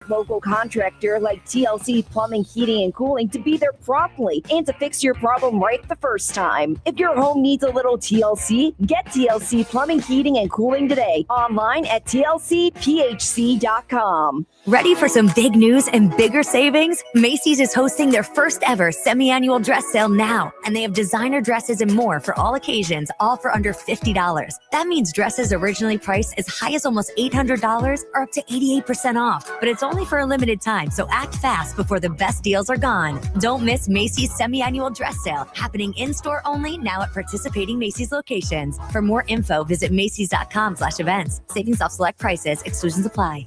Local contractor like TLC Plumbing, Heating, and Cooling to be there promptly and to fix your problem right the first time. If your home needs a little TLC, get TLC Plumbing, Heating, and Cooling today. Online at tlcphc.com. Ready for some big news and bigger savings? Macy's is hosting their first ever semi-annual dress sale now, and they have designer dresses and more for all occasions, all for under $50. That means dresses originally priced as high as almost $800 are up to 88% off, but it's only for a limited time, so act fast before the best deals are gone. Don't miss Macy's semi-annual dress sale, happening in-store only now at participating Macy's locations. For more info, visit macys.com/events. Savings off select prices, exclusions apply.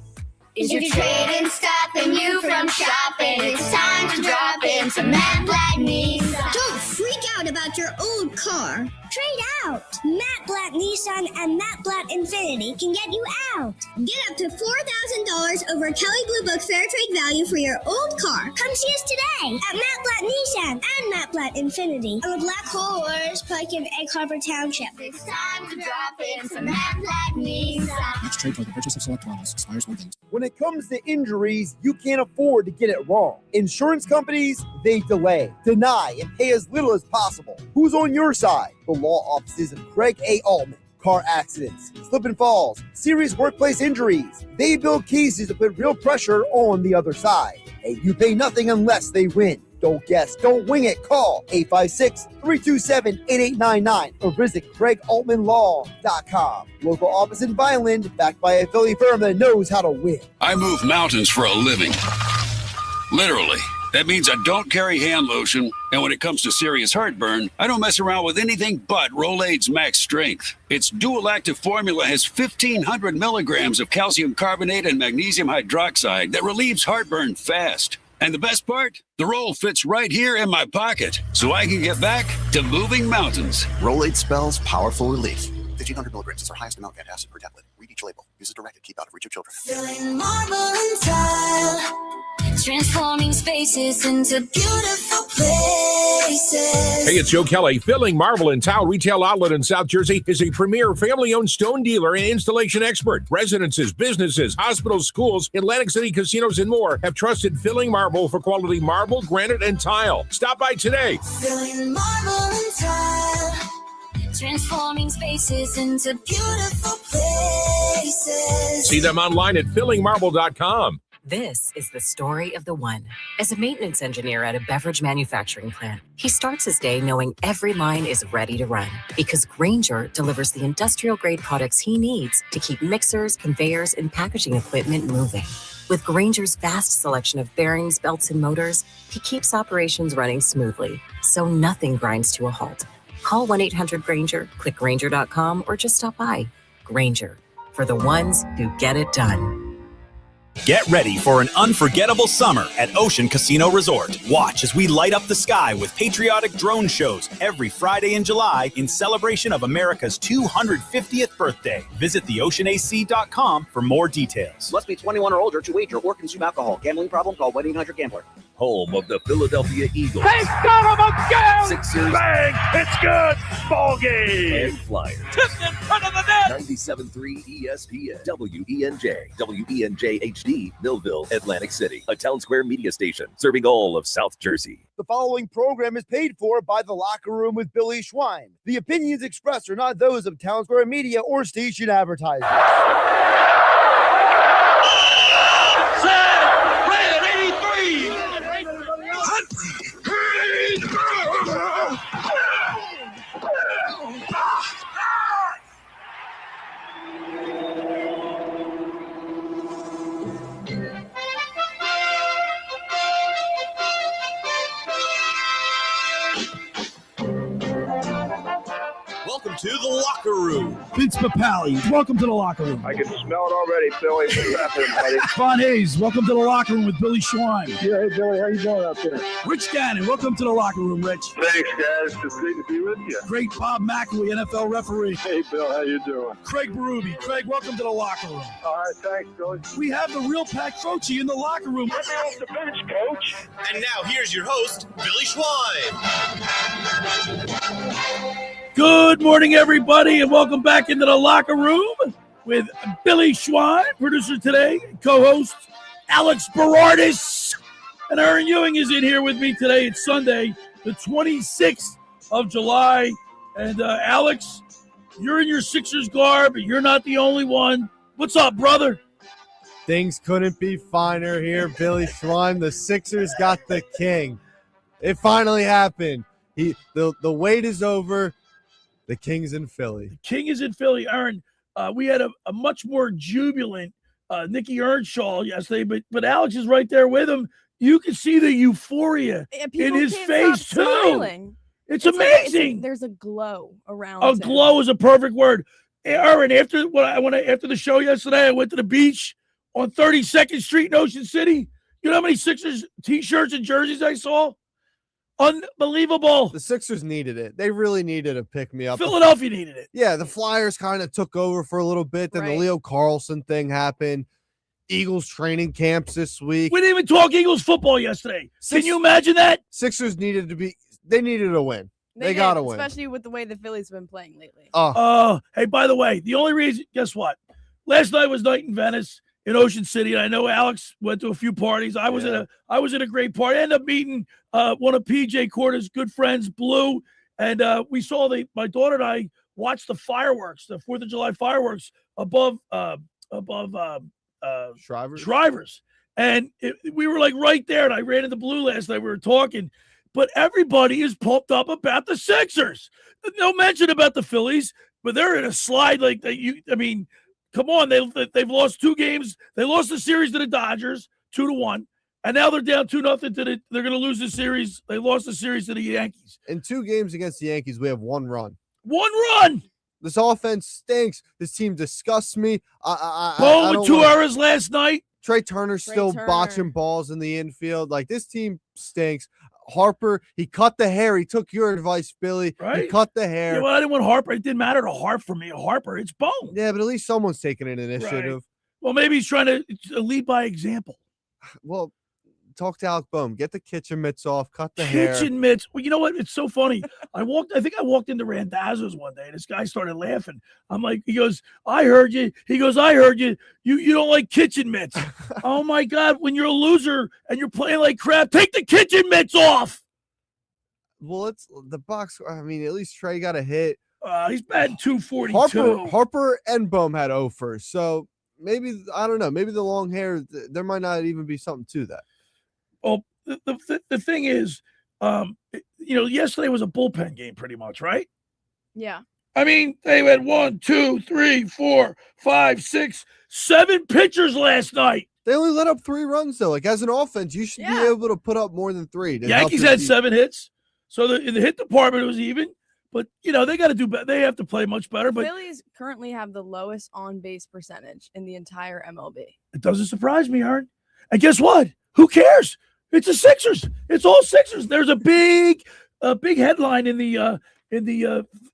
Is your trading stopping you from shopping? It's time to drop in some Matt Black Nissan. Don't freak out about your old car. Trade out. Matt Black Nissan and Matt Black Infiniti can get you out. Get up to $4,000 over Kelley Blue Book Fair Trade value for your old car. Come see us today at Matt Black Nissan and Matt Black Infiniti on the Black Hole Warriors Pike in Egg Harbor Township. It's time to drop in some Matt Black Nissan. Each trade for the purchase of select models expires 1 thing. When it comes to injuries, you can't afford to get it wrong. Insurance companies, they delay, deny, and pay as little as possible. Who's on your side? The law offices of Craig A. Altman. Car accidents, slip and falls, serious workplace injuries. They build cases to put real pressure on the other side. And you pay nothing unless they win. Don't guess, don't wing it. Call 856-327-8899 or visit CraigAltmanLaw.com. Local office in Vineland, backed by a Philly firm that knows how to win. I move mountains for a living. Literally. That means I don't carry hand lotion, and when it comes to serious heartburn, I don't mess around with anything but Rolaids Max Strength. Its dual-active formula has 1,500 milligrams of calcium carbonate and magnesium hydroxide that relieves heartburn fast. And the best part? The roll fits right here in my pocket, so I can get back to moving mountains. Rolaids spells powerful relief. 1,500 milligrams is our highest amount of antacid per tablet. Read each label. Use as directed. Keep out of reach of children. Filling marble and tile, transforming spaces into beautiful places. Hey, it's Joe Kelly. Filling Marble and Tile Retail Outlet in South Jersey is a premier family-owned stone dealer and installation expert. Residences, businesses, hospitals, schools, Atlantic City casinos, and more have trusted Filling Marble for quality marble, granite, and tile. Stop by today. Filling marble and tile, transforming spaces into beautiful places. See them online at fillingmarble.com. This is the story of the one. As a maintenance engineer at a beverage manufacturing plant, he starts his day knowing every line is ready to run because Grainger delivers the industrial-grade products he needs to keep mixers, conveyors, and packaging equipment moving. With Grainger's vast selection of bearings, belts, and motors, he keeps operations running smoothly, so nothing grinds to a halt. Call 1-800-GRAINGER, click Grainger.com, or just stop by. Grainger, for the ones who get it done. Get ready for an unforgettable summer at Ocean Casino Resort. Watch as we light up the sky with patriotic drone shows every Friday in July in celebration of America's 250th birthday. Visit theoceanac.com for more details. Must be 21 or older to wager or consume alcohol. Gambling problem? Call 1-800-GAMBLER. Home of the Philadelphia Eagles. They got him again! 6 years. Bang! It's good! Ball game! And Flyers. Tipped in front of the net! 97.3 ESPN. WENJ. WENJ HD. Millville, Atlantic City. A Town Square media station serving all of South Jersey. The following program is paid for by The Locker Room with Billy Schwein. The opinions expressed are not those of Town Square Media or station advertisers. Welcome to the Locker Room. Vince Papali, welcome to the Locker Room. I can smell it already, Billy. What's happening, buddy? Von Hayes, welcome to the Locker Room with Billy Schwein. Yeah, hey, Billy, how you doing out there? Rich Gannon, welcome to the Locker Room, Rich. Thanks, guys. It's great to be with you. Great Bob McElwee, NFL referee. Hey, Bill, how you doing? Craig Berube. Craig, welcome to the Locker Room. All right, thanks, Billy. We have the real Pat Croce in the locker room. Get me off the bench, Coach. And now here's your host, Billy Schwein. Good morning, everybody, and welcome back into the Locker Room with Billy Schwein, producer today, co-host Alex Berardis. And Erin Ewing is in here with me today. It's Sunday, the 26th of July. And Alex, you're in your Sixers garb, and you're not the only one. What's up, brother? Things couldn't be finer here, Billy Schwein. The Sixers got the king. It finally happened. The wait is over. The King's in Philly. The King is in Philly. Aaron, we had a much more jubilant Nicky Earnshaw yesterday, but Alex is right there with him. You can see the euphoria in his face, too. Smiling. It's amazing. Like there's a glow around A him. glow is a perfect word. Hey, Aaron, after the show yesterday, I went to the beach on 32nd Street in Ocean City. You know how many Sixers T-shirts and jerseys I saw? Unbelievable. The Sixers needed it. They really needed a pick-me-up. Philadelphia needed it. Yeah, the Flyers kind of took over for a little bit. Then the Leo Carlson thing happened. Eagles training camps this week. We didn't even talk Eagles football yesterday. Can you imagine that? Sixers needed a win. They got to win. Especially with the way the Phillies have been playing lately. Hey, by the way, the only reason, guess what? Last night was night in Venice, in Ocean City, and I know Alex went to a few parties. I was at a great party. I ended up meeting one of PJ Corda's good friends, Blue, and we saw my daughter and I watched the fireworks, the 4th of July fireworks above Shrivers. And we were like right there, and I ran into Blue last night. We were talking, but everybody is pumped up about the Sixers. No mention about the Phillies, but they're in a slide like that. I mean, come on, they've lost 2 games. They lost the series to the Dodgers 2-1, and now they're down 2-0 they're going to lose the series. They lost the series to the Yankees. In 2 games against the Yankees, we have 1 run. 1 run. This offense stinks. This team disgusts me. Ball with 2 errors last night. Trey Turner's still botching balls in the infield. Like, this team stinks. Harper, he cut the hair. He took your advice, Billy. Right? He cut the hair. Yeah, well, I didn't want Harper. It didn't matter to Harp for me. Harper, it's Bone. Yeah, but at least someone's taking an initiative. Right. Well, maybe he's trying to lead by example. Well, talk to Alec Boehm. Get the kitchen mitts off. Cut the hair. Kitchen mitts. Well, you know what? It's so funny. I think I walked into Randazzo's one day, and this guy started laughing. I'm like, he goes, I heard you. He goes, I heard you. You don't like kitchen mitts. Oh, my God. When you're a loser and you're playing like crap, take the kitchen mitts off. Well, it's the box. I mean, at least Trey got a hit. He's batting 242. Harper and Boehm had 0 first. So maybe, I don't know, maybe the long hair, there might not even be something to that. Well, the thing is, yesterday was a bullpen game pretty much, right? Yeah. I mean, they had 1, 2, 3, 4, 5, 6, 7 pitchers last night. They only let up 3 runs, though. Like, as an offense, you should be able to put up more than 3. Yankees had 7 hits. So in the hit department, it was even. But, they got to do better. They have to play much better. But Phillies currently have the lowest on-base percentage in the entire MLB. It doesn't surprise me, Aaron. And guess what? Who cares? It's the Sixers. It's all Sixers. There's a big headline in the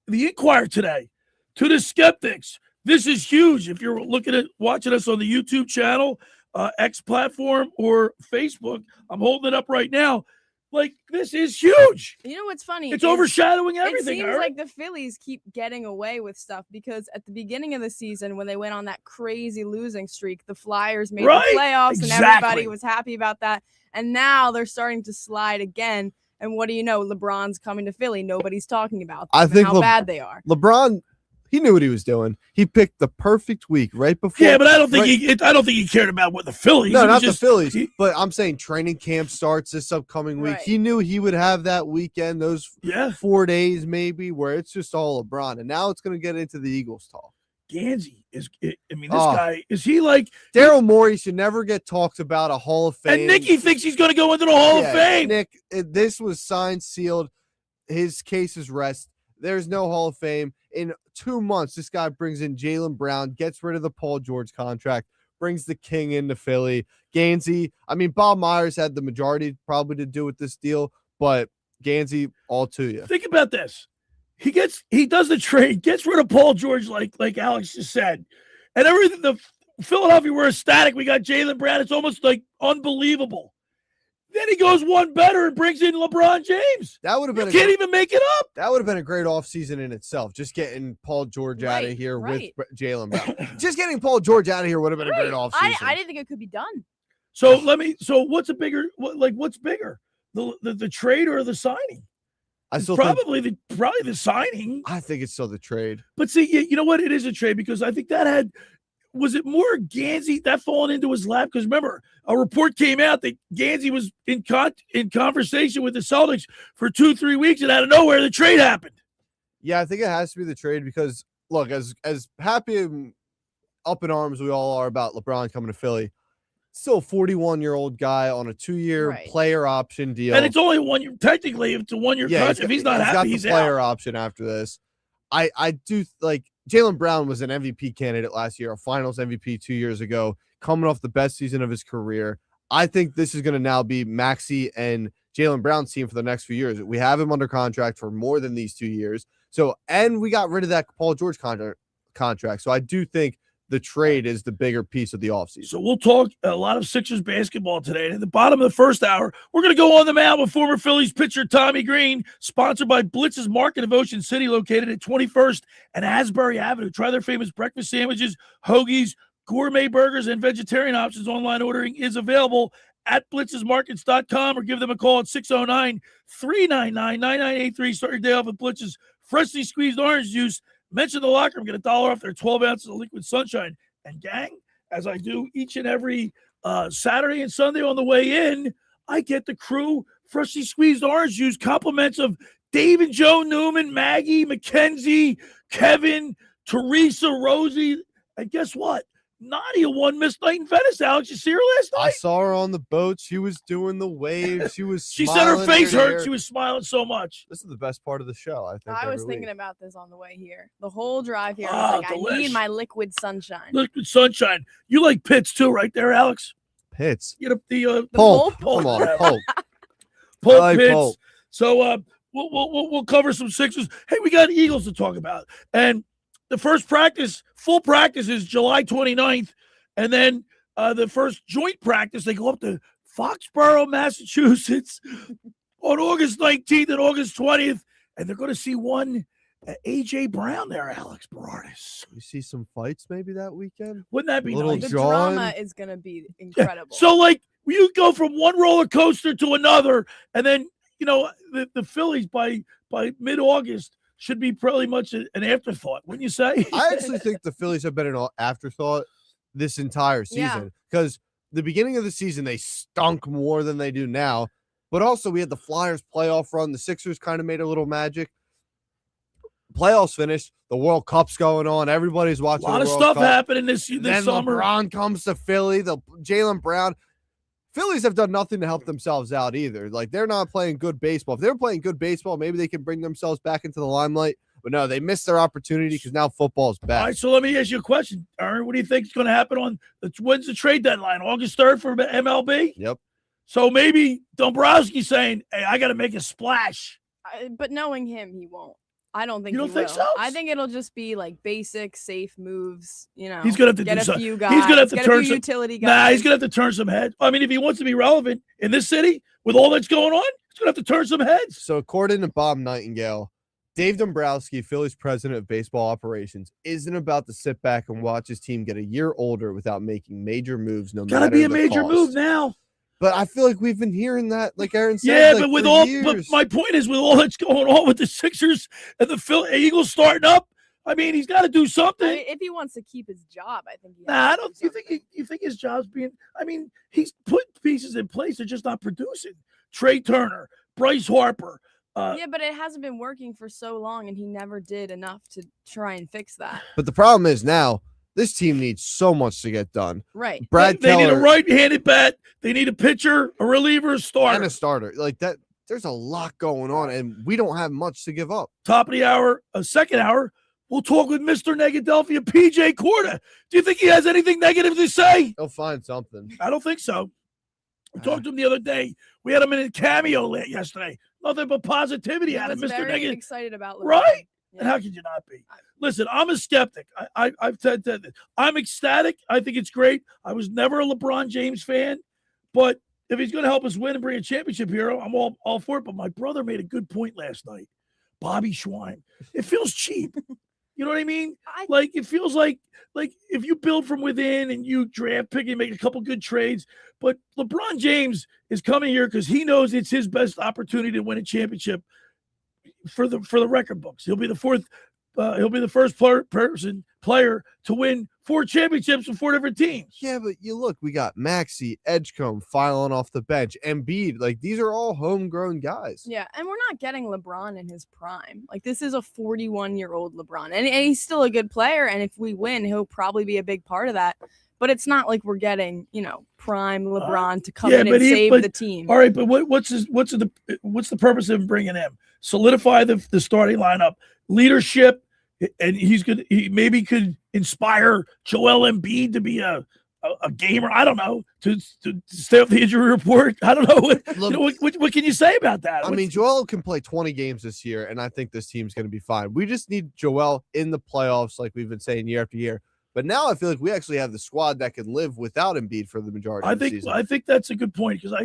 Inquirer today. To the skeptics, this is huge. If you're watching us on the YouTube channel, X platform, or Facebook, I'm holding it up right now. Like, this is huge. You know what's funny? It's overshadowing everything. It seems like the Phillies keep getting away with stuff because at the beginning of the season, when they went on that crazy losing streak, the Flyers made the playoffs and everybody was happy about that. And now they're starting to slide again. And what do you know? LeBron's coming to Philly. Nobody's talking about them. I think how bad they are. LeBron, he knew what he was doing. He picked the perfect week right before. Yeah, but I don't think he cared about what the Phillies. No, not the Phillies. But I'm saying training camp starts this upcoming week. Right. He knew he would have that weekend, those 4 days maybe, where it's just all LeBron. And now it's going to get into the Eagles talk. Gansey this guy, is he like Daryl Morey should never get talked about a Hall of Fame. And Nicky thinks he's going to go into the Hall of Fame. Nick, this was signed, sealed. His case is rest. There's no Hall of Fame. In 2 months, this guy brings in Jaylen Brown, gets rid of the Paul George contract, brings the King into Philly. Gansey, I mean, Bob Myers had the majority probably to do with this deal, but Gansey, all to you. Think about this. He does the trade, gets rid of Paul George, like Alex just said, and everything. The Philadelphia were ecstatic. We got Jaylen Brown. It's almost like unbelievable. Then he goes one better and brings in LeBron James. That would have been. Can't even make it up. That would have been a great offseason in itself. Just getting Paul George out of here with Jaylen Brown. Just getting Paul George out of here would have been a great offseason. I didn't think it could be done. So what's bigger? What's bigger? The trade or the signing? I still probably the signing. I think it's still the trade. But see, you know what? It is a trade because I think was it more Gansey that falling into his lap? Because remember, a report came out that Gansey was in conversation with the Celtics for 2-3 weeks, and out of nowhere, the trade happened. Yeah, I think it has to be the trade because, look, as happy and up in arms we all are about LeBron coming to Philly, still a 41-year-old guy on a 2-year player option deal. And it's only 1 year. Technically, it's a 1-year contract. If he's not happy, he's got the player option after this. I do like Jaylen Brown was an MVP candidate last year, a finals MVP 2 years ago, coming off the best season of his career. I think this is going to now be Maxey and Jaylen Brown's team for the next few years. We have him under contract for more than these 2 years. So, and we got rid of that Paul George contract. So I do think the trade is the bigger piece of the offseason. So we'll talk a lot of Sixers basketball today. And at the bottom of the first hour, we're going to go on the mound with former Phillies pitcher Tommy Greene, sponsored by Blitz's Market of Ocean City, located at 21st and Asbury Avenue. Try their famous breakfast sandwiches, hoagies, gourmet burgers, and vegetarian options. Online ordering is available at blitzesmarkets.com or give them a call at 609-399-9983. Start your day off with Blitz's freshly squeezed orange juice. Mention the locker room, get $1 off their 12 ounces of liquid sunshine. And gang, as I do each and every Saturday and Sunday on the way in, I get the crew freshly squeezed orange juice, compliments of Dave and Joe Newman, Maggie, Mackenzie, Kevin, Teresa, Rosie. And guess what? Nadia won Miss Night in Venice. Alex, you see her last night? I saw her on the boat. She was doing the waves. She was she said her face hurt. She was smiling so much. This is the best part of the show, I think. I was thinking about this on the way here. The whole drive here, I was like, I need my liquid sunshine. Liquid sunshine. You like Pitts too, right there, Alex? Pitts. You know, the Pulp. Come on, Pulp. Pulp like Pitts. Pulp. So we'll cover some Sixers. Hey, we got Eagles to talk about. And the first practice, full practice, is July 29th. And then the first joint practice, they go up to Foxborough, Massachusetts on August 19th and August 20th. And they're going to see one A.J. Brown there, Alex Berardis. You see some fights maybe that weekend? Wouldn't that be nice? The drama is going to be incredible. Yeah. So, like, you go from one roller coaster to another, and then, you know, the Phillies by mid-August should be pretty much an afterthought, wouldn't you say? I actually think the Phillies have been an afterthought this entire season because the beginning of the season they stunk more than they do now, but also we had the Flyers playoff run. The Sixers kind of made a little magic. Playoffs finished. The World Cup's going on. Everybody's watching. A lot the of World stuff Cup. happening this summer. LeBron comes to Philly. The Jaylen Brown. Phillies have done nothing to help themselves out either. Like, they're not playing good baseball. If they were playing good baseball, maybe they can bring themselves back into the limelight. But no, they missed their opportunity because now football's back. All right, so let me ask you a question, Aaron. What do you think is going to happen when's the trade deadline? August 3rd for MLB? Yep. So maybe Dombrowski's saying, hey, I got to make a splash. But knowing him, he won't. I don't think you don't he think will. so? I think it'll just be like basic, safe moves. You know, he's gonna have to get do a something. few guys. He's gonna have to get turn a few some utility guys. Nah, he's gonna have to turn some heads. I mean, if he wants to be relevant in this city with all that's going on, he's gonna have to turn some heads. So according to Bob Nightingale, Dave Dombrowski, Phillies president of baseball operations, isn't about to sit back and watch his team get a year older without making major moves. Gotta be a major move now. But I feel like we've been hearing that, like Aaron said. Yeah, like, but with for all, years. but my point is, with all that's going on with the Sixers and the Eagles starting up, I mean, he's got to do something. I mean, if he wants to keep his job, I think. I don't. You think his job's being? I mean, he's put pieces in place. They're just not producing. Trey Turner, Bryce Harper. Yeah, but it hasn't been working for so long, and he never did enough to try and fix that. But the problem is now this team needs so much to get done. Right. Brad They need a Keller right-handed bat. They need a pitcher, a reliever, a starter. and a starter. Like that, there's a lot going on, and we don't have much to give up. Top of the hour, second hour, we'll talk with Mr. Negadelphia P.J. Corda. Do you think he has anything negative to say? He'll find something. I don't think so. We talked to him the other day. We had him in a cameo yesterday. Nothing but positivity out of was Mr. very Negative. excited about LeBron. Right? Yeah. And how could you not be? Listen, I'm a skeptic. I've said that. I'm ecstatic. I think it's great. I was never a LeBron James fan, but if he's going to help us win and bring a championship here, I'm all for it. But my brother made a good point last night. Bobby Schwein. It feels cheap. You know what I mean? Like it feels like if you build from within and you draft pick and make a couple good trades, but LeBron James is coming here because he knows it's his best opportunity to win a championship for the record books. He'll be the fourth. He'll be the first player to win 4 championships with 4 different teams. Yeah, but you look, we got Maxey, Edgecombe filing off the bench, Embiid. Like, these are all homegrown guys. Yeah, and we're not getting LeBron in his prime. Like, this is a 41-year-old LeBron, and he's still a good player, and if we win, he'll probably be a big part of that. But it's not like we're getting, prime LeBron to come in and save the team. All right, but what's the purpose of bringing him? Solidify the starting lineup, leadership, and he maybe could inspire Joel Embiid to be a gamer. I don't know, to stay up the injury report. I don't know. What can you say about that? I mean, Joel can play 20 games this year, and I think this team's going to be fine. We just need Joel in the playoffs, like we've been saying year after year. But now I feel like we actually have the squad that can live without Embiid for the majority of the season. I think that's a good point because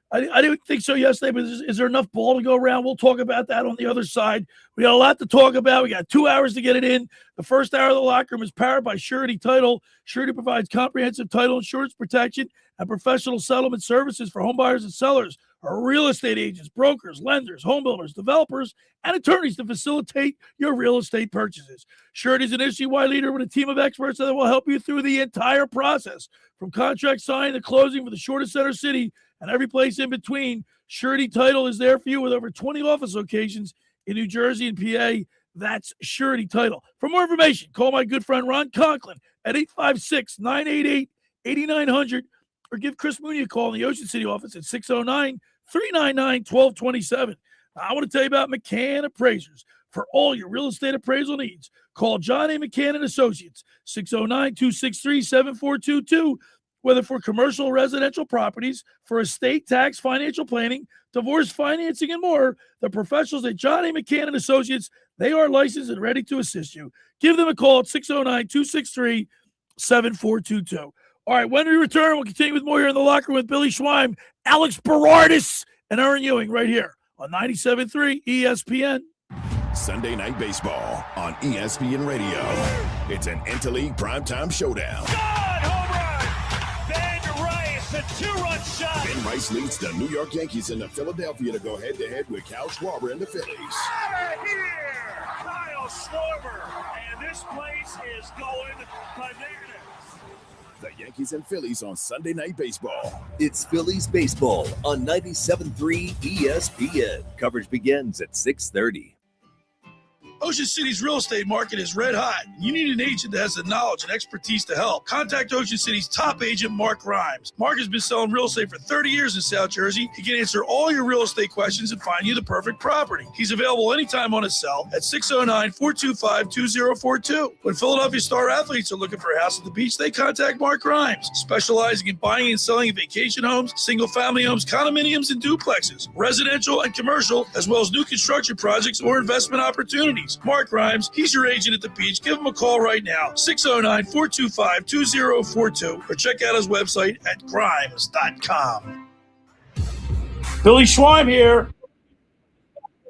I didn't think so yesterday, but is there enough ball to go around? We'll talk about that on the other side. We got a lot to talk about. We got 2 hours to get it in. The first hour of the locker room is powered by Surety Title. Surety provides comprehensive title insurance protection and professional settlement services for home buyers and sellers, or real estate agents, brokers, lenders, home builders, developers, and attorneys to facilitate your real estate purchases. Surety is an industry-wide leader with a team of experts that will help you through the entire process, from contract signing to closing for the shortest center city and every place in between. Surety Title is there for you with over 20 office locations in New Jersey and PA. That's Surety Title. For more information, call my good friend Ron Conklin at 856-988-8900 or give Chris Mooney a call in the Ocean City office at 609-399-1227. I want to tell you about McCann Appraisers. For all your real estate appraisal needs, call John A. McCann & Associates, 609-263-7422. Whether for commercial or residential properties, for estate tax, financial planning, divorce financing, and more, the professionals at John A. McCann & Associates, they are licensed and ready to assist you. Give them a call at 609-263-7422. All right, when we return, we'll continue with more here in the locker room with Billy Schweim, Alex Berardis, and Erin Ewing right here on 97.3 ESPN. Sunday Night Baseball on ESPN Radio. It's an interleague primetime showdown. A 2-run shot. Ben Rice leads the New York Yankees into Philadelphia to go head-to-head with Kyle Schwarber and the Phillies. Out of here! Kyle Schwarber. And this place is going bananas. The Yankees and Phillies on Sunday Night Baseball. It's Phillies Baseball on 97.3 ESPN. Coverage begins at 6:30. Ocean City's real estate market is red hot. You need an agent that has the knowledge and expertise to help. Contact Ocean City's top agent, Mark Grimes. Mark has been selling real estate for 30 years in South Jersey. He can answer all your real estate questions and find you the perfect property. He's available anytime on his cell at 609-425-2042. When Philadelphia star athletes are looking for a house at the beach, they contact Mark Grimes, specializing in buying and selling vacation homes, single-family homes, condominiums, and duplexes, residential and commercial, as well as new construction projects or investment opportunities. Mark Grimes, he's your agent at the beach. Give him a call right now, 609-425-2042, or check out his website at grimes.com. Billy Schweim here.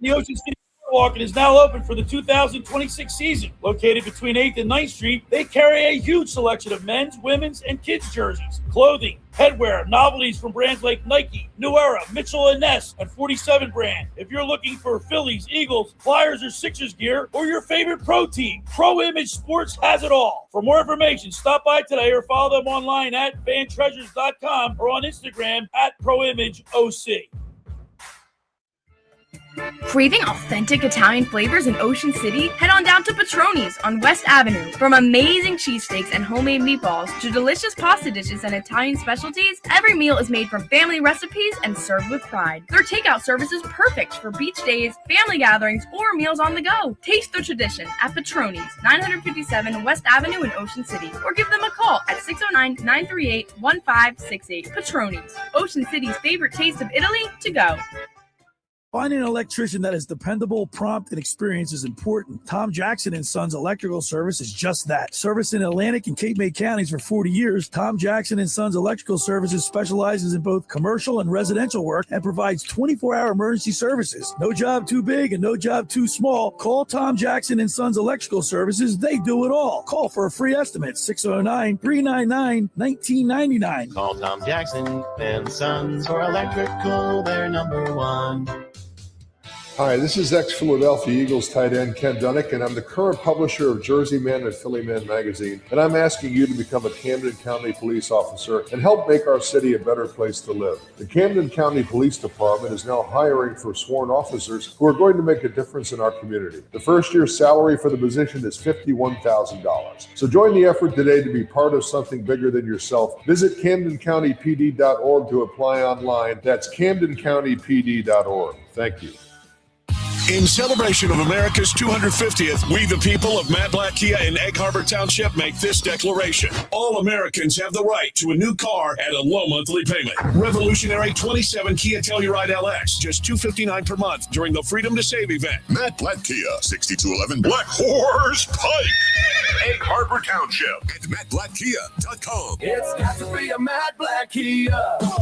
The Ocean City Boardwalk is now open for the 2026 season. Located between 8th and 9th Street, they carry a huge selection of men's, women's, and kids' jerseys, clothing, headwear, novelties from brands like Nike, New Era, Mitchell & Ness, and 47 brand. If you're looking for Phillies, Eagles, Flyers, or Sixers gear, or your favorite pro team, Pro Image Sports has it all. For more information, stop by today or follow them online at fantreasures.com or on Instagram at ProImageOC. Craving authentic Italian flavors in Ocean City? Head on down to Petroni's on West Avenue. From amazing cheesesteaks and homemade meatballs to delicious pasta dishes and Italian specialties, every meal is made from family recipes and served with pride. Their takeout service is perfect for beach days, family gatherings, or meals on the go. Taste the tradition at Petroni's, 957 West Avenue in Ocean City, or give them a call at 609-938-1568. Petroni's, Ocean City's favorite taste of Italy to go. Finding an electrician that is dependable, prompt, and experienced is important. Tom Jackson & Sons Electrical Service is just that. Service in Atlantic and Cape May counties for 40 years, Tom Jackson & Sons Electrical Services specializes in both commercial and residential work and provides 24-hour emergency services. No job too big and no job too small. Call Tom Jackson & Sons Electrical Services. They do it all. Call for a free estimate, 609-399-1999. Call Tom Jackson & Sons for electrical. They're number one. Hi, this is ex-Philadelphia Eagles tight end Ken Dunnick, and I'm the current publisher of Jersey Man and Philly Man magazine, and I'm asking you to become a Camden County police officer and help make our city a better place to live. The Camden County Police Department is now hiring for sworn officers who are going to make a difference in our community. The first year's salary for the position is $51,000. So join the effort today to be part of something bigger than yourself. Visit CamdenCountyPD.org to apply online. That's CamdenCountyPD.org. Thank you. In celebration of America's 250th, we the people of Matt Blatt Kia in Egg Harbor Township make this declaration. All Americans have the right to a new car at a low monthly payment. Revolutionary 27 Kia Telluride LX, just $259 per month during the Freedom to Save event. Matt Blatt Kia, 6211 Black Horse Pike, Egg Harbor Township, at mattblattkia.com. It's got to be a Matt Blatt Kia.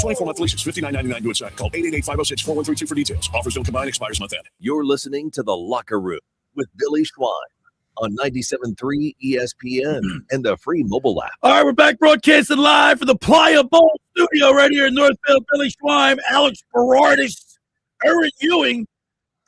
24-month leases, $59.99 to inside. Call 888-506-4132 for details. Offers don't combine, expires month end. You're listening to The Locker Room with Billy Schwein on 97.3 ESPN and the free mobile app. All right, we're back broadcasting live from the Playa Bowl studio right here in Northfield. Billy Schwein, Alex Berardis, Erin Ewing.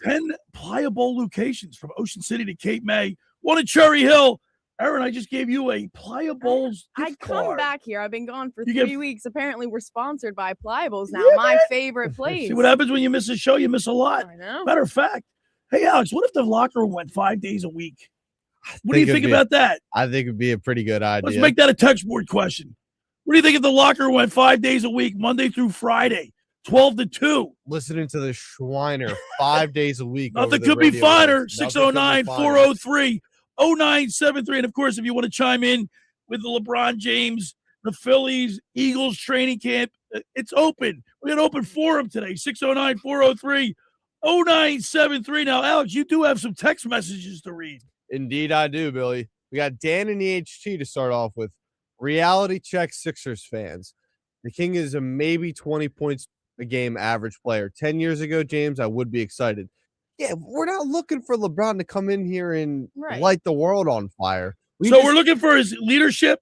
10 Playa Bowl locations from Ocean City to Cape May. One in Cherry Hill. Erin, I just gave you a Playa Bowls gift come card. back here. I've been gone for You 3 get- weeks. Apparently, we're sponsored by Playa Bowls now. Yeah, My man. favorite place. See what happens when you miss a show? You miss a lot. I know. Matter of fact, hey, Alex, what if the locker room went 5 days a week? What do you think about that? I think it'd be a pretty good idea. Let's make that a text board question. What do you think if the locker room went 5 days a week, Monday through Friday, 12 to 2? Listening to the Schweiner 5 days a week. Nothing could be finer. 609-403-0973. And, of course, if you want to chime in with the LeBron James, the Phillies, Eagles training camp, it's open. We got an open forum today, 609-403-0973. Now, Alex, you do have some text messages to read. Indeed, I do, Billy. We got Dan in the HT to start off with. Reality check Sixers fans. The King is a maybe 20 points a game average player. 10 years ago, James, I would be excited. Yeah, we're not looking for LeBron to come in here and light the world on fire. We're looking for his leadership,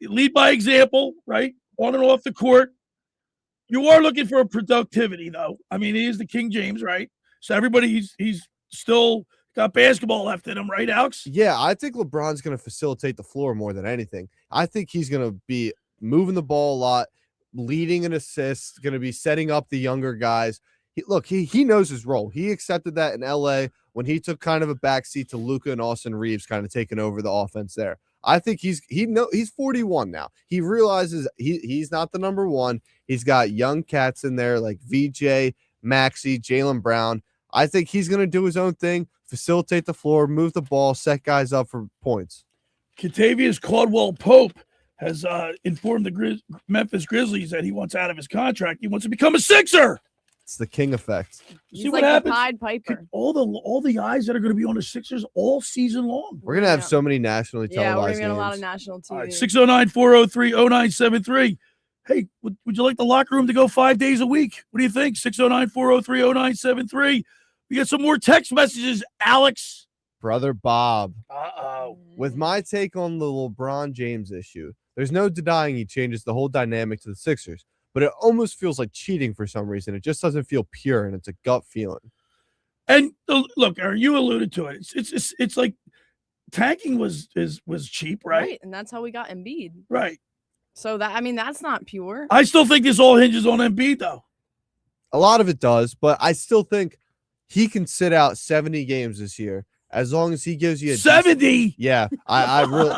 lead by example, right? On and off the court. You are looking for a productivity, though. I mean, he is the King James, right? So everybody, he's still got basketball left in him, right, Alex? Yeah, I think LeBron's going to facilitate the floor more than anything. I think he's going to be moving the ball a lot, leading an assist, going to be setting up the younger guys. He knows his role. He accepted that in LA when he took kind of a backseat to Luka and Austin Reeves, kind of taking over the offense there. I think he's 41 now. He realizes he's not the number one. He's got young cats in there like VJ, Maxey, Jaylen Brown. I think he's going to do his own thing, facilitate the floor, move the ball, set guys up for points. Kentavious Caldwell-Pope has informed the Memphis Grizzlies that he wants out of his contract. He wants to become a Sixer. It's the King effect. He's like the Pied Piper. All the eyes that are going to be on the Sixers all season long. We're going to have so many nationally televised Yeah, we're going to get a games. lot of national TV. All right, 609-403-0973. Hey, would you like the locker room to go 5 days a week? What do you think? 609-403-0973. We got some more text messages, Alex. Brother Bob. Uh-oh. With my take on the LeBron James issue, there's no denying he changes the whole dynamic to the Sixers, but it almost feels like cheating for some reason. It just doesn't feel pure, and it's a gut feeling. And look, Aaron, you alluded to it. It's like tanking was cheap, right? And that's how we got Embiid. Right. So that's not pure. I still think this all hinges on Embiid, though. A lot of it does, but I still think he can sit out 70 games this year as long as he gives you a 70. Yeah, I really.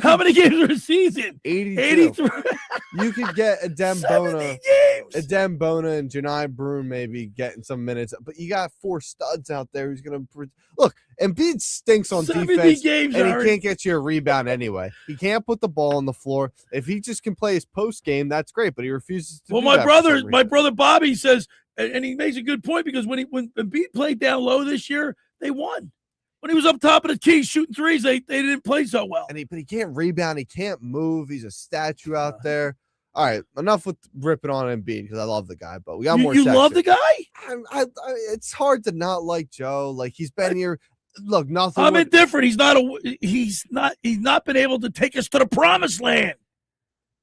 How many games are a season? 83. You could get a Bona, and Janai Broom maybe getting some minutes, but you got four studs out there who's going to look. Embiid stinks on 70 defense, games, and he Aaron. can't get you a rebound anyway. He can't put the ball on the floor. If he just can play his post game, that's great. But he refuses to. Well, do my that for brother some reason. Bobby says And he makes a good point because when Embiid played down low this year, they won. When he was up top of the key shooting threes, they didn't play so well. But he can't rebound. He can't move. He's a statue out there. All right, enough with ripping on Embiid because I love the guy, but we got more. You love the guy? It's hard to not like Joe. Like he's been here. Look, nothing. I'm indifferent. He's not been able to take us to the promised land.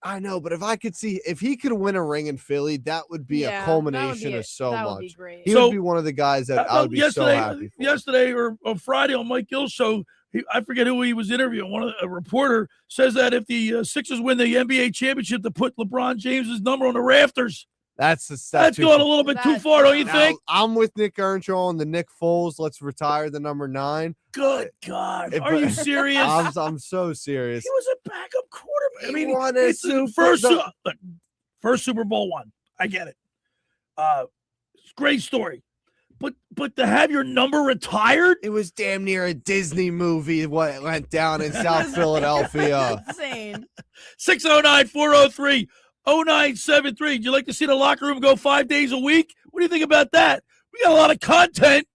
I know, but if he could win a ring in Philly, that would be a culmination of so much. Would be great. He would be one of the guys that I would be so happy for. Yesterday or on Friday on Mike Gill's show, I forget who he was interviewing. A reporter says that if the Sixers win the NBA championship, to put LeBron James's number on the rafters. That's going a little bit too far, don't you think? I'm with Nick Earnshaw on the Nick Foles. Let's retire the number 9. Good God. Are you serious? I'm so serious. He was a backup quarterback. I mean, won it's the first Super Bowl one. I get it. It's a great story. But to have your number retired? It was damn near a Disney movie what went down in South Philadelphia. Insane. 609-403-0973. Would you like to see the locker room go 5 days a week? What do you think about that? We got a lot of content.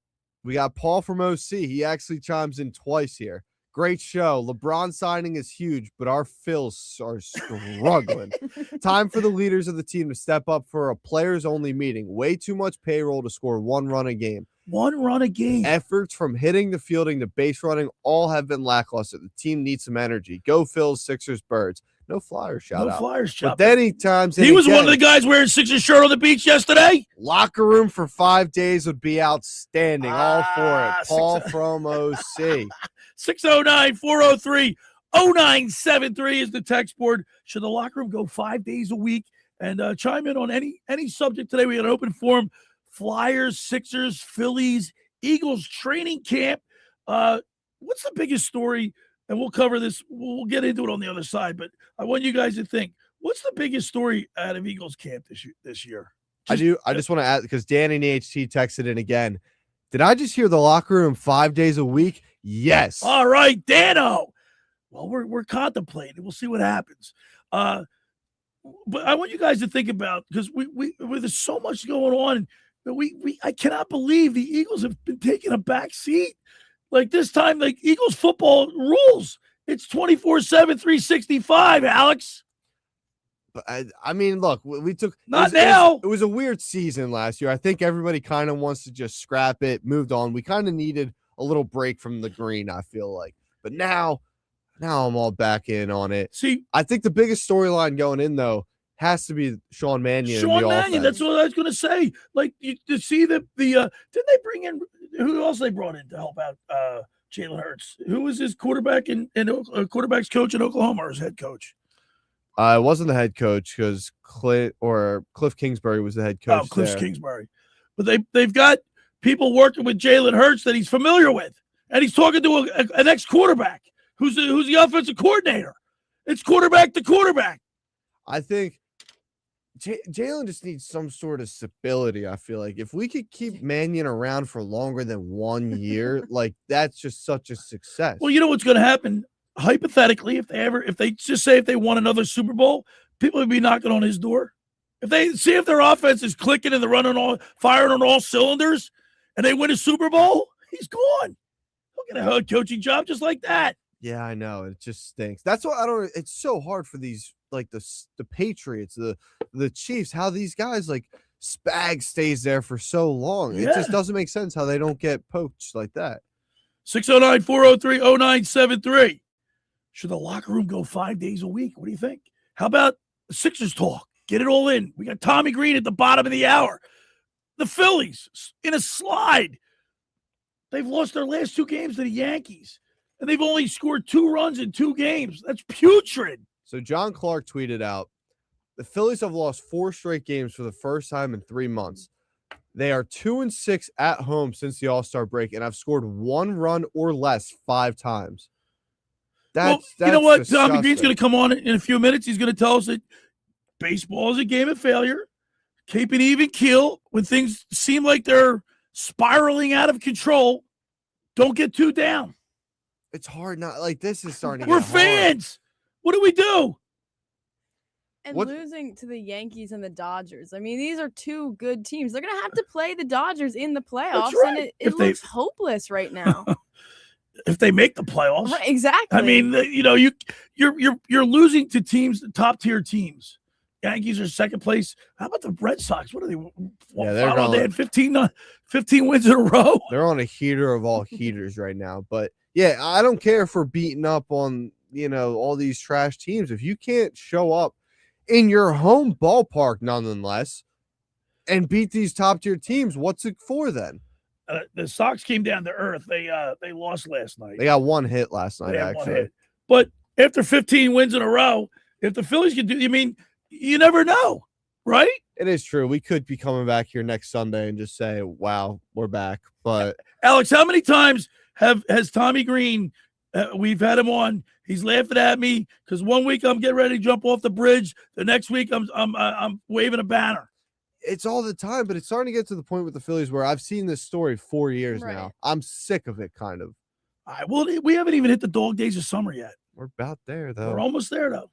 We got Paul from OC. He actually chimes in twice here. Great show. LeBron signing is huge, but our Phils are struggling. Time for the leaders of the team to step up for a players-only meeting. Way too much payroll to score 1 run a game. 1 run a game. Efforts from hitting to fielding to base running all have been lackluster. The team needs some energy. Go Phils, Sixers, Birds. No Flyers shout out. But then he chimes in. He was one of the guys wearing Sixers shirt on the beach yesterday. Locker room for 5 days would be outstanding. All for it. Paul from OC. 609-403-0973 is the text board. Should the locker room go 5 days a week? And chime in on any subject today. We got an open forum. Flyers, Sixers, Phillies, Eagles training camp. What's the biggest story? And we'll cover this. We'll get into it on the other side. But I want you guys to think, what's the biggest story out of Eagles camp this year? I just want to add, because Danny NHT texted in again. Did I just hear the locker room 5 days a week? Yes. All right, Dano. Well, we're contemplating. We'll see what happens. But I want you guys to think about, because there's so much going on. I cannot believe the Eagles have been taking a back seat. Like this time, like Eagles football rules. It's 24/7, 365, Alex. But I mean, look, we took it was a weird season last year. I think everybody kind of wants to just scrap it, moved on. We kind of needed a little break from the green, I feel like. But now I'm all back in on it. See, I think the biggest storyline going in though has to be Sean Mannion. That's what I was going to say. Like to see didn't they bring in, who else they brought in to help out Jalen Hurts? Who was his quarterback and quarterback's coach in Oklahoma, or his head coach? It wasn't the head coach, because Cliff Kingsbury was the head coach. Oh, Cliff Kingsbury. But they've got people working with Jalen Hurts that he's familiar with, and he's talking to an ex-quarterback who's the offensive coordinator. It's quarterback to quarterback. I think Jalen just needs some sort of stability. I feel like if we could keep Mannion around for longer than 1 year, like that's just such a success. Well, you know what's going to happen? Hypothetically, if they won another Super Bowl, people would be knocking on his door. If they see if their offense is clicking and they're firing on all cylinders, and they win a Super Bowl, he's gone. He'll get a head coaching job just like that. Yeah, I know. It just stinks. That's why it's so hard for these, like the Patriots, the Chiefs, how these guys, like Spags stays there for so long. Yeah. It just doesn't make sense how they don't get poached like that. 609-403-0973. Should the locker room go 5 days a week? What do you think? How about the Sixers talk? Get it all in. We got Tommy Greene at the bottom of the hour. The Phillies in a slide. They've lost their last 2 games to the Yankees, and they've only scored 2 runs in 2 games. That's putrid. So John Clark tweeted out, the Phillies have lost 4 straight games for the first time in 3 months. They are 2-6 at home since the All-Star break, and have scored 1 run or less 5 times. You know what? Disgusting. Tommy Greene's going to come on in a few minutes. He's going to tell us that baseball is a game of failure. Keep an even keel. When things seem like they're spiraling out of control, don't get too down. It's hard not, like this is starting to We're get fans. Hard. What do we do? And losing to the Yankees and the Dodgers. I mean, these are two good teams. They're going to have to play the Dodgers in the playoffs, right. and it looks hopeless right now. If they make the playoffs. Right, exactly. I mean, you're losing to teams, top-tier teams. Yankees are second place. How about the Red Sox? What are they? Yeah, they had 15 wins in a row. They're on a heater of all heaters right now. But, yeah, I don't care if we're beating up on, all these trash teams. If you can't show up in your home ballpark, nonetheless, and beat these top-tier teams, what's it for then? The Sox came down to earth. They lost last night. They got one hit last night, actually. But after 15 wins in a row, if the Phillies can do, you never know, right? It is true. We could be coming back here next Sunday and just say, wow, we're back. But Alex, how many times has Tommy Greene, we've had him on, he's laughing at me because 1 week I'm getting ready to jump off the bridge. The next week I'm waving a banner. It's all the time, but it's starting to get to the point with the Phillies where I've seen this story 4 years now. I'm sick of it, kind of. All right, well, we haven't even hit the dog days of summer yet. We're about there, though. We're almost there, though.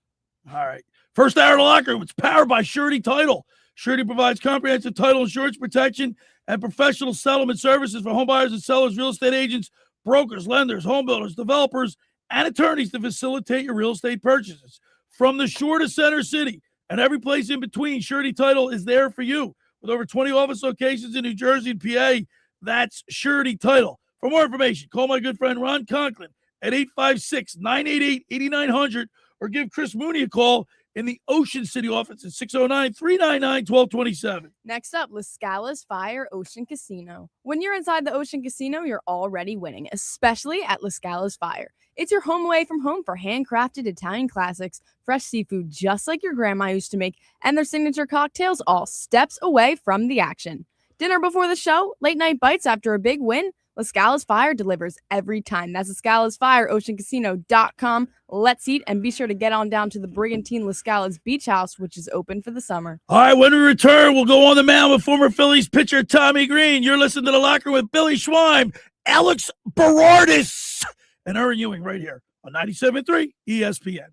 All right. First hour of the locker room. It's powered by Surety Title. Surety provides comprehensive title insurance protection and professional settlement services for home buyers and sellers, real estate agents, brokers, lenders, home builders, developers, and attorneys to facilitate your real estate purchases. From the shore to Center City and every place in between, Surety Title is there for you. With over 20 office locations in New Jersey and PA, that's Surety Title. For more information, call my good friend Ron Conklin at 856-988-8900 or give Chris Mooney a call in the Ocean City office at 609-399-1227. Next up, La Scala's Fire Ocean Casino. When you're inside the Ocean Casino, you're already winning, especially at La Scala's Fire. It's your home away from home for handcrafted Italian classics, fresh seafood just like your grandma used to make, and their signature cocktails all steps away from the action. Dinner before the show, late night bites after a big win, La Scala's Fire delivers every time. That's La Scala's Fire, OceanCasino.com. Let's eat, and be sure to get on down to the Brigantine La Scala's Beach House, which is open for the summer. All right, when we return, we'll go on the mound with former Phillies pitcher Tommy Greene. You're listening to The Locker Room with Billy Schweim, Alex Berardis, and Erin Ewing right here on 97.3 ESPN.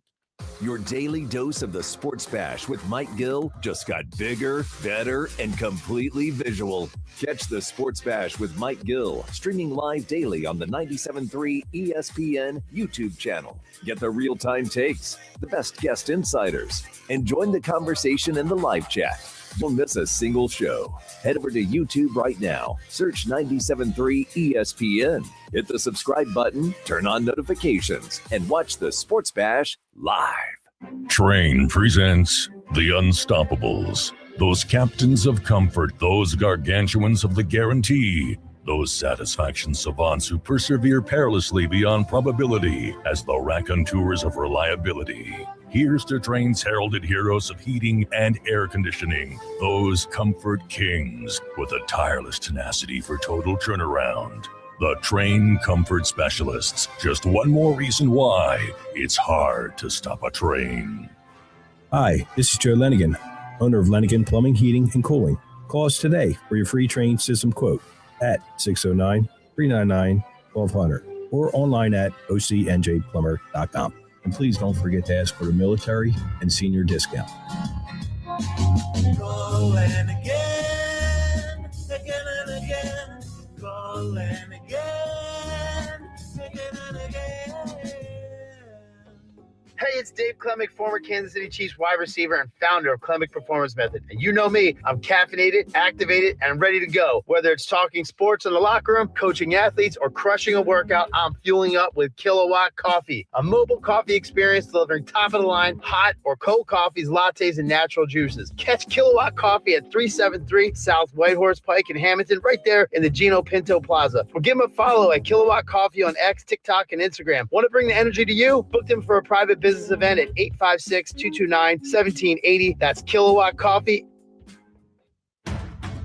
Your daily dose of the Sports Bash with Mike Gill just got bigger, better, and completely visual. Catch the Sports Bash with Mike Gill streaming live daily on the 97.3 ESPN YouTube channel. Get the real-time takes, the best guest insiders, and join the conversation in the live chat. Don't miss a single show. Head over to YouTube right now. Search 97.3 ESPN. Hit the subscribe button, turn on notifications, and watch the Sports Bash live. Train presents The Unstoppables. Those captains of comfort, those gargantuans of the guarantee, those satisfaction savants who persevere perilously beyond probability as the raconteurs of reliability. Here's to Train's heralded heroes of heating and air conditioning, those comfort kings with a tireless tenacity for total turnaround. The Train Comfort Specialists. Just one more reason why it's hard to stop a train. Hi, this is Joe Lenigan, owner of Lenigan Plumbing, Heating, and Cooling. Call us today for your free Train system quote at 609-399-1200 or online at ocnjplumber.com. And please don't forget to ask for the military and senior discount. Calling again, again and again. Calling again, again and again. Hey, it's Dave Klemick, former Kansas City Chiefs wide receiver and founder of Klemick Performance Method. And you know me, I'm caffeinated, activated, and ready to go. Whether it's talking sports in the locker room, coaching athletes, or crushing a workout, I'm fueling up with Kilowatt Coffee, a mobile coffee experience delivering top-of-the-line, hot or cold coffees, lattes, and natural juices. Catch Kilowatt Coffee at 373 South Whitehorse Pike in Hamilton, right there in the Gino Pinto Plaza. Or give them a follow at Kilowatt Coffee on X, TikTok, and Instagram. Want to bring the energy to you? Book them for a private business event at 856-229-1780. That's Kilowatt Coffee.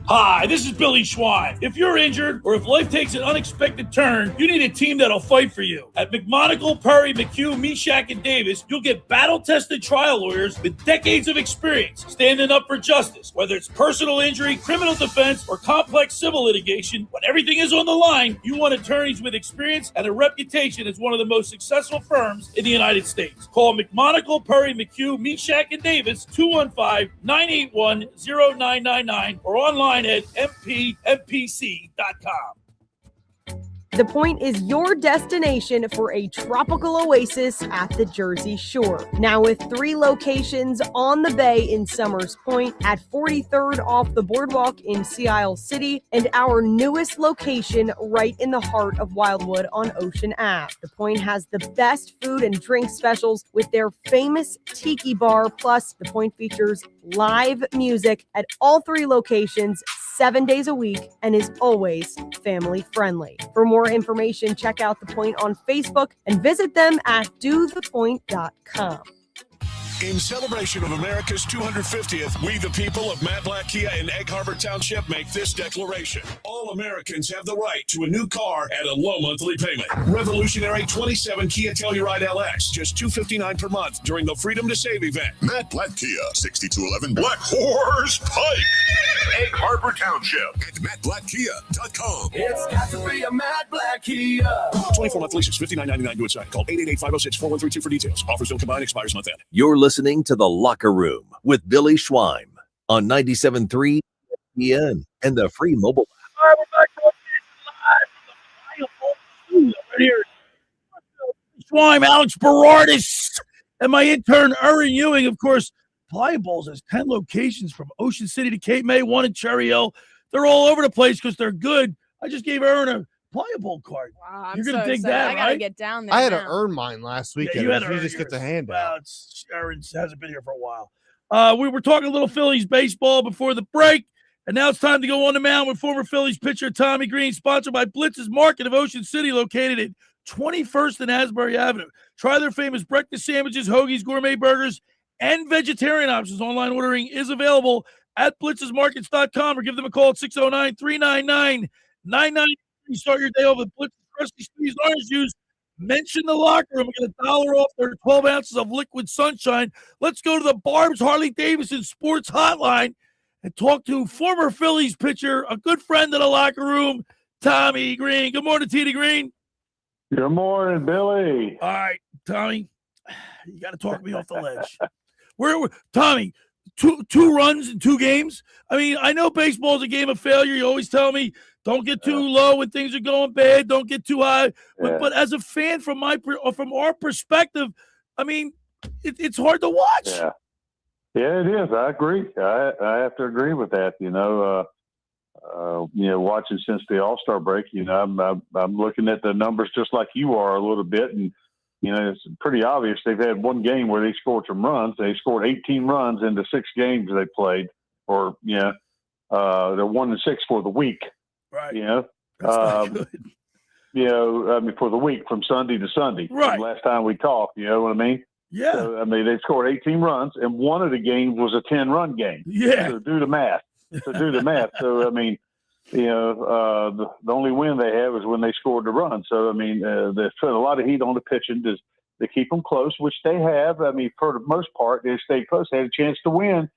Hi, this is Billy Schwein. If you're injured or if life takes an unexpected turn, you need a team that'll fight for you. At McMonagle, Perry, McHugh, Meshack, and Davis, you'll get battle-tested trial lawyers with decades of experience standing up for justice. Whether it's personal injury, criminal defense, or complex civil litigation, when everything is on the line, you want attorneys with experience and a reputation as one of the most successful firms in the United States. Call McMonagle, Perry, McHugh, Meshack, and Davis, 215-981-0999, or online at mpmpc.com. The Point is your destination for a tropical oasis at the Jersey Shore. Now with 3 locations on the bay in Summers Point, at 43rd off the boardwalk in Sea Isle City, and our newest location right in the heart of Wildwood on Ocean Ave. The Point has the best food and drink specials with their famous Tiki Bar, plus The Point features live music at all 3 locations 7 days a week and is always family friendly. For more information, check out The Point on Facebook and visit them at dothepoint.com. In celebration of America's 250th, we the people of Matt Blatt Kia in Egg Harbor Township make this declaration. All Americans have the right to a new car at a low monthly payment. Revolutionary 27 Kia Telluride LX, just $259 per month during the Freedom to Save event. Matt Blatt Kia, 6211 Black Horse Pike, Egg Harbor Township, at mattblattkia.com. It's got to be a Matt Blatt Kia. 24-month leases, $59.99 to a sign. Call 888-506-4132 for details. Offers don't combine, expires month end. You're listening to The Locker Room with Billy Schwein on 97.3 ESPN and the free mobile app. All right, we're back live from the Flying right here. Schwein, Alex Berardis, and my intern, Erin Ewing. Of course, Flying Bowls has 10 locations from Ocean City to Cape May, 1 in Cherry Hill. They're all over the place because they're good. I just gave Erin a Flying Bowl card. Wow, You're going to dig excited. that, I gotta right? get down there. I had to now. earn mine last weekend. you had to You earn just get the yours. handout. Well, Erin hasn't been here for a while. We were talking a little Phillies baseball before the break, and now it's time to go on the mound with former Phillies pitcher Tommy Greene, sponsored by Blitz's Market of Ocean City, located at 21st and Asbury Avenue. Try their famous breakfast sandwiches, hoagies, gourmet burgers, and vegetarian options. Online ordering is available at blitzesmarkets.com, or give them a call at 609-399-99. Start your day off with Blitz's freshly squeezed orange juice. Mention the Locker Room and get $1 off their 12 ounces of liquid sunshine. Let's go to the Barb's Harley Davidson Sports Hotline and talk to former Phillies pitcher, a good friend of the Locker Room, Tommy Greene. Good morning, T.D. Greene. Good morning, Billy. All right, Tommy, you got to talk me off the ledge. Tommy, two runs in 2 games? I mean, I know baseball is a game of failure. You always tell me, don't get too low when things are going bad. Don't get too high. But as a fan, from our perspective, I mean, it's hard to watch. Yeah, it is. I agree. I have to agree with that. Watching since the All-Star break, I'm looking at the numbers just like you are a little bit, and it's pretty obvious they've had one game where they scored some runs. They scored 18 runs into 6 games they played, or they're 1-6 for the week. Right. That's not good. For the week from Sunday to Sunday. Right. Last time we talked, you know what I mean? Yeah. So, they scored 18 runs, and one of the games was a 10-run game. Yeah. So do the math. So, the only win they have is when they scored the run. So, they put a lot of heat on the pitching to keep them close, which they have. For the most part, they stayed close. They had a chance to win,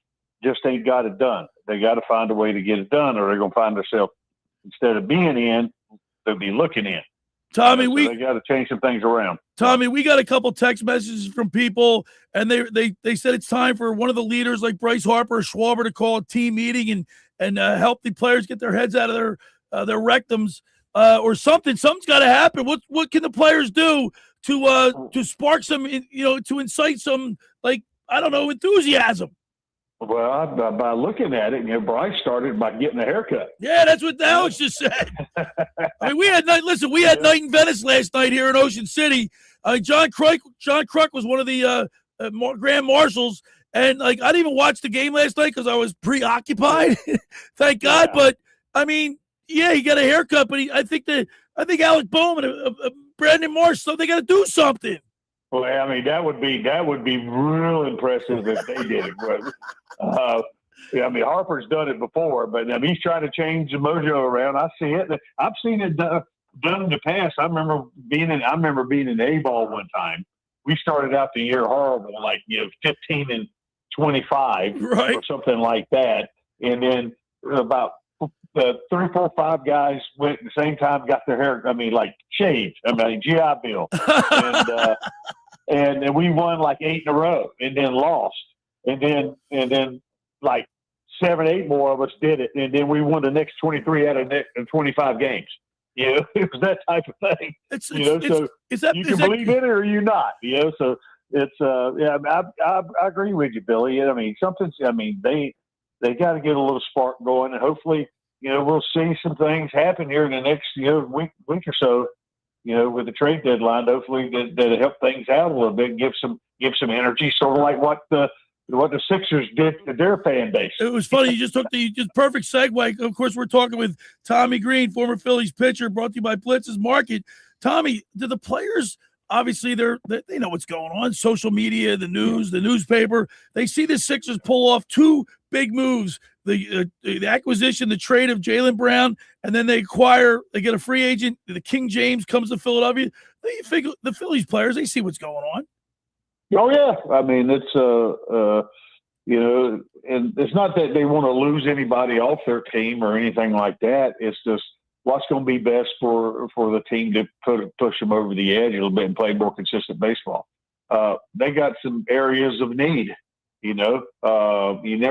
just ain't got it done. They got to find a way to get it done, or they're going to find themselves, instead of being in, they'll be looking in. Tommy, they got to change some things around. Tommy, we got a couple text messages from people, and they said it's time for one of the leaders like Bryce Harper or Schwarber to call a team meeting and help the players get their heads out of their rectums or something. Something's got to happen. What can the players do to spark some, to incite some, enthusiasm? Well, by looking at it, Bryce started by getting a haircut. Yeah, that's what Alex just said. We had night in Venice last night here in Ocean City. John Kruk was one of the grand marshals, and I didn't even watch the game last night because I was preoccupied. Thank God. But he got a haircut. But I think Alec Bowman, Brandon Marsh, so they got to do something. Well, that would be real impressive if they did it. Yeah, I mean, Harper's done it before, but I mean, he's trying to change the mojo around. I see it. I've seen it done in the past. I remember being in A-ball one time. We started out the year horrible, 15-25 or something like that. And then about 3, 4, 5 guys went at the same time, got their hair, shaved. GI Bill. And we won 8 in a row and then lost. And then 7, 8 more of us did it. And then we won the next 23 out of 25 games. It was that type of thing. So you can believe in it or you not. So it's I agree with you, Billy. I mean, they got to get a little spark going, and hopefully, we'll see some things happen here in the next week or so. With the trade deadline, hopefully that help things out a little bit, give some energy, sort of like what the Sixers did to their fan base. It was funny. You just took the perfect segue. Of course, we're talking with Tommy Greene, former Phillies pitcher, brought to you by Blitz's Market. Tommy, do the players, obviously, they know what's going on. Social media, the news, the newspaper. They see the Sixers pull off 2 big moves, the acquisition, the trade of Jaylen Brown, and then they get a free agent. The King James comes to Philadelphia. They figure the Phillies players, they see what's going on. Oh yeah, I mean it's and it's not that they want to lose anybody off their team or anything like that. It's just what's going to be best for the team to push them over the edge a little bit and play more consistent baseball. They got some areas of need. You never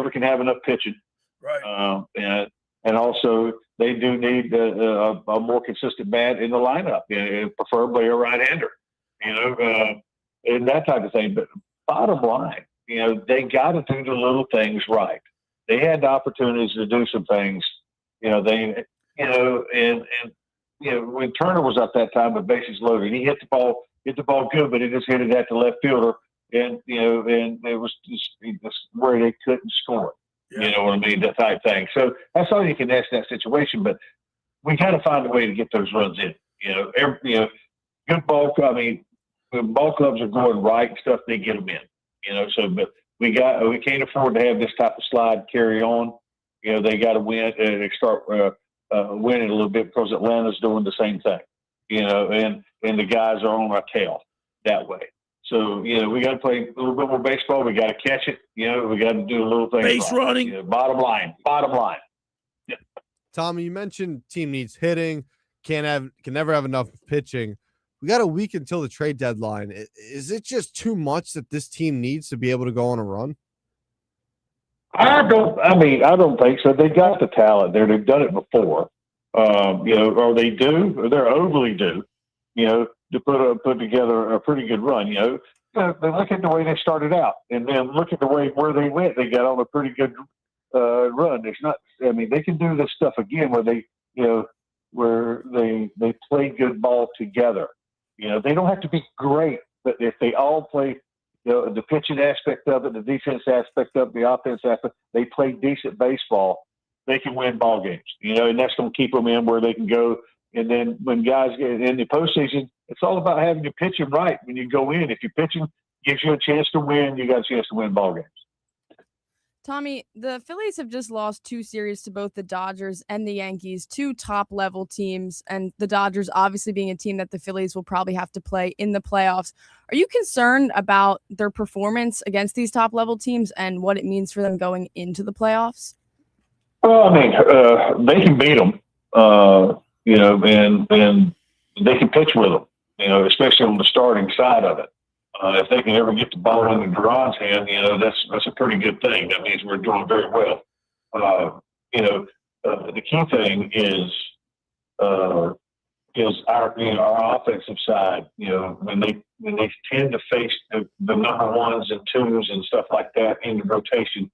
can have enough pitching, right? And also they do need a more consistent bat in the lineup, preferably a right-hander. And that type of thing. But bottom line, they got to do the little things right. They had the opportunities to do some things, when Turner was up that time with bases loaded, he hit the ball good, but he just hit it at the left fielder. And, and it was just where they couldn't score. You know what I mean? That type thing. So that's all you can ask in that situation. But we got to find a way to get those runs in. Good ball. When ball clubs are going right and stuff, they get them in. But we can't afford to have this type of slide carry on. They got to win and start winning a little bit because Atlanta's doing the same thing. And the guys are on our tail that way. So, we got to play a little bit more baseball. We got to catch it. We got to do a little thing. Base running. Bottom line. Yeah. Tommy, you mentioned team needs hitting, can never have enough pitching. We got a week until the trade deadline. Is it just too much that this team needs to be able to go on a run? I don't think so. They got the talent there. They've done it before. Or they do, or they're overly due, to put together a pretty good run. They look at the way they started out, and then look at the way where they went. They got on a pretty good run. They can do this stuff again where they play good ball together. They don't have to be great, but if they all play, the pitching aspect of it, the defense aspect of it, the offense aspect, they play decent baseball, they can win ball games, and that's going to keep them in where they can go. And then when guys get in the postseason, it's all about having your pitching right when you go in. If your pitching gives you a chance to win, you got a chance to win ball games. Tommy, the Phillies have just lost 2 series to both the Dodgers and the Yankees, 2 top-level teams, and the Dodgers obviously being a team that the Phillies will probably have to play in the playoffs. Are you concerned about their performance against these top-level teams and what it means for them going into the playoffs? Well, they can beat them, and they can pitch with them, especially on the starting side of it. If they can ever get the ball in Duran's hand, that's a pretty good thing. That means we're doing very well. The key thing is our offensive side. When they tend to face the number ones and twos and stuff like that in the rotation,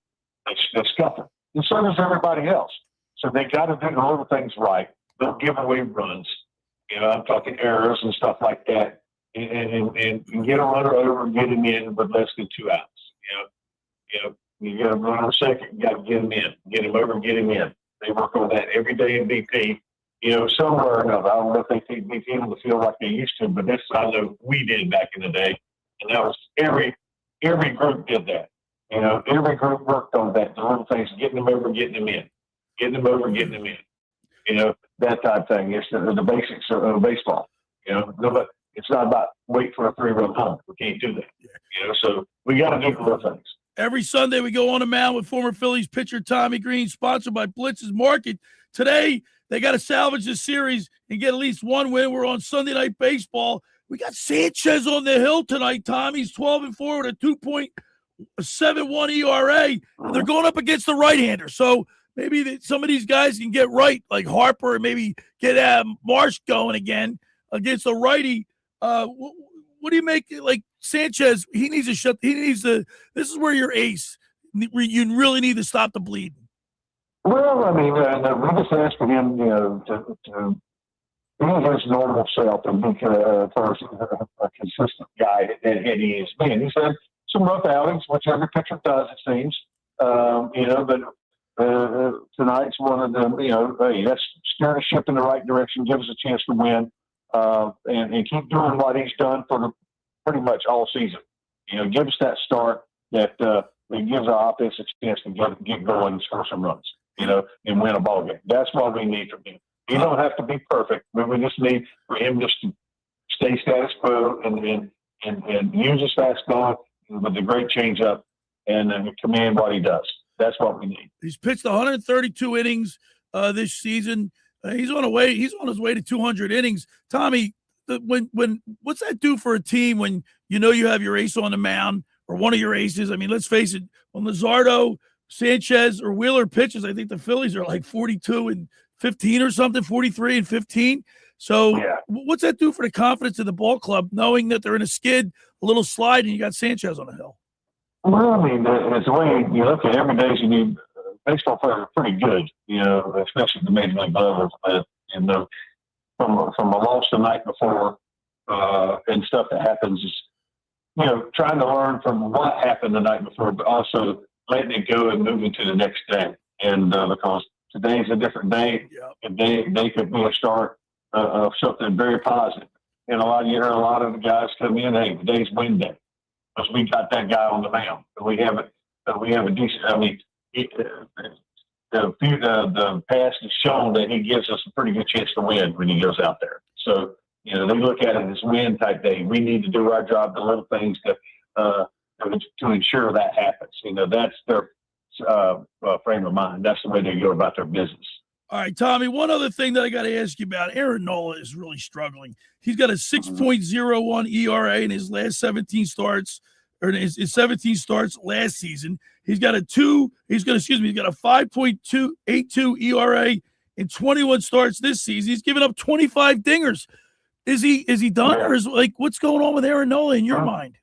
they scuffle. And so does everybody else. So they got to do the little things right. Don't give away runs. I'm talking errors and stuff like that. And get a runner over and get him in with less than 2 outs. You get a runner second, you got to get him in, get him over and get him in. They work on that every day in BP. Somewhere or another. I don't know if they feed on the field like they used to, but that's I know we did back in the day, and that was every group did that. You know, every group worked on that, the little things, getting them over, getting them in, getting them over, getting them in. You know, that type of thing. It's the basics of baseball. You know, but it's not about wait for a 3-run home. We can't do that. You know, so we got to do the little things. Every Sunday we go on the mound with former Phillies pitcher Tommy Greene, sponsored by Blitz's Market. Today they got to salvage the series and get at least one win. We're on Sunday Night Baseball. We got Sanchez on the hill tonight, Tom. He's 12-4 with a 2.71 ERA. And they're going up against the right-hander. So maybe some of these guys can get right, like Harper, and maybe get Marsh going again against the righty. What do you make, like Sanchez? He needs a shut. He needs to. This is where you're ace. You really need to stop the bleeding. Well, I mean, we just asked for him, you know, to be his normal self and be a consistent guy that he is. Man, he's had some rough outings, which every pitcher does, it seems. You know, but tonight's one of them. You know, hey, that's steering the ship in the right direction, give us a chance to win. And keep doing what he's done for pretty much all season. You know, give us that start that gives our offense a chance to get going and score some runs, you know, and win a ball game. That's what we need from him. He don't have to be perfect, but we just need for him just to stay status quo and use his fastball with a great changeup and command what he does. That's what we need. He's pitched 132 innings this season. He's on his way to 200 innings. Tommy, what's that do for a team when you know you have your ace on the mound or one of your aces? I mean, let's face it, when Luzardo, Sanchez, or Wheeler pitches, I think the Phillies are like 42-15 or something, 43-15. So what's that do for the confidence of the ball club, knowing that they're in a skid, a little slide, and you got Sanchez on the hill? Well, I mean, it's the way you look at every day. You need baseball players are pretty good, you know, especially the major league levels. And from a loss the night before and stuff that happens is, you know, trying to learn from what happened the night before, but also letting it go and moving to the next day. And because today's a different day, and they could be a start of something very positive. And you hear a lot of the guys come in, hey, today's win day, because we got that guy on the mound. We have a decent. I mean, the past has shown that he gives us a pretty good chance to win when he goes out there. So, you know, they look at it as win type day. We need to do our job, the little things to ensure that happens. You know, that's their frame of mind. That's the way they go about their business. All right, Tommy, one other thing that I got to ask you about, Aaron Nola is really struggling. He's got a 6.01 ERA in his last 17 starts, or his 17 starts last season. He's got a 5.282 ERA in 21 starts this season. He's given up 25 dingers. Is he done, or is what's going on with Aaron Nola in your mind?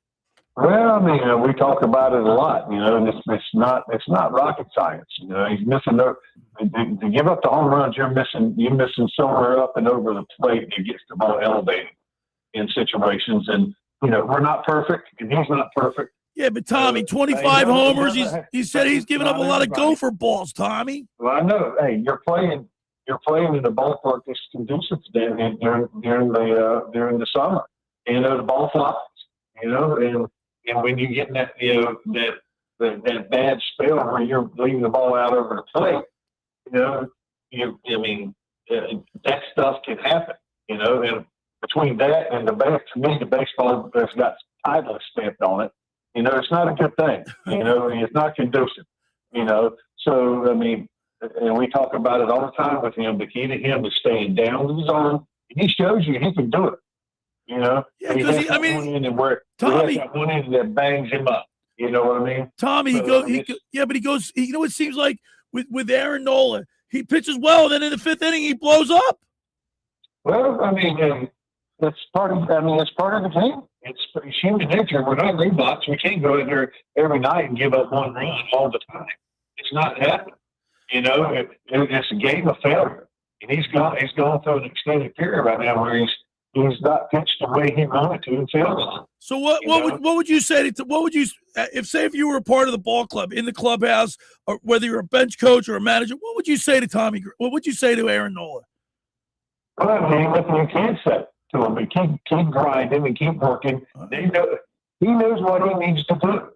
Well, I mean, we talk about it a lot, you know, and it's not rocket science. You know, he's missing to give up the home runs. You're missing somewhere up and over the plate, and he gets the ball elevated in situations. And you know, we're not perfect, and he's not perfect. Yeah, but Tommy, 25 homers. He said he's giving up a lot of gopher balls, Tommy. Well, I know. Hey, you're playing in the ballpark that's conducive during the summer. You know, the ball flies. You know, and when you get in that, you know, that bad spell where you're leaving the ball out over the plate, you know, that stuff can happen. You know, and between that and to me, the baseball that's got Titleist stamped on it. You know, it's not a good thing. You know, it's not conducive. You know, so I mean, and we talk about it all the time with him. The key to him is staying down to the zone. He shows you he can do it. You know, Tommy, he has that one end that bangs him up. You know what I mean? Tommy, but he goes. You know, it seems like with Aaron Nola, he pitches well, then in the fifth inning he blows up. Well, I mean, that's part of the game. It's human nature. We're not robots. We can't go in there every night and give up one run all the time. It's not happening. You know, it's a game of failure, and he's gone through an extended period right now where he's not pitched the way he wanted to and failed on. So what would you say if you were a part of the ball club in the clubhouse, or whether you're a bench coach or a manager, what would you say to Tommy? What would you say to Aaron Nola? Well, I mean, nothing you can say to him. Keep grinding and keep working. He knows what he needs to do.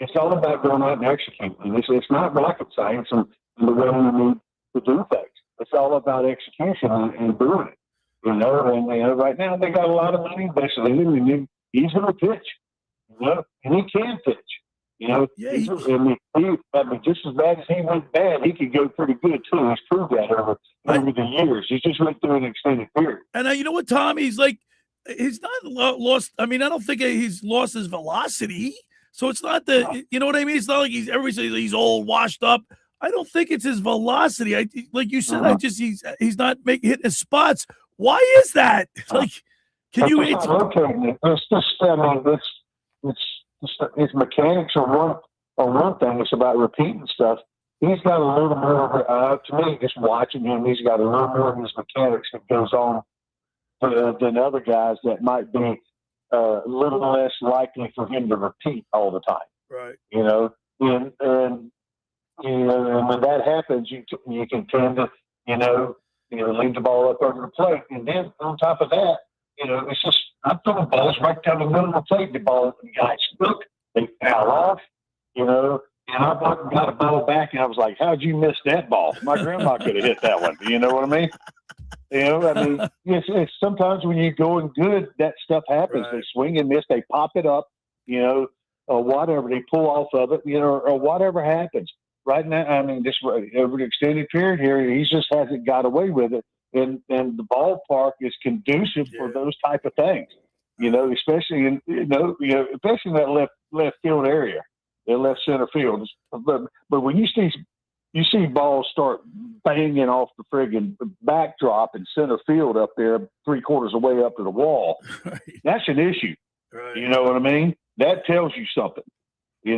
It's all about going out and executing. It's not rocket science and the way you need to do things. It's all about execution and doing it. And right now they got a lot of money invested in him, and he's going to pitch. And he can pitch. Yeah, just as bad as he went bad, he could go pretty good too. He's proved that over the years. He just went through an extended period. And you know what, Tom? He's not lost. I mean, I don't think he's lost his velocity. So it's not you know what I mean? It's not like everybody says he's old, washed up. I don't think it's his velocity. Like you said, he's not hitting his spots. Why is that? Can you? His mechanics are one thing. It's about repeating stuff. He's got a little more. To me, just watching him, he's got a little more of his mechanics that goes on than other guys that might be a little less likely for him to repeat all the time. Right. And when that happens, you can tend to leave the ball up over the plate, and then on top of that, it's just I'm throwing balls right down the middle of the plate. The guy stuck, they foul off, and I got a ball back, and I was like, "How'd you miss that ball? My grandma could have hit that one." You know what I mean? It's sometimes when you're going good, that stuff happens. Right. They swing and miss, they pop it up, or whatever. They pull off of it, or whatever happens. Right now, just over the extended period here, he just hasn't got away with it. And the ballpark is conducive for those type of things, especially especially in that left field area, the left center field. But when you see balls start banging off the friggin' backdrop in center field up there, 3/4 of the way up to the wall, that's an issue. Right. You know what I mean? That tells you something. He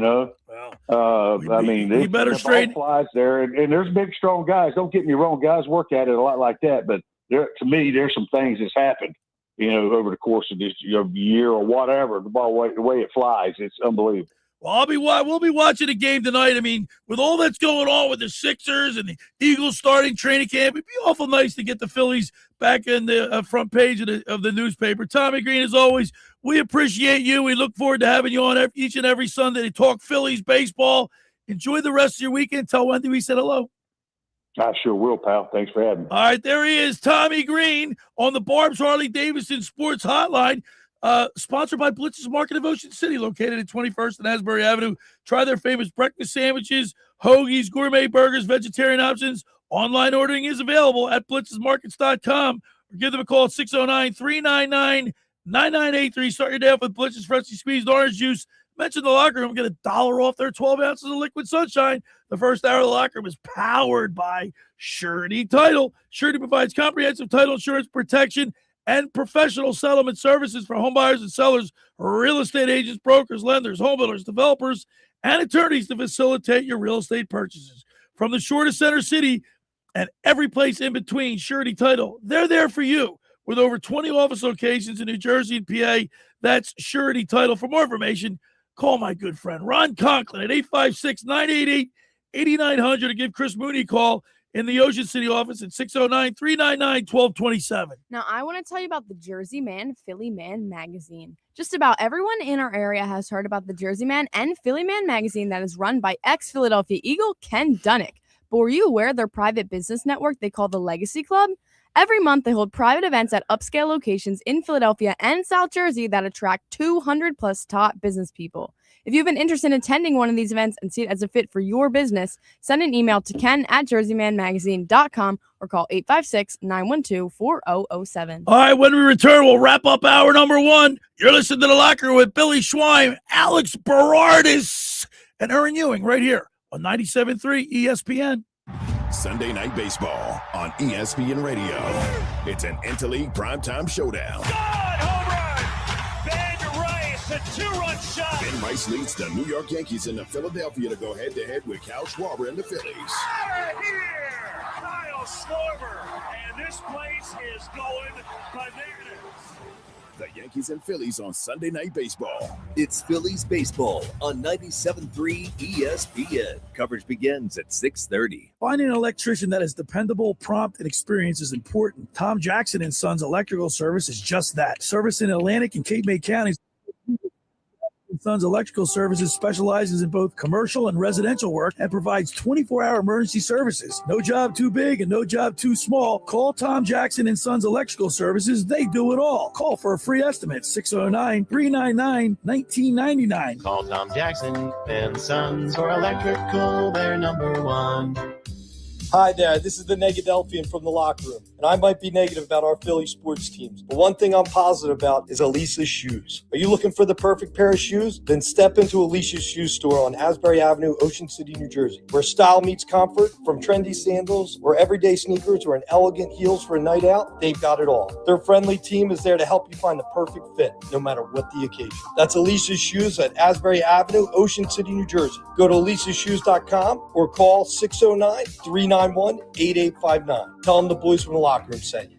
better straighten flies there, and there's big, strong guys. Don't get me wrong, guys work at it a lot like that. But to me, there's some things that's happened, over the course of this year or whatever. The way it flies, it's unbelievable. Well, we'll be watching the game tonight. I mean, with all that's going on with the Sixers and the Eagles starting training camp, it'd be awful nice to get the Phillies back in the front page of the newspaper. Tommy Greene, as always, we appreciate you. We look forward to having you on each and every Sunday to talk Phillies baseball. Enjoy the rest of your weekend. Tell Wendy we said hello. I sure will, pal. Thanks for having me. All right, there he is, Tommy Greene on the Barb's Harley-Davidson Sports Hotline. Sponsored by Blitz's Market of Ocean City, located at 21st and Asbury Avenue. Try their famous breakfast sandwiches, hoagies, gourmet burgers, vegetarian options. Online ordering is available at blitzesmarkets.com or give them a call at 609-399-9983. Start your day off with Blitz's freshly squeezed orange juice. Mention the locker room, get $1 off their 12 ounces of liquid sunshine. The first hour of the locker room is powered by Surety Title. Surety provides comprehensive title insurance protection and professional settlement services for home buyers and sellers, real estate agents, brokers, lenders, home builders, developers, and attorneys to facilitate your real estate purchases. From the shore to Center City and every place in between, Surety Title, they're there for you. With over 20 office locations in New Jersey and PA, that's Surety Title. For more information, call my good friend Ron Conklin at 856-988-8900 to give Chris Mooney a call in the Ocean City office at 609-399-1227. Now, I want to tell you about the Jersey Man, Philly Man magazine. Just about everyone in our area has heard about the Jersey Man and Philly Man magazine that is run by ex-Philadelphia Eagle Ken Dunnick. But were you aware of their private business network they call the Legacy Club? Every month, they hold private events at upscale locations in Philadelphia and South Jersey that attract 200-plus top business people. If you've been interested in attending one of these events and see it as a fit for your business, send an email to ken@jerseymanmagazine.com or call 856-912-4007. All right, when we return, we'll wrap up hour number one. You're listening to The Locker Room with Billy Schwein, Alex Berardis, and Erin Ewing right here on 97.3 ESPN. Sunday Night Baseball on ESPN Radio. It's an interleague primetime showdown. A two-run shot. Ben Rice leads the New York Yankees into Philadelphia to go head-to-head with Kyle Schwarber and the Phillies. Out of here! Kyle Schwarber, and this place is going bananas. The Yankees and Phillies on Sunday Night Baseball. It's Phillies Baseball on 97.3 ESPN. Coverage begins at 6:30. Finding an electrician that is dependable, prompt, and experienced is important. Tom Jackson and Sons Electrical Service is just that. Service in Atlantic and Cape May counties Sons Electrical Services specializes in both commercial and residential work and provides 24-hour emergency services. No job too big and no job too small. Call Tom Jackson and Sons Electrical Services. They do it all. Call for a free estimate, 609-399-1999. Call Tom Jackson and Sons for electrical, they're number one. Hi there, this is the Negadelphian from the locker room, and I might be negative about our Philly sports teams, but one thing I'm positive about is Elisa's shoes. Are you looking for the perfect pair of shoes? Then step into Elisa's shoe store on Asbury Avenue, Ocean City, New Jersey, where style meets comfort. From trendy sandals or everyday sneakers or an elegant heels for a night out, they've got it all. Their friendly team is there to help you find the perfect fit, no matter what the occasion. That's Elisa's Shoes at Asbury Avenue, Ocean City, New Jersey. Go to elisashoes.com or call 609-391-8859. Tell them the boys from the locker room sent you.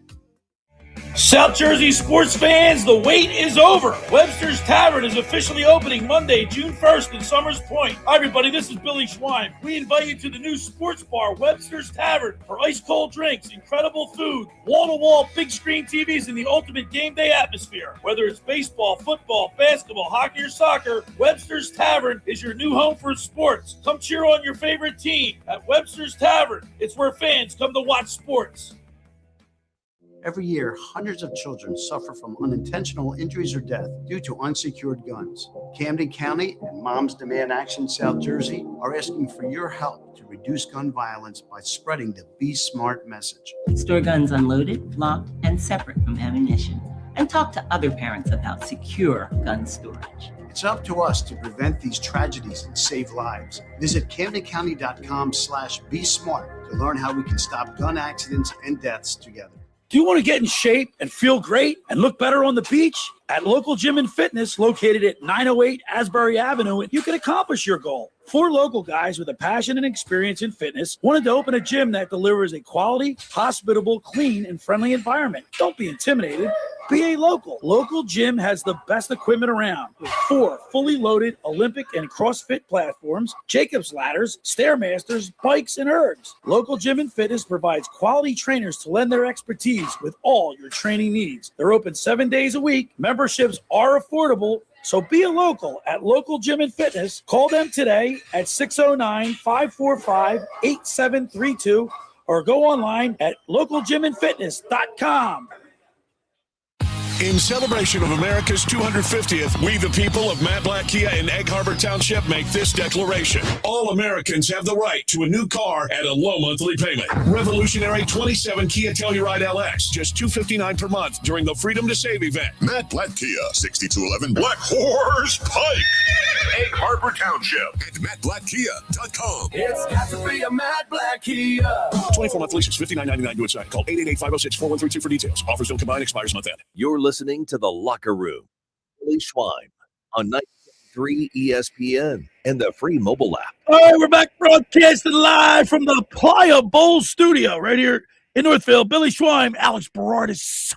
South Jersey sports fans, the wait is over. Webster's Tavern is officially opening Monday, June 1st in Summers Point. Hi, everybody. This is Billy Schwein. We invite you to the new sports bar, Webster's Tavern, for ice-cold drinks, incredible food, wall-to-wall big screen TVs, and the ultimate game day atmosphere. Whether it's baseball, football, basketball, hockey, or soccer, Webster's Tavern is your new home for sports. Come cheer on your favorite team at Webster's Tavern. It's where fans come to watch sports. Every year, hundreds of children suffer from unintentional injuries or death due to unsecured guns. Camden County and Moms Demand Action South Jersey are asking for your help to reduce gun violence by spreading the Be Smart message. Store guns unloaded, locked, and separate from ammunition. And talk to other parents about secure gun storage. It's up to us to prevent these tragedies and save lives. Visit CamdenCounty.com/BeSmart to learn how we can stop gun accidents and deaths together. Do you want to get in shape and feel great and look better on the beach? At Local Gym and Fitness, located at 908 Asbury Avenue, you can accomplish your goal. 4 local guys with a passion and experience in fitness wanted to open a gym that delivers a quality, hospitable, clean, and friendly environment. Don't be intimidated. Be a local. Local Gym has the best equipment around with 4 fully loaded Olympic and CrossFit platforms, Jacob's ladders, Stairmasters, bikes, and ergs. Local Gym and Fitness provides quality trainers to lend their expertise with all your training needs. They're open 7 days a week. Memberships are affordable. So be a local at Local Gym and Fitness. Call them today at 609-545-8732 or go online at localgymandfitness.com. In celebration of America's 250th, we the people of Matt Blatt Kia in Egg Harbor Township make this declaration. All Americans have the right to a new car at a low monthly payment. Revolutionary 27 Kia Telluride LX, just $259 per month during the Freedom to Save event. Matt Blatt Kia, 6211 Black Horse Pike, Egg Harbor Township, and MattBlattKia.com. It's got to be a Matt Blatt Kia. 24-month leases, $59.99 to a sign. Call 888-506-4132 for details. Offers don't combine, expires month end. You're listening to The Locker Room. Billy Schwein on 93 ESPN and the free mobile app. All right, we're back broadcasting live from the Playa Bowl studio right here in Northfield. Billy Schwein, Alex Berardis,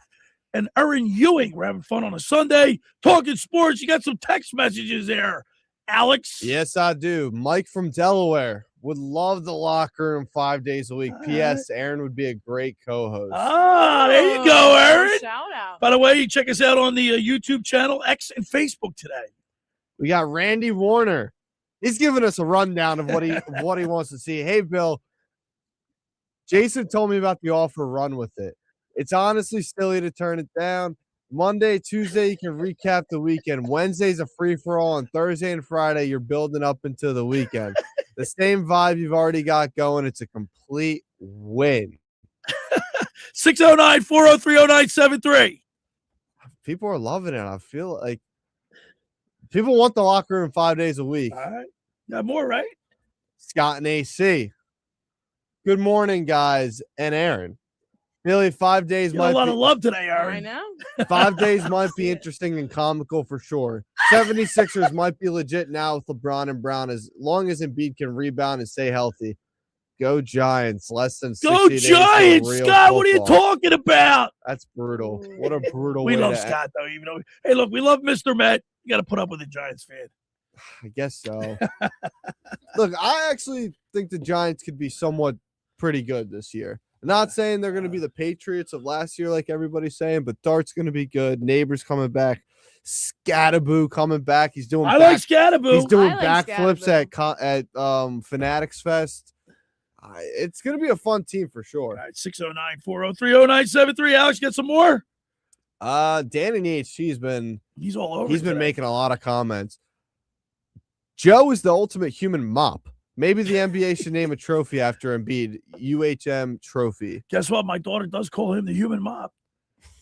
and Erin Ewing. We're having fun on a Sunday, talking sports. You got some text messages there, Alex. Yes, I do. Mike from Delaware would love the locker room 5 days a week. P.S. Aaron would be a great co-host. Ah, there you go, Aaron. Shout out. By the way, you check us out on the YouTube channel, X, and Facebook today. We got Randy Warner. He's giving us a rundown of what he wants to see. Hey, Bill. Jason told me about the offer. Run with it. It's honestly silly to turn it down. Monday, Tuesday, you can recap the weekend. Wednesday's a free-for-all. On Thursday and Friday, you're building up into the weekend. The same vibe you've already got going. It's a complete win. 609-403-0973. People are loving it. I feel like people want the locker room 5 days a week. All right. Got more, right? Scott and AC. Good morning, guys. And Aaron. Billy, 5 days might be a lot of love today, Aaron. I know. 5 days might be interesting and comical for sure. 76ers might be legit now with LeBron and Brown as long as Embiid can rebound and stay healthy. Go Giants. Less than 60 Go days Giants, Scott. football. What are you talking about? That's brutal. What a brutal We way love to Scott, though. Even though, hey, look, we love Mr. Met. You got to put up with a Giants fan. I guess so. Look, I actually think the Giants could be somewhat pretty good this year. I'm not saying they're going to be the Patriots of last year like everybody's saying, but Dart's going to be good. Neighbors coming back. Scattaboo coming back. He's doing. I like Scattaboo. He's doing I like backflips at Fanatics Fest. It's gonna be a fun team for sure. All right, 609-403-0973. Alex, get some more. Danny HG's he's all over. He's been making a lot of comments. Joe is the ultimate human mop. Maybe the NBA should name a trophy after Embiid, UHM trophy. Guess what? My daughter does call him the human mop.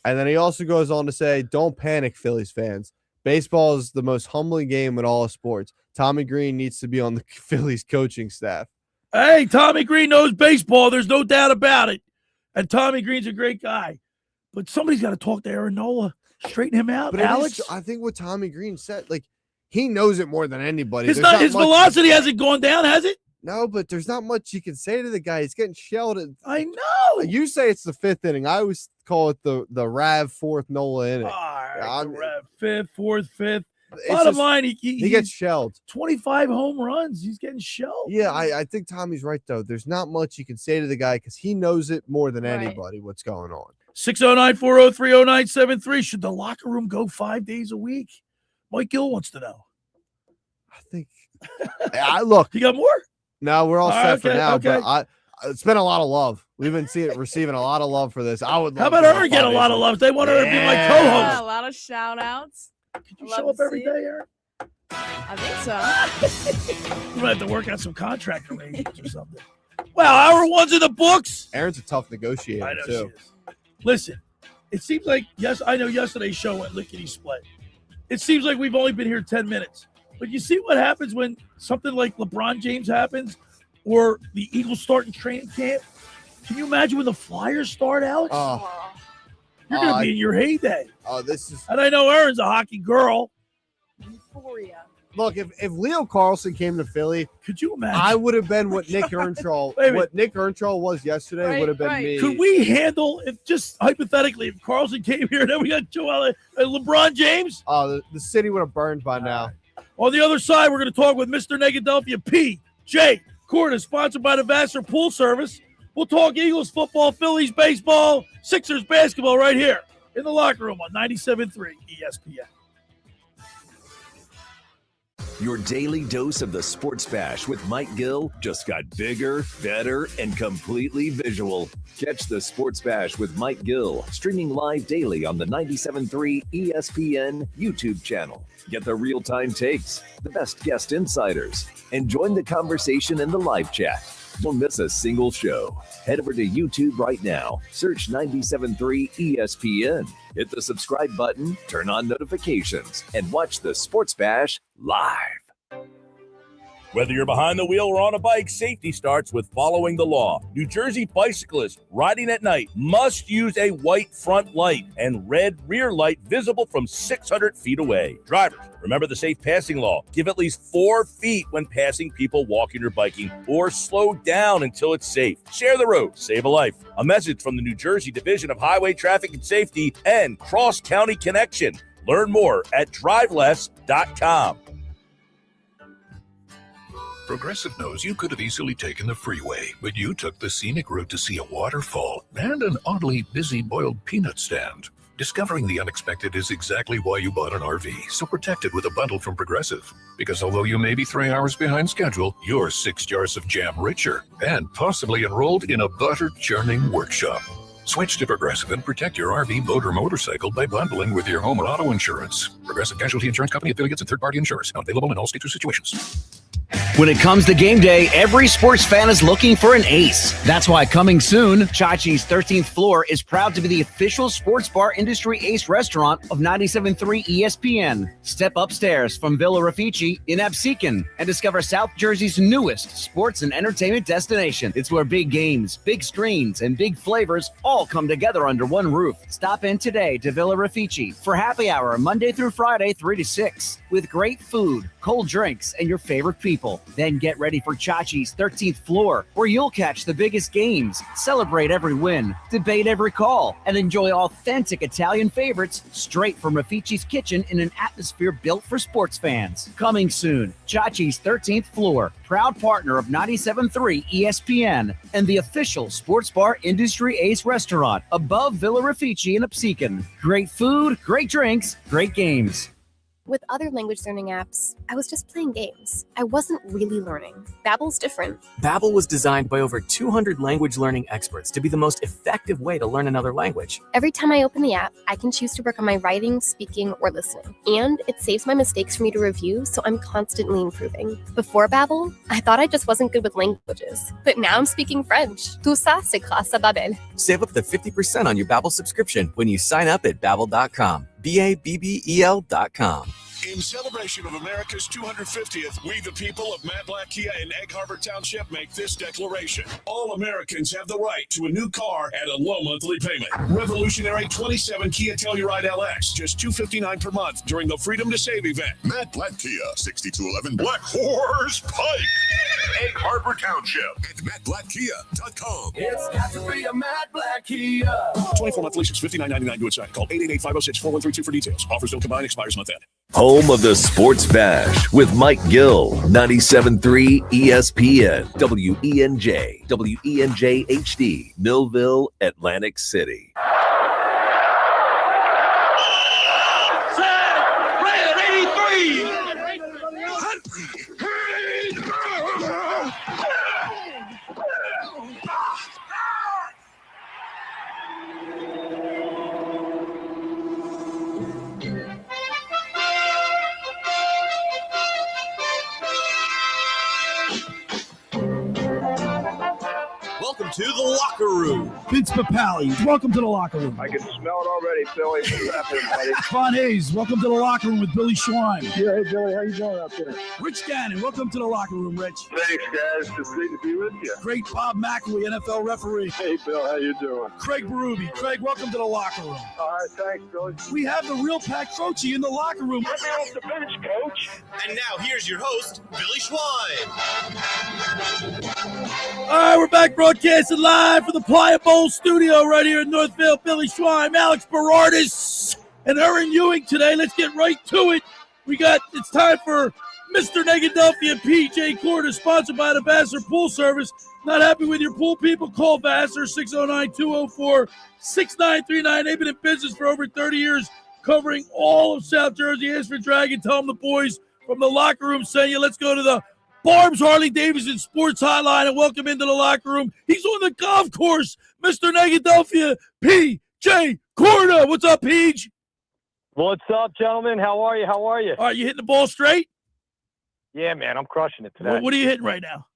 And then he also goes on to say, don't panic, Phillies fans. Baseball is the most humbling game in all of sports. Tommy Greene needs to be on the Phillies coaching staff. Hey, Tommy Greene knows baseball. There's no doubt about it. And Tommy Greene's a great guy. But somebody's got to talk to Aaron Nola. Straighten him out, But Alex. I think what Tommy Greene said, he knows it more than anybody. His velocity hasn't gone down, has it? No, but there's not much you can say to the guy. He's getting shelled. I know. You say it's the fifth inning. I always call it the Rav fourth Nola inning. All right, the Rav fifth, fourth, fifth. It's Bottom just- line, he gets shelled. 25 home runs. He's getting shelled. Yeah, I think Tommy's right, though. There's not much you can say to the guy because he knows it more than anybody what's going on. 609-403-0973. Should the locker room go 5 days a week? Mike Gill wants to know. I think. Look. You got more? No, we're all set for now. Okay. But it's been a lot of love. We've been receiving a lot of love for this. I would. How about her get a lot of love? They want her to be my co-host. A lot of shout outs. Could you show up every day, Aaron? I think so. You might have to work out some contract arrangements or something. Well, hour one's in the books. Aaron's a tough negotiator, I know too. she is. Listen, it seems like, I know yesterday's show went lickety-split. It seems like we've only been here 10 minutes. But you see what happens when something like LeBron James happens or the Eagles start in training camp? Can you imagine when the Flyers start, Alex? You're going to be in your heyday. This is. And I know Erin's a hockey girl. Euphoria. Look, if Leo Carlson came to Philly, could you imagine? I would have been what Nick Earnshaw, was yesterday would have been me. Could we handle, if just hypothetically, if Carlson came here and then we got Joel and LeBron James? The city would have burned by now. On the other side, we're going to talk with Mr. Negadelphia P.J. Corda, sponsored by the Vassar Pool Service. We'll talk Eagles football, Phillies baseball, Sixers basketball right here in the locker room on 97.3 ESPN. Your daily dose of the Sports Bash with Mike Gill just got bigger, better, and completely visual. Catch the Sports Bash with Mike Gill, streaming live daily on the 97.3 ESPN YouTube channel. Get the real-time takes, the best guest insiders, and join the conversation in the live chat. Don't miss a single show. Head over to YouTube right now. Search 97.3 ESPN. Hit the subscribe button, turn on notifications, and watch the Sports Bash live. Whether you're behind the wheel or on a bike, safety starts with following the law. New Jersey bicyclists riding at night must use a white front light and red rear light visible from 600 feet away. Drivers, remember the safe passing law. Give at least 4 feet when passing people walking or biking, or slow down until it's safe. Share the road, save a life. A message from the New Jersey Division of Highway Traffic and Safety and Cross County Connection. Learn more at driveless.com. Progressive knows you could have easily taken the freeway, but you took the scenic route to see a waterfall and an oddly busy boiled peanut stand. Discovering the unexpected is exactly why you bought an RV, so protect it with a bundle from Progressive. Because although you may be 3 hours behind schedule, you're 6 jars of jam richer and possibly enrolled in a butter churning workshop. Switch to Progressive and protect your RV, boat, or motorcycle by bundling with your home or auto insurance. Progressive Casualty Insurance Company, affiliates, and third-party insurers. Not available in all states or situations. When it comes to game day, every sports fan is looking for an ace. That's why coming soon, Chachi's 13th Floor is proud to be the official sports bar industry ace restaurant of 97.3 ESPN. Step upstairs from Villa Raffici in Absecon and discover South Jersey's newest sports and entertainment destination. It's where big games, big screens, and big flavors all come together under one roof. Stop in today to Villa Raffici for happy hour Monday through Friday, 3 to 6, with great food, cold drinks, and your favorite people. Then get ready for Chachi's 13th Floor, where you'll catch the biggest games, celebrate every win, debate every call, and enjoy authentic Italian favorites straight from Raffici's kitchen in an atmosphere built for sports fans. Coming soon, Chachi's 13th Floor, proud partner of 97.3 ESPN and the official sports bar industry ace restaurant above Villa Raffici in Absecon. Great food, great drinks, great games. With other language learning apps, I was just playing games. I wasn't really learning. Babbel's different. Babbel was designed by over 200 language learning experts to be the most effective way to learn another language. Every time I open the app, I can choose to work on my writing, speaking, or listening. And it saves my mistakes for me to review, so I'm constantly improving. Before Babbel, I thought I just wasn't good with languages. But now I'm speaking French. Tout ça, c'est grâce à Babbel. Save up to 50% on your Babbel subscription when you sign up at Babbel.com. Babbel.com. In celebration of America's 250th, we the people of Matt Blatt Kia in Egg Harbor Township make this declaration. All Americans have the right to a new car at a low monthly payment. Revolutionary 27 Kia Telluride LX, just $259 per month during the Freedom to Save event. Matt Blatt Kia, 6211 Black Horse Pike, Egg Harbor Township, and MattBlattKia.com. It's got to be a Matt Blatt Kia. 24 month leases, $59.99 to a site. Call 888-506-4132 for details. Offers don't combine, expires month end. Home of the Sports Bash with Mike Gill, 97.3 ESPN, WENJ, WENJ HD, Millville, Atlantic City. Set, red 83. Welcome to the locker room. Vince Papali, welcome to the locker room. I can smell it already, Philly. What's happening, buddy? Von Hayes, welcome to the locker room with Billy Schwein. Yeah, hey, Billy, how you doing out there? Rich Gannon, welcome to the locker room, Rich. Thanks, guys. It's great to be with you. Great Bob McElwee, NFL referee. Hey, Bill, how you doing? Craig Berube. Craig, welcome to the locker room. All right, thanks, Billy. We have the real Pat Croce in the locker room. Let me off the bench, Coach. And now here's your host, Billy Schwein. All right, we're back broadcasting live from the Playa Bowl studio right here in Northville. Billy Schwein, Alex Berardis, and Erin Ewing today. Let's get right to it. It's time for Mr. Negadelphia P.J. Corda, sponsored by the Vassar Pool Service. Not happy with your pool people? Call Vassar, 609-204-6939. They've been in business for over 30 years, covering all of South Jersey. Ask for Dragon. Tell them the boys from the locker room send you. Let's go to the Barb's Harley-Davidson Sports Hotline and welcome into the locker room. He's on the golf course, Mr. Negadelphia P.J. Corda. What's up, Peach? What's up, gentlemen? How are you? All right, you hitting the ball straight? Yeah, man, I'm crushing it today. What are you hitting right now?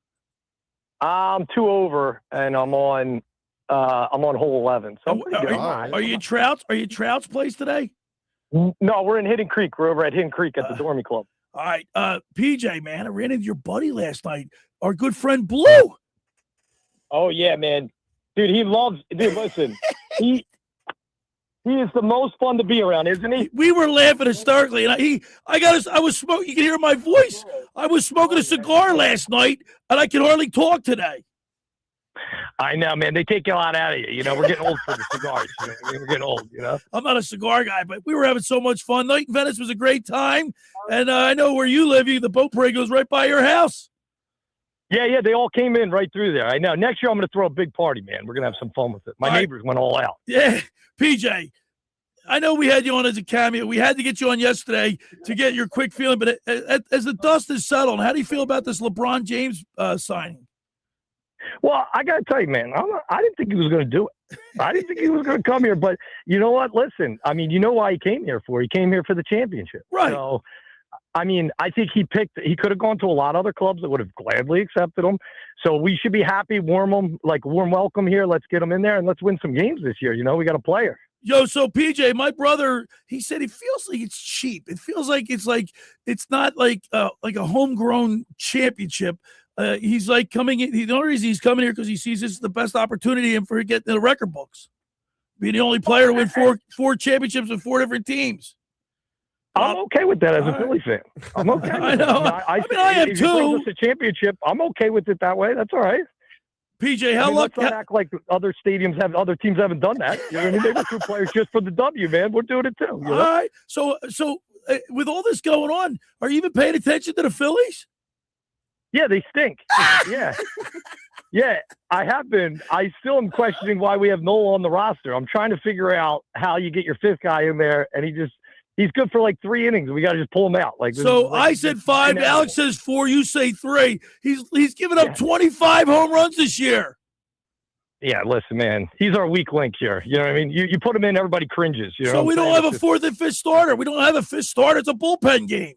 I'm 2 over, and I'm on hole 11. So I'm pretty good. Are you Trout's? Are you Trout's place today? No, we're in Hidden Creek. We're over at Hidden Creek at the Dormy Club. All right, PJ, man, I ran into your buddy last night, our good friend Blue. Oh yeah, man, dude, listen, he is the most fun to be around, isn't he? We were laughing hysterically, and I was smoking. You can hear my voice. I was smoking a cigar last night, and I can hardly talk today. I know, man. They take a lot out of you. You know, we're getting old for the cigars. We're getting old, you know. I'm not a cigar guy, but we were having so much fun. Night in Venice was a great time. And I know where you live. The boat parade goes right by your house. Yeah. They all came in right through there. I know. Next year, I'm going to throw a big party, man. We're going to have some fun with it. My neighbors went all out. Yeah. PJ, I know we had you on as a cameo. We had to get you on yesterday to get your quick feeling. But as the dust is settled, how do you feel about this LeBron James signing? Well, I got to tell you, man, I didn't think he was going to do it. I didn't think he was going to come here. But you know what? Listen, I mean, you know why he came here for? He came here for the championship. Right. So, I mean, I think he could have gone to a lot of other clubs that would have gladly accepted him. So we should be happy, warm welcome here. Let's get him in there and let's win some games this year. You know, we got a player. Yo, so PJ, my brother, he said it feels like it's cheap. It feels like it's not like a homegrown championship. He's like coming in. The only reason he's coming here because he sees this is the best opportunity for getting the record books. Being the only player to win four championships with 4 different teams. I'm okay with that as a Philly fan. I'm okay. I know. I am if too. He brings us a championship. I'm okay with it that way. That's all right. PJ, let's not act like other teams haven't done that. You know what I mean? They recruit players just for the W, man. We're doing it too. You know? All right. So with all this going on, are you even paying attention to the Phillies? Yeah, they stink. Yeah. Yeah, I have been. I still am questioning why we have Noel on the roster. I'm trying to figure out how you get your 5th guy in there, and he he's good for like 3 innings. We got to just pull him out. Like so, I said 5. Alex says 4. You say 3. He's given up 25 home runs this year. Yeah, listen, man, he's our weak link here. You know what I mean? You put him in, everybody cringes. You know so we don't have a 4th and 5th starter. We don't have a 5th starter. It's a bullpen game.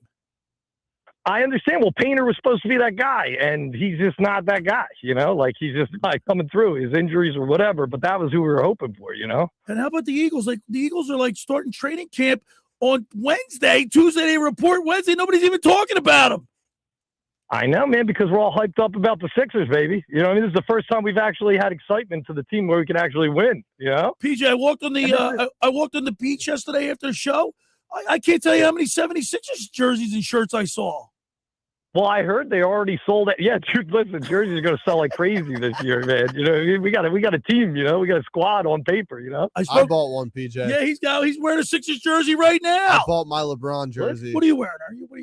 I understand. Well, Painter was supposed to be that guy, and he's just not that guy, you know? Like, he's just not coming through, his injuries or whatever, but that was who we were hoping for, you know? And how about the Eagles? Like, the Eagles are, like, starting training camp on Wednesday. Tuesday, they report. Wednesday, nobody's even talking about them. I know, man, because we're all hyped up about the Sixers, baby. You know what I mean? This is the first time we've actually had excitement to the team where we can actually win, you know? PJ, I walked on the beach yesterday after the show. I can't tell you how many 76ers jerseys and shirts I saw. Well, I heard they already sold it. Yeah, dude, listen, jerseys are going to sell like crazy this year, man. You know, we got a team. You know, we got a squad on paper. You know, I bought one, PJ. Yeah, he's wearing a Sixers jersey right now. I bought my LeBron jersey. What are you wearing?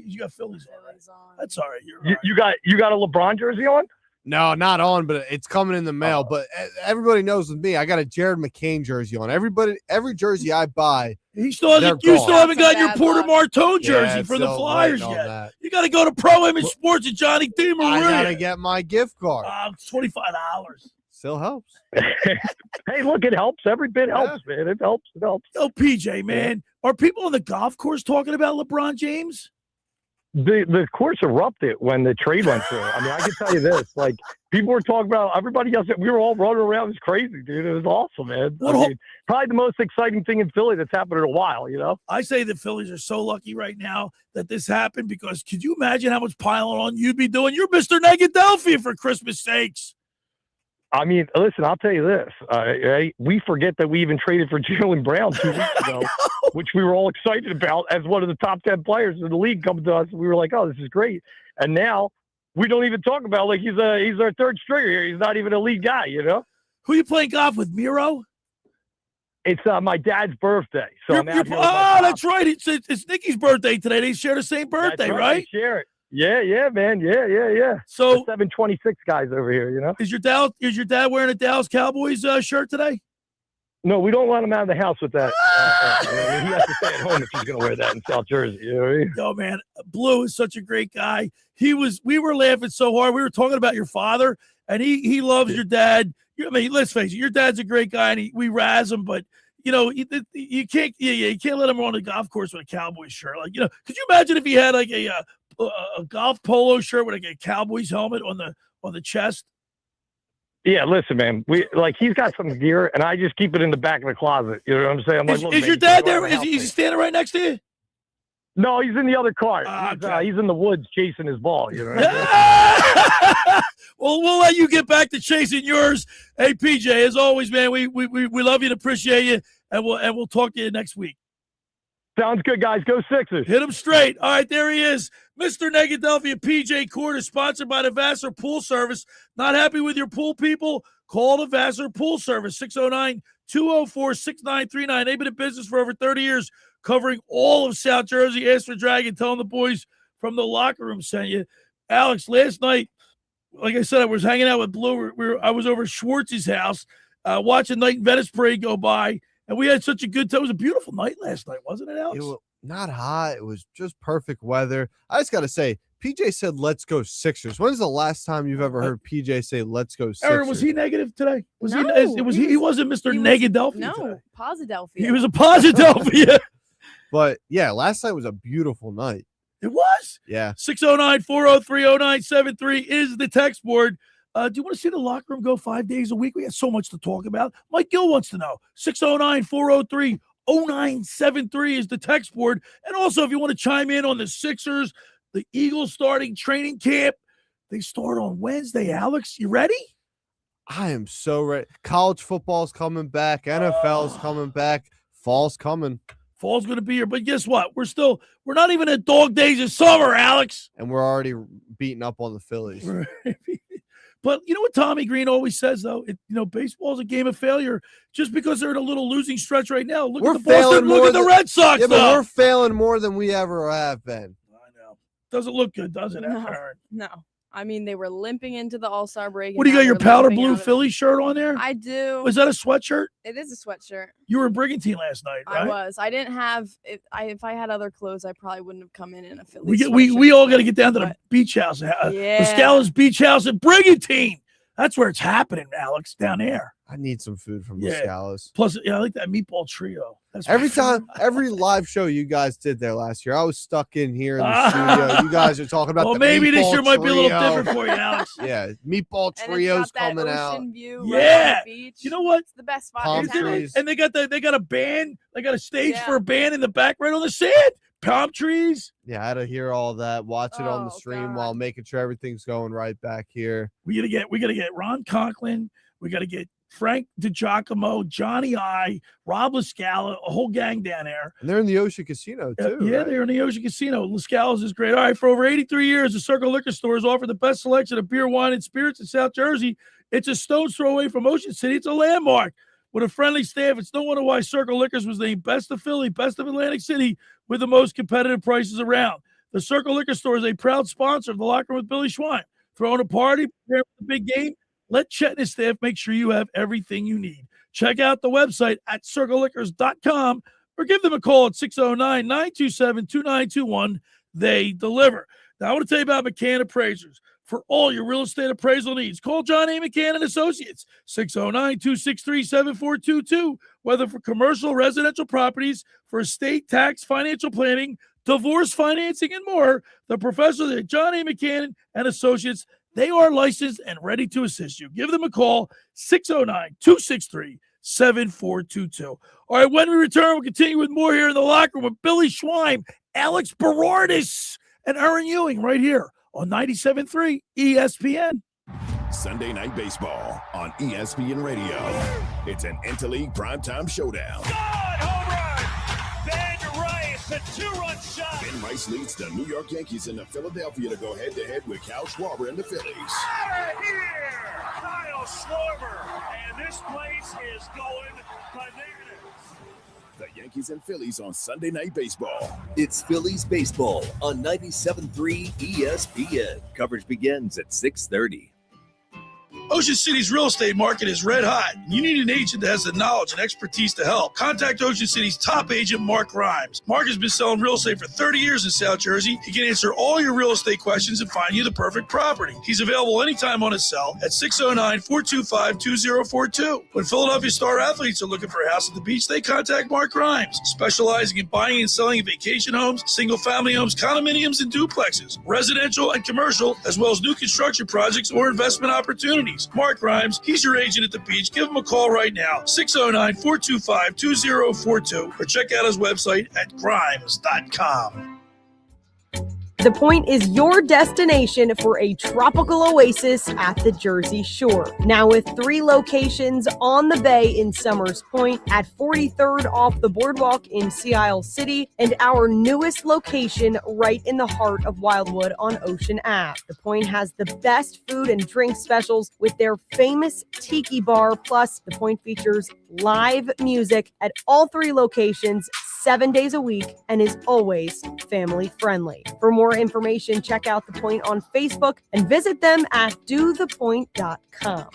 You got Phillies on, right? That's all right. You're right. You got a LeBron jersey on? No, not on, but it's coming in the mail. But everybody knows with me, I got a Jared McCain jersey on. Every jersey I buy, you still haven't gotten your Porter Martone jersey for the Flyers yet. You got to go to Pro Image Sports and Johnny D. Maria. I got to get my gift card. It's $25. Still helps. Hey, look, it helps. Every bit helps, man. It helps. Yo, PJ, man, are people on the golf course talking about LeBron James? The course erupted when the trade went through. I mean, I can tell you this: like, people were talking about everybody else. We were all running around. It was crazy, dude. It was awesome, man. Probably the most exciting thing in Philly that's happened in a while. You know, I say the Phillies are so lucky right now that this happened, because could you imagine how much piling on you'd be doing? You're Mr. Negadelphia, for Christmas sakes. I mean, listen, I'll tell you this. We forget that we even traded for Jaylen Brown 2 weeks ago, which we were all excited about as one of the top 10 players in the league coming to us. We were like, oh, this is great. And now we don't even talk about, like, he's our third stringer here. He's not even a league guy, you know? Who you playing golf with, Miro? It's my dad's birthday. So that's right. It's Nikki's birthday today. They share the same birthday, right? They share it. Yeah, man. Yeah. So 726 guys over here, you know. Is your dad wearing a Dallas Cowboys shirt today? No, we don't let him out of the house with that. He has to stay at home if he's going to wear that in South Jersey. You know what I mean? No, man. Blue is such a great guy. We were laughing so hard. We were talking about your father, and he loves your dad. I mean, let's face it, your dad's a great guy, and we razz him, but you know, you can't let him on the golf course with a Cowboys shirt. Like, you know, could you imagine if he had like a golf polo shirt with like a Cowboys helmet on the chest? Yeah, listen, man. He's got some gear, and I just keep it in the back of the closet. You know what I'm saying? I'm like, is your dad there? Is he standing right next to you? No, he's in the other car. He's in the woods chasing his ball. You know. Well, we'll let you get back to chasing yours. Hey, PJ, as always, man, we love you and appreciate you, and we'll talk to you next week. Sounds good, guys. Go Sixers. Hit him straight. All right, there he is. Mr. Negadelphia P.J. Corda, sponsored by the Vassar Pool Service. Not happy with your pool, people? Call the Vassar Pool Service, 609-204-6939. They've been in business for over 30 years, covering all of South Jersey. Ask for Dragon. Tell them the boys from the locker room sent you. Alex, last night, like I said, I was hanging out with Blue. I was over at Schwartz's house watching Night in Venice Parade go by. And we had such a good time. It was a beautiful night last night, wasn't it, Alex? It was not hot. It was just perfect weather. I just got to say, PJ said, let's go Sixers. When's the last time you've ever heard PJ say, let's go Sixers? Aaron, was he negative today? He wasn't Mr. Negadelphia today. No, Posidelphia. He was a Posidelphia. But, yeah, last night was a beautiful night. It was? Yeah. 609-403-0973 is the text board. Do you want to see the locker room go 5 days a week? We got so much to talk about. Mike Gill wants to know. 609-403-0973 is the text board. And also, if you want to chime in on the Sixers, the Eagles starting training camp, they start on Wednesday. Alex, you ready? I am so ready. College football's coming back. NFL's coming back. Fall's coming. Fall's going to be here. But guess what? We're not even at dog days of summer, Alex. And we're already beating up on the Phillies. But you know what Tommy Greene always says, though? Baseball is a game of failure. Just because they're in a little losing stretch right now. Look at the Red Sox, yeah, though. But we're failing more than we ever have been. I know. Doesn't look good, does it, Aaron? No. I mean, they were limping into the All-Star break. What do you got, your powder blue Philly shirt on there? I do. Was that a sweatshirt? It is a sweatshirt. You were in Brigantine last night, right? I was. I didn't have if I had other clothes, I probably wouldn't have come in a Philly We all got to get down to the beach house. Yeah. Scala's Beach House in Brigantine. That's where it's happening, Alex, down there. I need some food from the Scalas. Plus, I like that meatball trio. That's every live show you guys did there last year, I was stuck in here in the studio. You guys are talking about. Well, the maybe this meatball year might be a little trio. different for you, Alex. Yeah, meatball trios coming out. Yeah, you know what? It's the best spot Palm in town. trees. And they got a band. They got a stage Yeah. for a band in the back, right on the sand. Palm trees. Yeah, I had to hear all that, watch it on the stream while making sure everything's going right back here. We gotta get Ron Conklin. We gotta get Frank DiGiacomo, Johnny I, Rob LaScala, a whole gang down there. And they're in the Ocean Casino too. Yeah, right? they're in the Ocean Casino. LaScala's is great. All right, for over 83 years, the Circle Liquor Store has offered the best selection of beer, wine, and spirits in South Jersey. It's a stone's throw away from Ocean City. It's a landmark. With a friendly staff, it's no wonder why Circle Liquors was named Best of Philly, Best of Atlantic City, with the most competitive prices around. The Circle Liquor Store is a proud sponsor of the Locker Room with Billy Schwein. Throwing a party, prepare for the big game. Let Chet and his staff make sure you have everything you need. Check out the website at circleliquors.com or give them a call at 609-927-2921. They deliver. Now, I want to tell you about McCann Appraisers. For all your real estate appraisal needs, call John A. McCann and Associates, 609-263-7422. Whether for commercial, residential properties, for estate, tax, financial planning, divorce financing, and more, the professionals at John A. McCann and Associates, they are licensed and ready to assist you. Give them a call, 609-263-7422. All right, when we return, we'll continue with more here in the locker room with Billy Schwein, Alex Berardis, and Erin Ewing right here on 97.3 ESPN. Sunday Night Baseball on ESPN Radio. It's an interleague primetime showdown. Ben Rice, a two-run shot. Ben Rice leads the New York Yankees into Philadelphia to go head-to-head with Kyle Schwarber and the Phillies. Out of here, Kyle Schwarber, and this place is going bananas. The Yankees and Phillies on Sunday Night Baseball. It's Phillies Baseball on 97.3 ESPN. Coverage begins at 6:30. Ocean City's real estate market is red hot. You need an agent that has the knowledge and expertise to help. Contact Ocean City's top agent, Mark Rhymes. Mark has been selling real estate for 30 years in South Jersey. He can answer all your real estate questions and find you the perfect property. He's available anytime on his cell at 609-425-2042. When Philadelphia star athletes are looking for a house at the beach, they contact Mark Rhymes, specializing in buying and selling vacation homes, single-family homes, condominiums, and duplexes, residential and commercial, as well as new construction projects or investment opportunities. Mark Rhymes, he's your agent at the beach. Give him a call right now, 609-425-2042, or check out his website at grimes.com. The Point is your destination for a tropical oasis at the Jersey Shore. Now with 3 locations on the bay in Summers Point, at 43rd off the boardwalk in Sea Isle City, and our newest location right in the heart of Wildwood on Ocean Ave. The Point has the best food and drink specials with their famous tiki bar. Plus, The Point features live music at all 3 locations 7 days a week and is always family friendly. For more information, check out The Point on Facebook and visit them at dothepoint.com.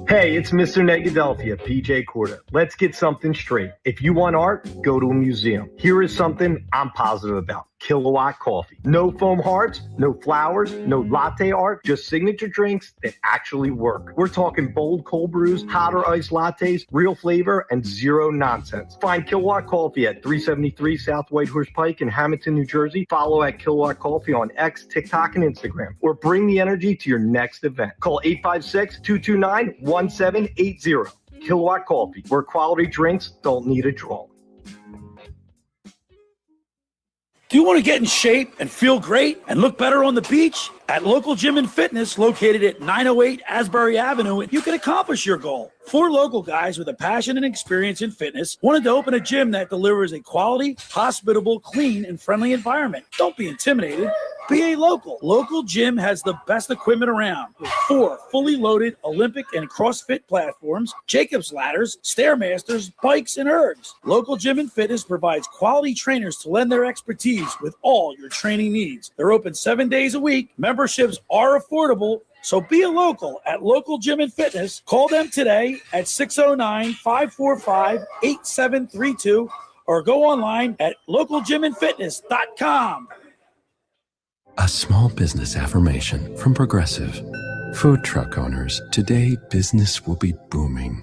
Hey, it's Mr. Negadelphia P.J. Corda. Let's get something straight. If you want art, go to a museum. Here is something I'm positive about. Kilowatt Coffee. No foam hearts, no flowers, no latte art, just signature drinks that actually work. We're talking bold cold brews, hot or iced lattes, real flavor, and zero nonsense. Find Kilowatt Coffee at 373 South Whitehorse Pike in Hamilton, New Jersey. Follow at Kilowatt Coffee on X, TikTok, and Instagram. Or bring the energy to your next event. Call 856-229-1780. Kilowatt Coffee, where quality drinks don't need a draw. Do you want to get in shape and feel great and look better on the beach? At Local Gym and Fitness, located at 908 Asbury Avenue, you can accomplish your goal. 4 local guys with a passion and experience in fitness wanted to open a gym that delivers a quality, hospitable, clean, and friendly environment. Don't be intimidated. Be a local. Local Gym has the best equipment around with 4 fully loaded Olympic and CrossFit platforms, Jacob's ladders, Stairmasters, bikes, and ergs. Local Gym and Fitness provides quality trainers to lend their expertise with all your training needs. They're open 7 days a week. Memberships are affordable. So be a local at Local Gym and Fitness. Call them today at 609-545-8732 or go online at localgymandfitness.com. A small business affirmation from Progressive. Food truck owners, today business will be booming.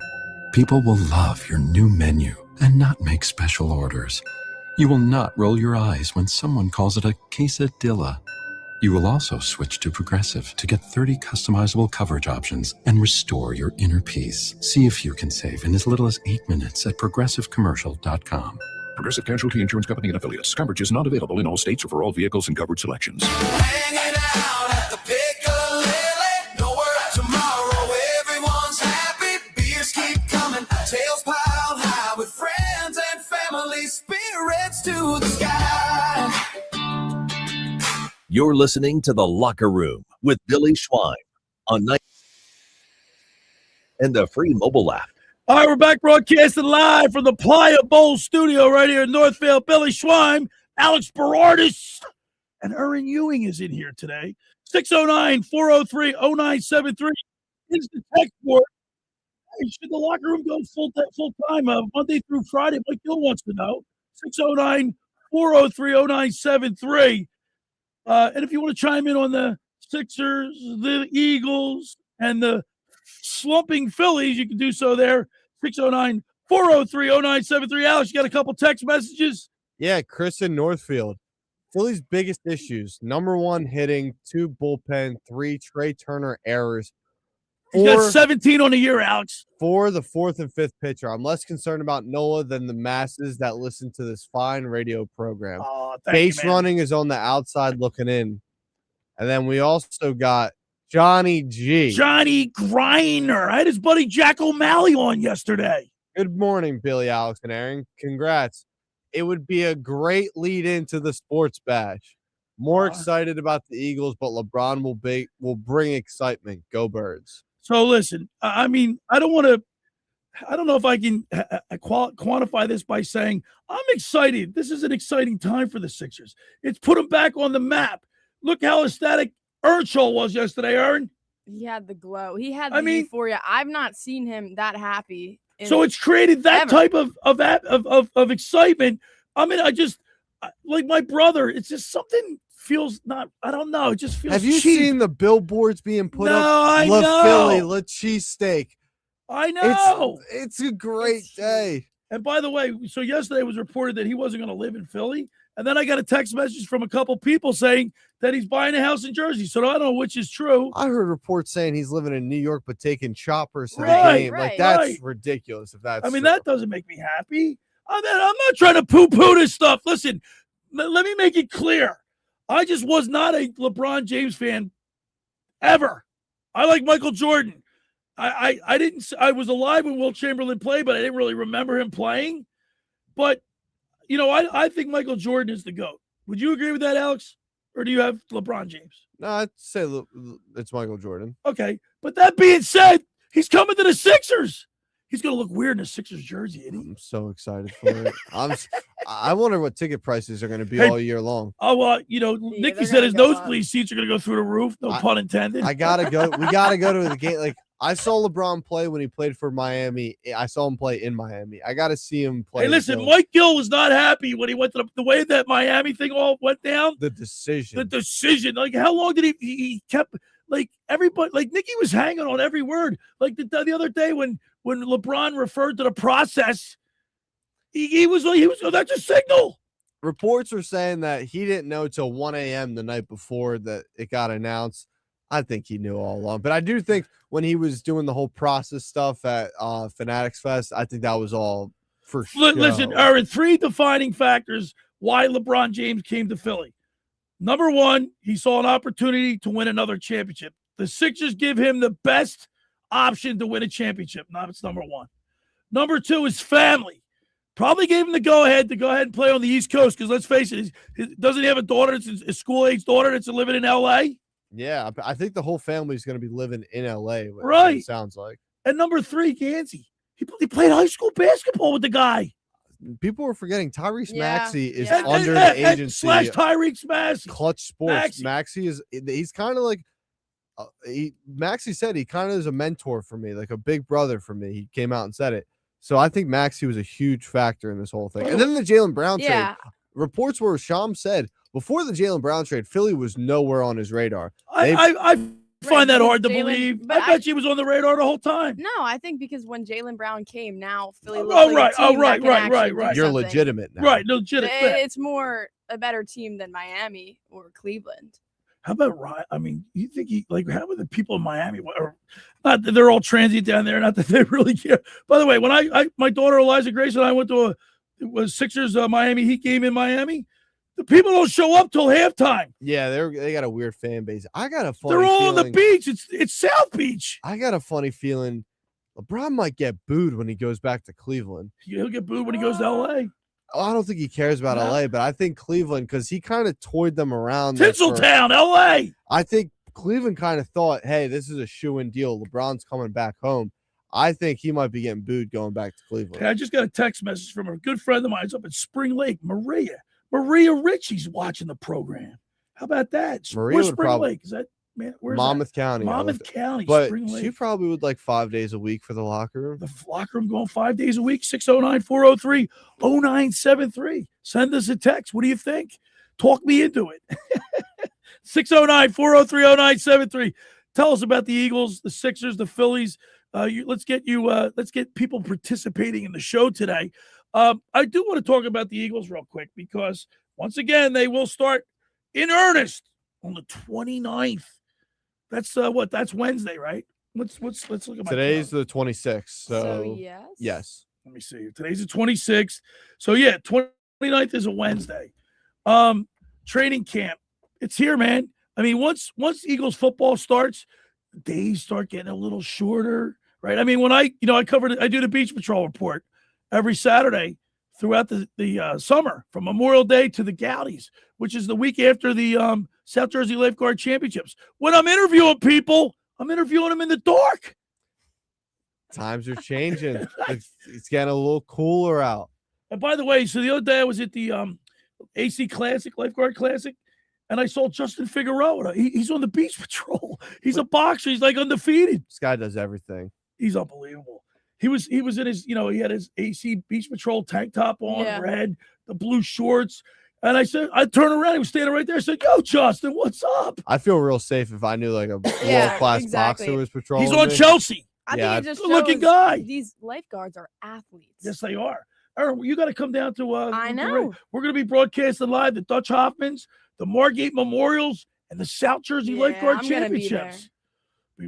People will love your new menu and not make special orders. You will not roll your eyes when someone calls it a quesadilla. You will also switch to Progressive to get 30 customizable coverage options and restore your inner peace. See if you can save in as little as 8 minutes at progressivecommercial.com. Progressive Casualty Insurance Company and Affiliates. Coverage is not available in all states or for all vehicles and coverage selections. Hanging out at the Piccadilly, nowhere tomorrow, everyone's happy. Beers keep coming, tails piled high with friends and family, spirits to the sky. You're listening to The Locker Room with Billy Schwein on night and the free mobile app. All right, we're back broadcasting live from the Playa Bowl studio right here in Northvale. Billy Schwein, Alex Berardis, and Erin Ewing is in here today. 609-403-0973 is the text board. Hey, should the Locker Room go full time Monday through Friday? Mike Gill wants to know. 609-403-0973. And if you want to chime in on the Sixers, the Eagles, and the slumping Phillies, you can do so there. 609-403-0973. Alex, you got a couple text messages? Yeah, Chris in Northfield. Philly's biggest issues. Number 1, hitting, 2 bullpen, 3 Trey Turner errors. He's got 17 on the year, Alex. 4 the 4th and 5th pitcher. I'm less concerned about Nola than the masses that listen to this fine radio program. Base running is on the outside looking in. And then we also got Johnny G. Johnny Griner. I had his buddy Jack O'Malley on yesterday. Good morning, Billy, Alex, and Aaron. Congrats. It would be a great lead into the Sports Bash. More excited about the Eagles, but LeBron will bring excitement. Go Birds. So listen, I mean, I don't know if I can quantify this by saying I'm excited. This is an exciting time for the Sixers. It's put them back on the map. Look how ecstatic Earnshaw was yesterday, Aaron. He had the glow. He had the euphoria. I've not seen him that happy. So it's created that type of excitement. I mean, like my brother, it's just something feels not, I don't know. It just feels Have you cheap. seen the billboards being put up? I know. Philly, cheesesteak. I know. It's a great day. And by the way, so yesterday it was reported that he wasn't going to live in Philly. And then I got a text message from a couple people saying that he's buying a house in Jersey. So I don't know which is true. I heard reports saying he's living in New York, but taking choppers to the game. Like, that's ridiculous. If that's true. that doesn't make me happy. I'm not trying to poo-poo this stuff. Listen, let me make it clear. I just was not a LeBron James fan ever. I like Michael Jordan. I was alive when Wilt Chamberlain played, but I didn't really remember him playing. But, you know, I think Michael Jordan is the GOAT. Would you agree with that, Alex? Or do you have LeBron James? No, I'd say it's Michael Jordan. Okay. But that being said, he's coming to the Sixers. He's going to look weird in a Sixers jersey, isn't he? I'm so excited for it. I wonder what ticket prices are going to be all year long. Oh, well, you know, Nicky said his nosebleed seats are going to go through the roof. No pun intended. I got to go. We got to go to the game. Like, I saw LeBron play when he played for Miami. I saw him play in Miami. I got to see him play. Hey, listen, Mike Gill was not happy when he went to the way that Miami thing all went down. The decision. Like, how long did he kept, like, everybody, like, Nicky was hanging on every word. Like, the other day when LeBron referred to the process, he was like, that's a signal. Reports are saying that he didn't know till 1 a.m. the night before that it got announced. I think he knew all along. But I do think when he was doing the whole process stuff at Fanatics Fest, I think that was all for sure. Listen, Aaron, 3 defining factors why LeBron James came to Philly. Number 1, he saw an opportunity to win another championship. The Sixers give him the best option to win a championship. That's number 1. Number 2 is family. Probably gave him the go-ahead and play on the East Coast because, let's face it, doesn't he have a daughter, a school-age daughter that's living in L.A.? Yeah, I think the whole family's going to be living in L.A., right? It sounds like. And number 3, Gansey. He played high school basketball with the guy. People were forgetting Tyrese Maxey is And- under and- the and agency. slash Tyrese Maxey. Clutch Sports. Maxey he's kind of like Maxey said he kind of is a mentor for me, like a big brother for me. He came out and said it. So I think Maxey was a huge factor in this whole thing. And then the Jaylen Brown trade. Reports were Sham said before the Jaylen Brown trade, Philly was nowhere on his radar. I find that hard to believe. I bet she was on the radar the whole time. No, I think because when Jaylen Brown came, now Philly. Right. You're legitimate now. Right, legitimate. It's more a better team than Miami or Cleveland. How about Ryan? I mean, you think how about the people in Miami? Or not that they're all transient down there, not that they really care. By the way, when my daughter Eliza Grace and I went to a Sixers Miami Heat game in Miami, the people don't show up till halftime. Yeah, they got a weird fan base. I got a funny They're all feeling, on the beach. It's South Beach. I got a funny feeling LeBron might get booed when he goes back to Cleveland. He'll get booed when he goes to LA. I don't think he cares about LA, but I think Cleveland, because he kind of toyed them around. Tinseltown, LA. I think Cleveland kind of thought, hey, this is a shoe-in deal. LeBron's coming back home. I think he might be getting booed going back to Cleveland. Okay, I just got a text message from a good friend of mine. It's up in Spring Lake, Maria Ritchie's watching the program. How about that? Maria Where's would Spring probably- Lake? Is that where's Monmouth that? County. Monmouth County, But Spring Lake. she probably would like 5 days a week for the locker room. The locker room going 5 days a week, 609-403-0973. Send us a text. What do you think? Talk me into it. 609-403-0973. Tell us about the Eagles, the Sixers, the Phillies. Let's get people participating in the show today. I do want to talk about the Eagles real quick because once again, they will start in earnest on the 29th. That's that's Wednesday, right? Let's look at my Today's the 26th. So yes. Let me see. Today's the 26th. So yeah, 29th is a Wednesday. Training camp. It's here, man. I mean, once Eagles football starts, days start getting a little shorter, right? I mean, when I do the Beach Patrol report every Saturday throughout the summer from Memorial Day to the Gaudies, which is the week after the South Jersey Lifeguard Championships. When I'm interviewing people, I'm interviewing them in the dark. Times are changing. It's getting a little cooler out. And by the way, so the other day I was at the AC Classic, Lifeguard Classic, and I saw Justin Figueroa. He's on the Beach Patrol. He's a boxer. He's like undefeated. This guy does everything. He's unbelievable. He was in his, he had his AC Beach Patrol tank top on, red, the blue shorts. And I said, I turned around, he was standing right there. I said, yo, Justin, what's up? I feel real safe if I knew like a world-class boxer was patrolling. He's on me. Chelsea. I think it just good-looking shows guy. These lifeguards are athletes. Yes, they are. Erin, you got to come down to. I know. We're going to be broadcasting live the Dutch Hoffmans, the Margate Memorials, and the South Jersey Lifeguard I'm gonna be Championships.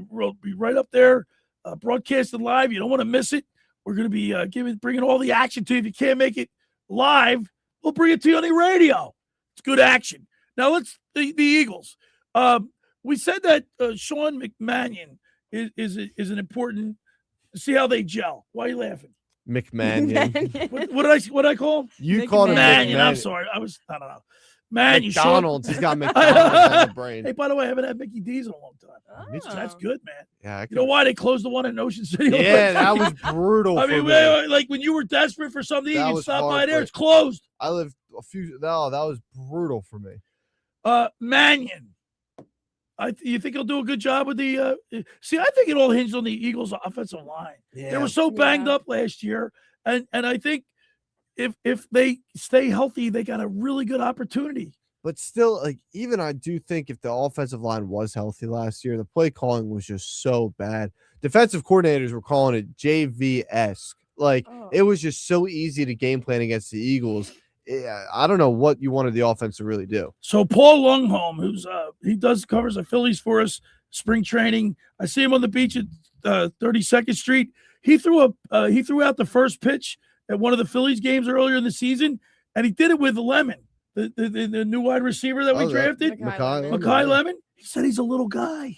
We'll be right up there, broadcasting live. You don't want to miss it. We're going to be bringing all the action to you. If you can't make it live, we'll bring it to you on the radio. It's good action. Now let's the Eagles. We said that Sean McManion is an important. See how they gel. Why are you laughing? McManion. What did I call him? You called him Manion. I'm McManion. sorry. I don't know. Manion. McDonald's. He's got McDonald's on the brain. Hey, by the way, I haven't had Mickey D's in a long time. That's good, man. Yeah. You know why they closed the one in Ocean City? Yeah, that was brutal. I for mean, me. like when you were desperate for something, That you was stop by hard, there. but It's closed. I lived a few. No, that was brutal for me. Manion. You think he'll do a good job with the? See, I think it all hinged on the Eagles' offensive line. They were so banged up last year, and I think if they stay healthy, they got a really good opportunity. But still, like, even I do think if the offensive line was healthy last year, the play calling was just so bad. Defensive coordinators were calling it JV-esque. Like, it was just so easy to game plan against the Eagles. I don't know what you wanted the offense to really do. So Paul Lungholm, who's he covers the Phillies for us, spring training. I see him on the beach at 32nd Street. He threw out the first pitch at one of the Phillies games earlier in the season, and he did it with Lemon, the new wide receiver that we drafted, Mekhi Lemon. He said he's a little guy.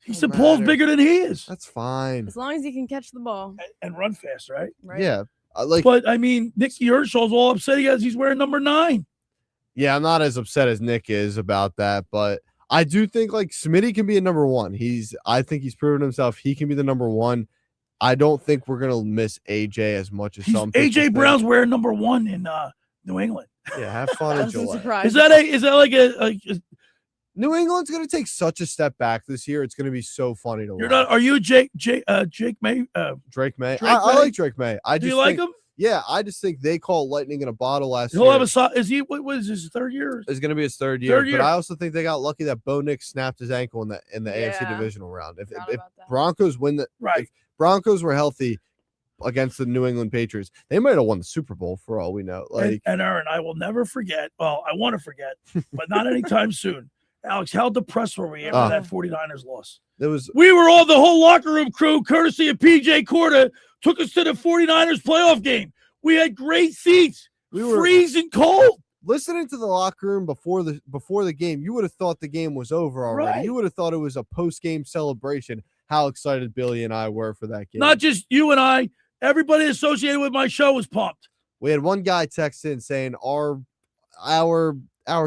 He said Paul's bigger than he is. That's fine. As long as he can catch the ball and run fast, right? Yeah. But I mean, Nicky Urshaw's all upset he's wearing number 9. Yeah, I'm not as upset as Nick is about that, but I do think like Smitty can be a number 1. I think he's proven himself. He can be the number 1. I don't think we're gonna miss AJ as much as some people AJ think. Brown's wearing number 1 in New England. Yeah, have fun in July. Is that like a New England's gonna take such a step back this year? It's gonna be so funny to watch. Are you a Jake May? Drake May. Drake I May? like Drake May. Do you like him? Yeah, I just think they call lightning in a bottle last year. He'll have is he? What is his 3rd year? It's going to be his 3rd year. But I also think they got lucky that Bo Nix snapped his ankle in the AFC divisional round. If Broncos win if Broncos were healthy against the New England Patriots, they might have won the Super Bowl for all we know. And Aaron, I will never forget. Well, I want to forget, but not anytime soon. Alex, how depressed were we after that 49ers loss? We were all the whole locker room crew, courtesy of P.J. Corda, took us to the 49ers playoff game. We had great seats. We were freezing cold. Listening to the locker room before the game, you would have thought the game was over already. Right. You would have thought it was a post-game celebration. How excited Billy and I were for that game. Not just you and I. Everybody associated with my show was pumped. We had one guy text in saying our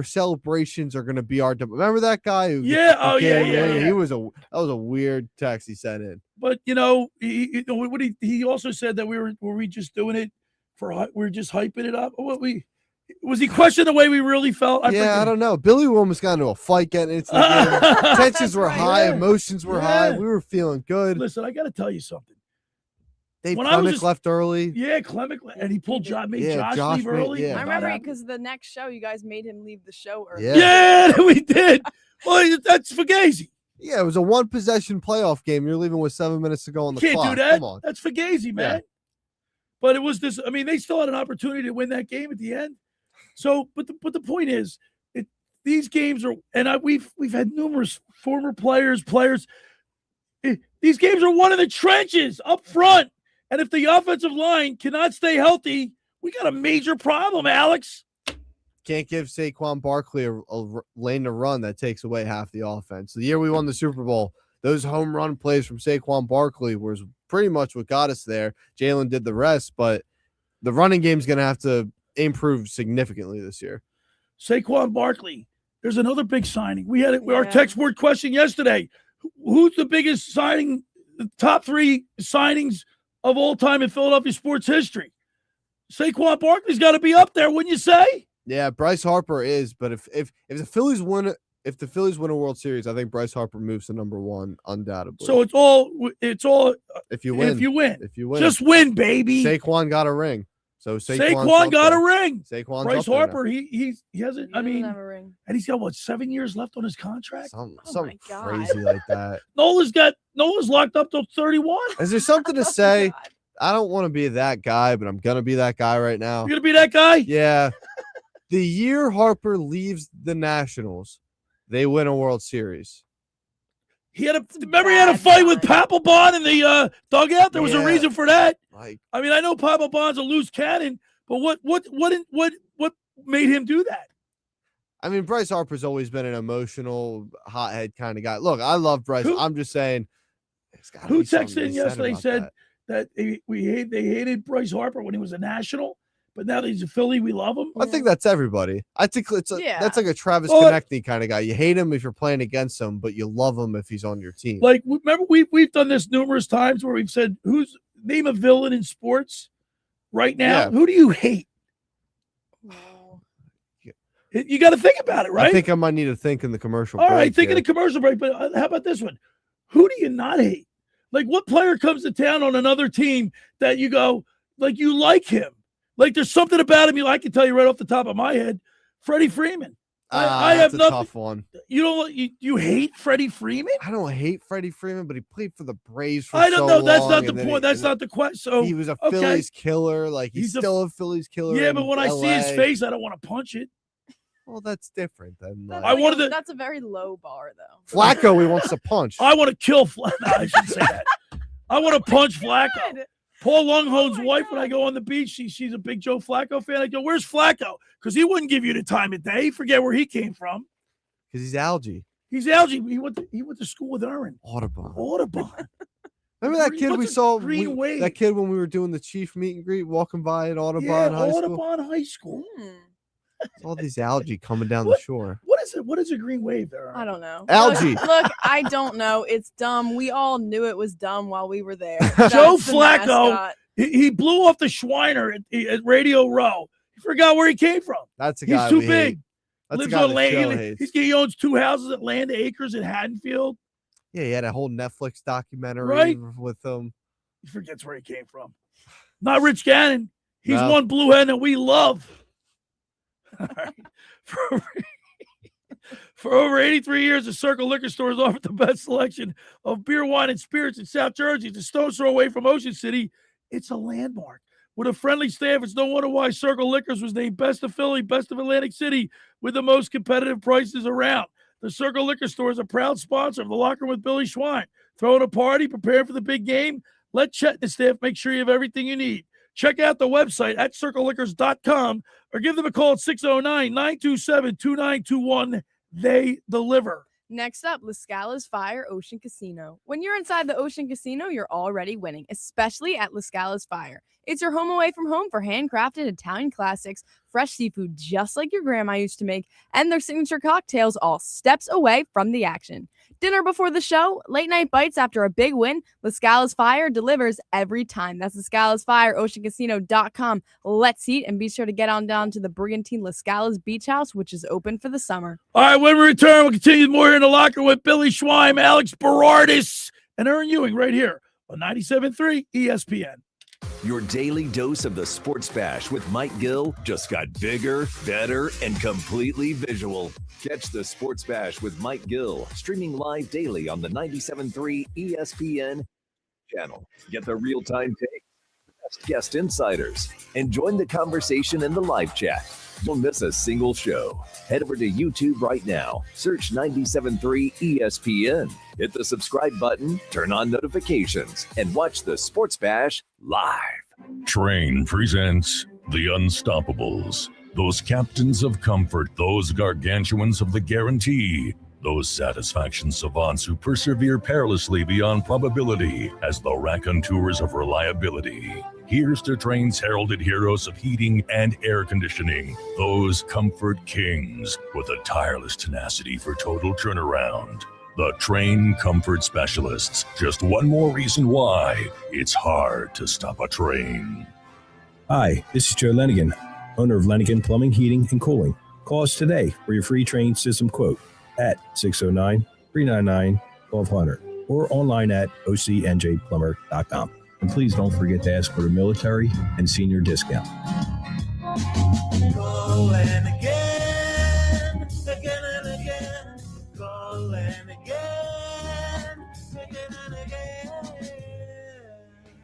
celebrations are going to be our. Remember that guy? He was that was a weird text he sent in. But he also said that were we just doing it we're just hyping it up. Was he questioning the way we really felt? I don't know. Billy almost got into a fight getting into the game. Tensions were high, emotions were high. We were feeling good. Listen, I got to tell you something. When Clemic left early. Yeah, Clemic, and he pulled Josh leave early. I remember because the next show you guys made him leave the show early. Yeah, we did. Well, that's Fugazi. Yeah, it was a 1-possession playoff game. You're leaving with 7 minutes to go on the clock. Can't do that. Come on. That's Fugazi, man. Yeah. But it was this. I mean, they still had an opportunity to win that game at the end. So, but the point is, these games are, and we've had numerous former players. These games are won in the trenches up front. And if the offensive line cannot stay healthy, we got a major problem, Alex. Can't give Saquon Barkley a lane to run that takes away half the offense. The year we won the Super Bowl, those home run plays from Saquon Barkley was pretty much what got us there. Jalen did the rest, but the running game's going to have to improve significantly this year. Saquon Barkley, there's another big signing. We had our text board question yesterday. Who's the biggest signing, the top 3 signings of all time in Philadelphia sports history? Saquon Barkley's got to be up there, wouldn't you say? Yeah, Bryce Harper is, but if the Phillies win a World Series, I think Bryce Harper moves to number 1 undoubtedly. So it's all if you win. Just win, baby. Saquon got a ring. So Saquon got a ring. Saquon's Bryce Harper. He hasn't. He doesn't have a ring. And he's got 7 years left on his contract. Something crazy like that. Nola's locked up till 31. Is there something to say? I don't want to be that guy, but I'm gonna be that guy right now. You're gonna be that guy? Yeah. The year Harper leaves the Nationals, they win a World Series. He had a fight with Papelbon in the dugout. There was a reason for that. I mean, I know Papelbon's a loose cannon, but what made him do that? I mean, Bryce Harper's always been an emotional, hothead kind of guy. Look, I love Bryce. I'm just saying. Who texted in yesterday said that they hated Bryce Harper when he was a National, but now that he's a Philly, we love him? I think that's everybody. I think that's like a Travis Konechny kind of guy. You hate him if you're playing against him, but you love him if he's on your team. Like, remember, we've done this numerous times where we've said, name a villain in sports right now. Yeah. Who do you hate? You got to think about it, right? I think I might need to think in the commercial break. All right, think in the commercial break, but how about this one? Who do you not hate? Like, what player comes to town on another team that you go, like, you like him? Like, there's something about him I can tell you right off the top of my head. Freddie Freeman. I have nothing. Tough one. You hate Freddie Freeman? I don't hate Freddie Freeman, but he played for the Braves for I don't so know. That's long, not the point. That's not the question. So he was a Phillies killer. Like, he's still a Phillies killer. Yeah, but when I see his face, I don't want to punch it. Well, that's different than That's a very low bar, though. Flacco, he wants to punch. I want to kill Flacco. No, I shouldn't say that. I want to punch Flacco. Paul Longhone's wife, when I go on the beach, she's a big Joe Flacco fan. I go, "Where's Flacco?" Because he wouldn't give you the time of day. Forget where he came from. Because he's Algie. He's Algie. He went to school with Erin. Audubon. Remember that kid we saw? Green Wave. That kid when we were doing the Chief meet and greet, walking by at Audubon High School. Audubon High School. All these algae coming down the shore. What is it? What is a green wave there? I don't know. Algae. Look, I don't know. It's dumb. We all knew it was dumb while we were there. Joe That's the Flacco, mascot. he blew off the Schweiner at Radio Row. He forgot where he came from. That's a guy He's too we big. hate. That's Lives a guy on that land. Joe hates. He owns 2 houses at Land Acres in Haddonfield. Yeah, he had a whole Netflix documentary Right. with him. He forgets where he came from. Not Rich Gannon. He's No. one blue hen that we love. All right. For over 83 years, the Circle Liquor Store has offered the best selection of beer, wine, and spirits in South Jersey. It's a stone's throw away from Ocean City. It's a landmark. With a friendly staff, it's no wonder why Circle Liquors was named Best of Philly, Best of Atlantic City, with the most competitive prices around. The Circle Liquor Store is a proud sponsor of the Locker Room with Billy Schwein. Throwing a party, preparing for the big game? Let Chet and the staff make sure you have everything you need. Check out the website at circleliquors.com or give them a call at 609-927-2921. They deliver. Next up, La Scala's Fire Ocean Casino. When you're inside the Ocean Casino, you're already winning, especially at La Scala's Fire. It's your home away from home for handcrafted Italian classics, fresh seafood just like your grandma used to make, and their signature cocktails all steps away from the action. Dinner before the show, late night bites after a big win, La Scala's Fire delivers every time. That's La Scala's Fire, oceancasino.com. Let's eat, and be sure to get on down to the Brigantine La Scala's Beach House, which is open for the summer. All right, when we return, we'll continue more here in the locker with Billy Schwein, Alex Berardis, and Erin Ewing right here on 97.3 ESPN. Your daily dose of the Sports Bash with Mike Gill just got bigger, better, and completely visual. Catch the Sports Bash with Mike Gill, streaming live daily on the 97.3 ESPN channel. Get the real-time take, best guest insiders, and join the conversation in the live chat. Don't miss a single show. Head over to YouTube right now. Search 97.3 ESPN. Hit the subscribe button, turn on notifications, and watch the Sports Bash live. Train presents The Unstoppables. Those captains of comfort, those gargantuans of the guarantee, those satisfaction savants who persevere perilously beyond probability as the raconteurs of reliability. Here's to Train's heralded heroes of heating and air conditioning, those comfort kings with a tireless tenacity for total turnaround. The Train Comfort Specialists. Just one more reason why it's hard to stop a train. Hi, this is Joe Lenigan, owner of Lenigan Plumbing, Heating, and Cooling. Call us today for your free train system quote at 609-399-1200 or online at ocnjplumber.com. And please don't forget to ask for the military and senior discount. Calling again, again and again. Calling again, again and again.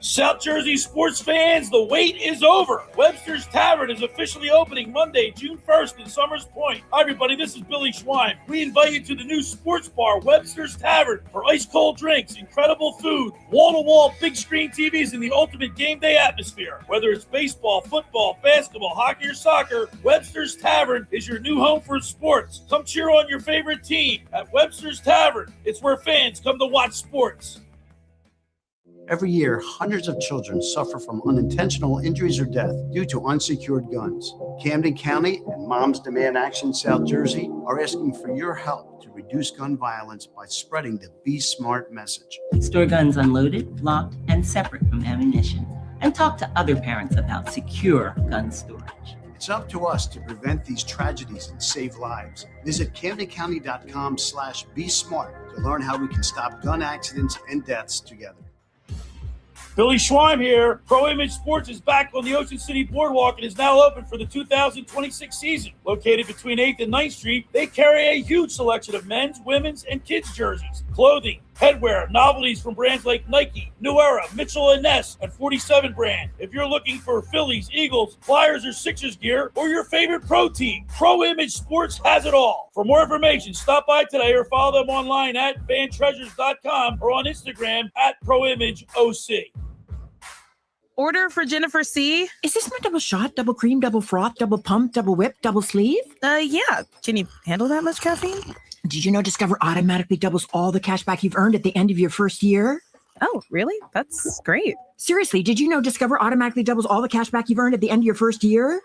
South Jersey sports fans, the wait is over. Webster's Tavern is officially opening Monday, June 1st in Summers Point. Hi, everybody. This is Billy Schwein. We invite you to the new sports bar, Webster's Tavern, for ice-cold drinks, incredible food, wall-to-wall big screen TVs, and the ultimate game day atmosphere. Whether it's baseball, football, basketball, hockey, or soccer, Webster's Tavern is your new home for sports. Come cheer on your favorite team at Webster's Tavern. It's where fans come to watch sports. Every year, hundreds of children suffer from unintentional injuries or death due to unsecured guns. Camden County and Moms Demand Action South Jersey are asking for your help to reduce gun violence by spreading the Be Smart message. Store guns unloaded, locked, and separate from ammunition, and talk to other parents about secure gun storage. It's up to us to prevent these tragedies and save lives. Visit CamdenCounty.com/Be Smart to learn how we can stop gun accidents and deaths together. Billy Schwein here. Pro Image Sports is back on the Ocean City Boardwalk and is now open for the 2026 season. Located between 8th and 9th Street, they carry a huge selection of men's, women's, and kids' jerseys, clothing, headwear, novelties from brands like Nike, New Era, Mitchell & Ness, and 47 brand. If you're looking for Phillies, Eagles, Flyers, or Sixers gear, or your favorite pro team, Pro Image Sports has it all. For more information, stop by today or follow them online at fantreasures.com or on Instagram at ProImageOC. Order for Jennifer C. Is this my double shot, double cream, double froth, double pump, double whip, double sleeve? Yeah. Can you handle that much caffeine? Did you know Discover automatically doubles all the cash back you've earned at the end of your first year? Oh, really? That's great. Seriously, did you know Discover automatically doubles all the cash back you've earned at the end of your first year?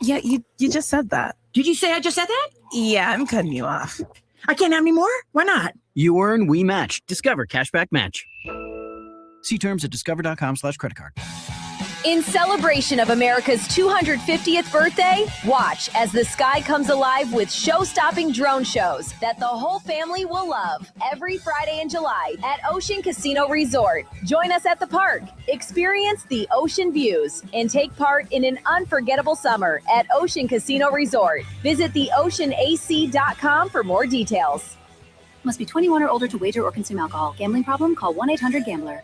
Yeah, you just said that. Did you say I just said that? Yeah, I'm cutting you off. I can't have any more? Why not? You earn, we match. Discover Cashback Match. See terms at discover.com/creditcard. In celebration of America's 250th birthday, watch as the sky comes alive with show-stopping drone shows that the whole family will love every Friday in July at Ocean Casino Resort. Join us at the park, experience the ocean views, and take part in an unforgettable summer at Ocean Casino Resort. Visit theoceanac.com for more details. Must be 21 or older to wager or consume alcohol. Gambling problem? Call 1-800-GAMBLER.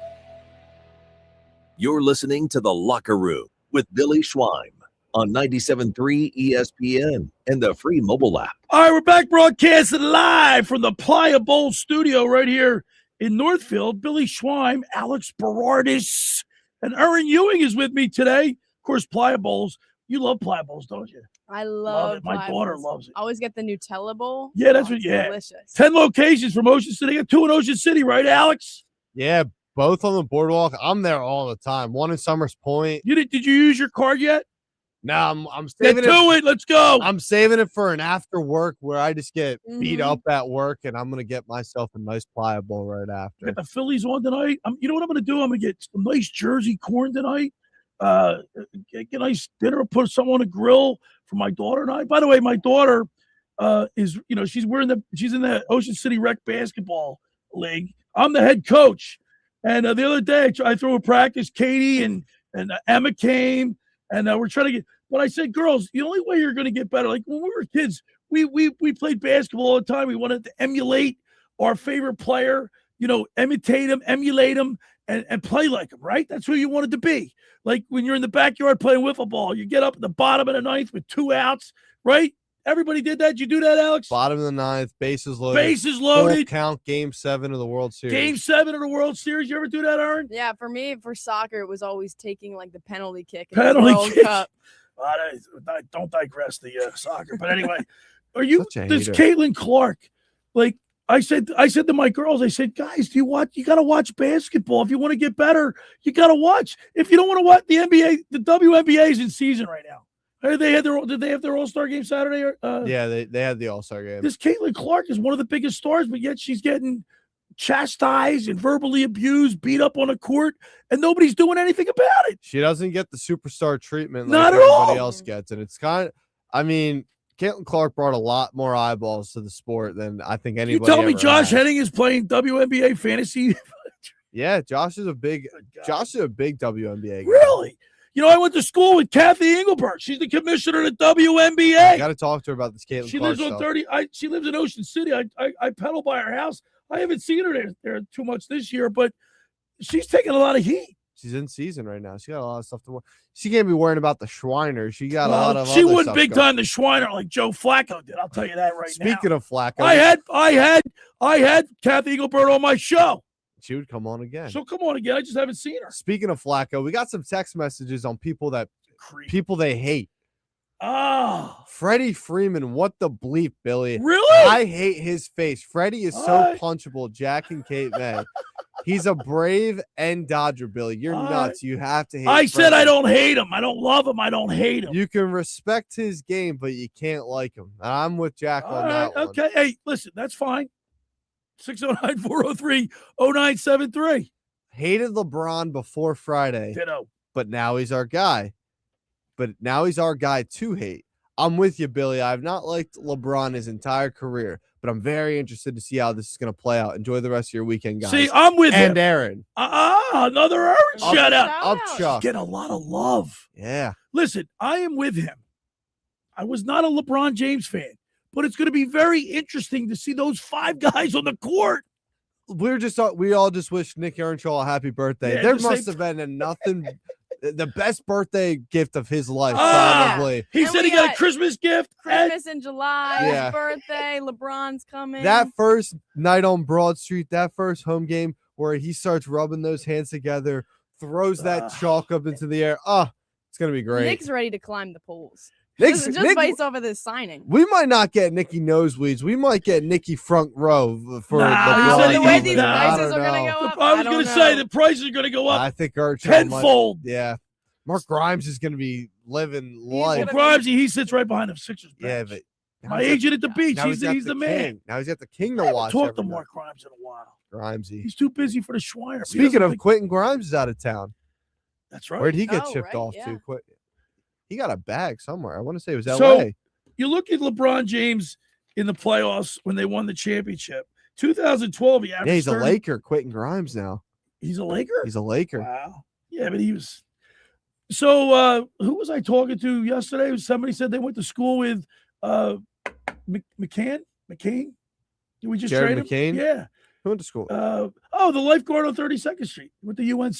You're listening to The Locker Room with Billy Schwein on 97.3 ESPN and the free mobile app. All right, we're back broadcasting live from the Playa Bowl studio right here in Northfield. Billy Schwein, Alex Berardis, and Erin Ewing is with me today. Of course, Playa Bowls. You love Playa Bowls, don't you? I love it. My daughter loves it. I always get the Nutella Bowl. Yeah, that's what. Yeah, delicious. 10 locations from Ocean City. Got 2 in Ocean City, right, Alex? Yeah, both on the boardwalk. I'm there all the time. One in Summers Point. Did you use your card yet? No, I'm saving it. Let's go. I'm saving it for an after work where I just get beat up at work, and I'm gonna get myself a nice Playa Bowl right after. Got the Phillies on tonight. You know what I'm gonna do? I'm gonna get some nice Jersey corn tonight. Get a nice dinner. Put some on a grill for my daughter and I. By the way, my daughter she's in the Ocean City Rec basketball league. I'm the head coach. And the other day, I threw a practice. Katie and Emma came, and we're trying to get. But I said, girls, the only way you're going to get better, like when we were kids, we played basketball all the time. We wanted to emulate our favorite player, imitate him, emulate him, and play like him, right? That's who you wanted to be. Like when you're in the backyard playing wiffle ball, you get up at the bottom of the ninth with 2 outs, right? Everybody did that. Did you do that, Alex? Bottom of the ninth, bases loaded. Bases loaded. Full count, Game 7 of the World Series. Game 7 of the World Series. You ever do that, Aaron? Yeah, for soccer, it was always taking like the penalty kick. Penalty World kick. Cup. I don't digress the soccer. But anyway, this hater. Caitlin Clark, like I said to my girls, I said, guys, you got to watch basketball. If you want to get better, you got to watch. If you don't want to watch the NBA, the WNBA is in season right now. Did they have their All-Star game Saturday? Yeah, they had the All-Star game. This Caitlin Clark is one of the biggest stars, but yet she's getting chastised and verbally abused, beat up on a court, and nobody's doing anything about it. She doesn't get the superstar treatment Not like at everybody all. else gets. And it's Caitlin Clark brought a lot more eyeballs to the sport than I think anybody You tell me ever Josh has. Henning is playing WNBA fantasy? Yeah, Josh is a big WNBA guy. Really? I went to school with Kathy Engelbert. She's the commissioner of the WNBA. I got to talk to her about this Caitlin She Clark lives on stuff. 30. She lives in Ocean City. I pedal by her house. I haven't seen her there too much this year, but she's taking a lot of heat. She's in season right now. She got a lot of stuff to worry. She can't be worrying about the Schweiner. She got a lot of. She other wouldn't stuff big going. time the Schweiner like Joe Flacco did. I'll tell you that right now. Speaking of Flacco, I had Kathy Engelbert on my show. She would come on again. She'll come on again. I just haven't seen her. Speaking of Flacco, we got some text messages on people they hate. Oh, Freddie Freeman, what the bleep, Billy? Really? I hate his face. Freddie is so punchable. Jack and Kate May. He's a Brave and Dodger, Billy. You're nuts. You have to hate I said Freddie. I don't hate him. I don't love him. I don't hate him. You can respect his game, but you can't like him. I'm with Jack on that one. Okay. Hey, listen, that's fine. 609-403-0973. Hated LeBron before Friday. Ditto. But now he's our guy. But now he's our guy to hate. I'm with you, Billy. I've not liked LeBron his entire career, but I'm very interested to see how this is going to play out. Enjoy the rest of your weekend, guys. See, I'm with and him. Aaron. Another Aaron shout out. Up Chuck. Get a lot of love. Yeah. Listen, I am with him. I was not a LeBron James fan, but it's going to be very interesting to see those 5 guys on the court. We all just wish Nick Earnshaw a happy birthday. Yeah, there the must same- have been the best birthday gift of his life, probably. He said he got a Christmas gift. Christmas in July, Yeah. his birthday, LeBron's coming. That first night on Broad Street, that first home game where he starts rubbing those hands together, throws that chalk up into the air. Oh, it's going to be great. Nick's ready to climb the poles. Just based off of this signing. We might not get Nicky nosebleeds. We might get Nicky front row for the way these prices are going to go up. I was going to say the prices are going to go up. I think Urchel tenfold. Yeah. Mark Grimes is going to be living life. Grimes, he sits right behind the Sixers bench. Yeah, but my agent at the beach, he's the man. King. Now he's got the king to watch. Talk to Mark Grimes in a while. Grimesy. He's too busy for the Schweiner. Speaking of, Quentin Grimes is out of town. That's right. Where'd he get shipped off to? He got a bag somewhere. I want to say it was LA. So you look at LeBron James in the playoffs when they won the championship. 2012, he averaged he's a Laker. Quentin Grimes now. He's a Laker? He's a Laker. Wow. Yeah, but he was. So who was I talking to yesterday? Somebody said they went to school with McCain. Did we just Jared trade McCain? him? Yeah. Who went to school? The lifeguard on 32nd Street with the UNC.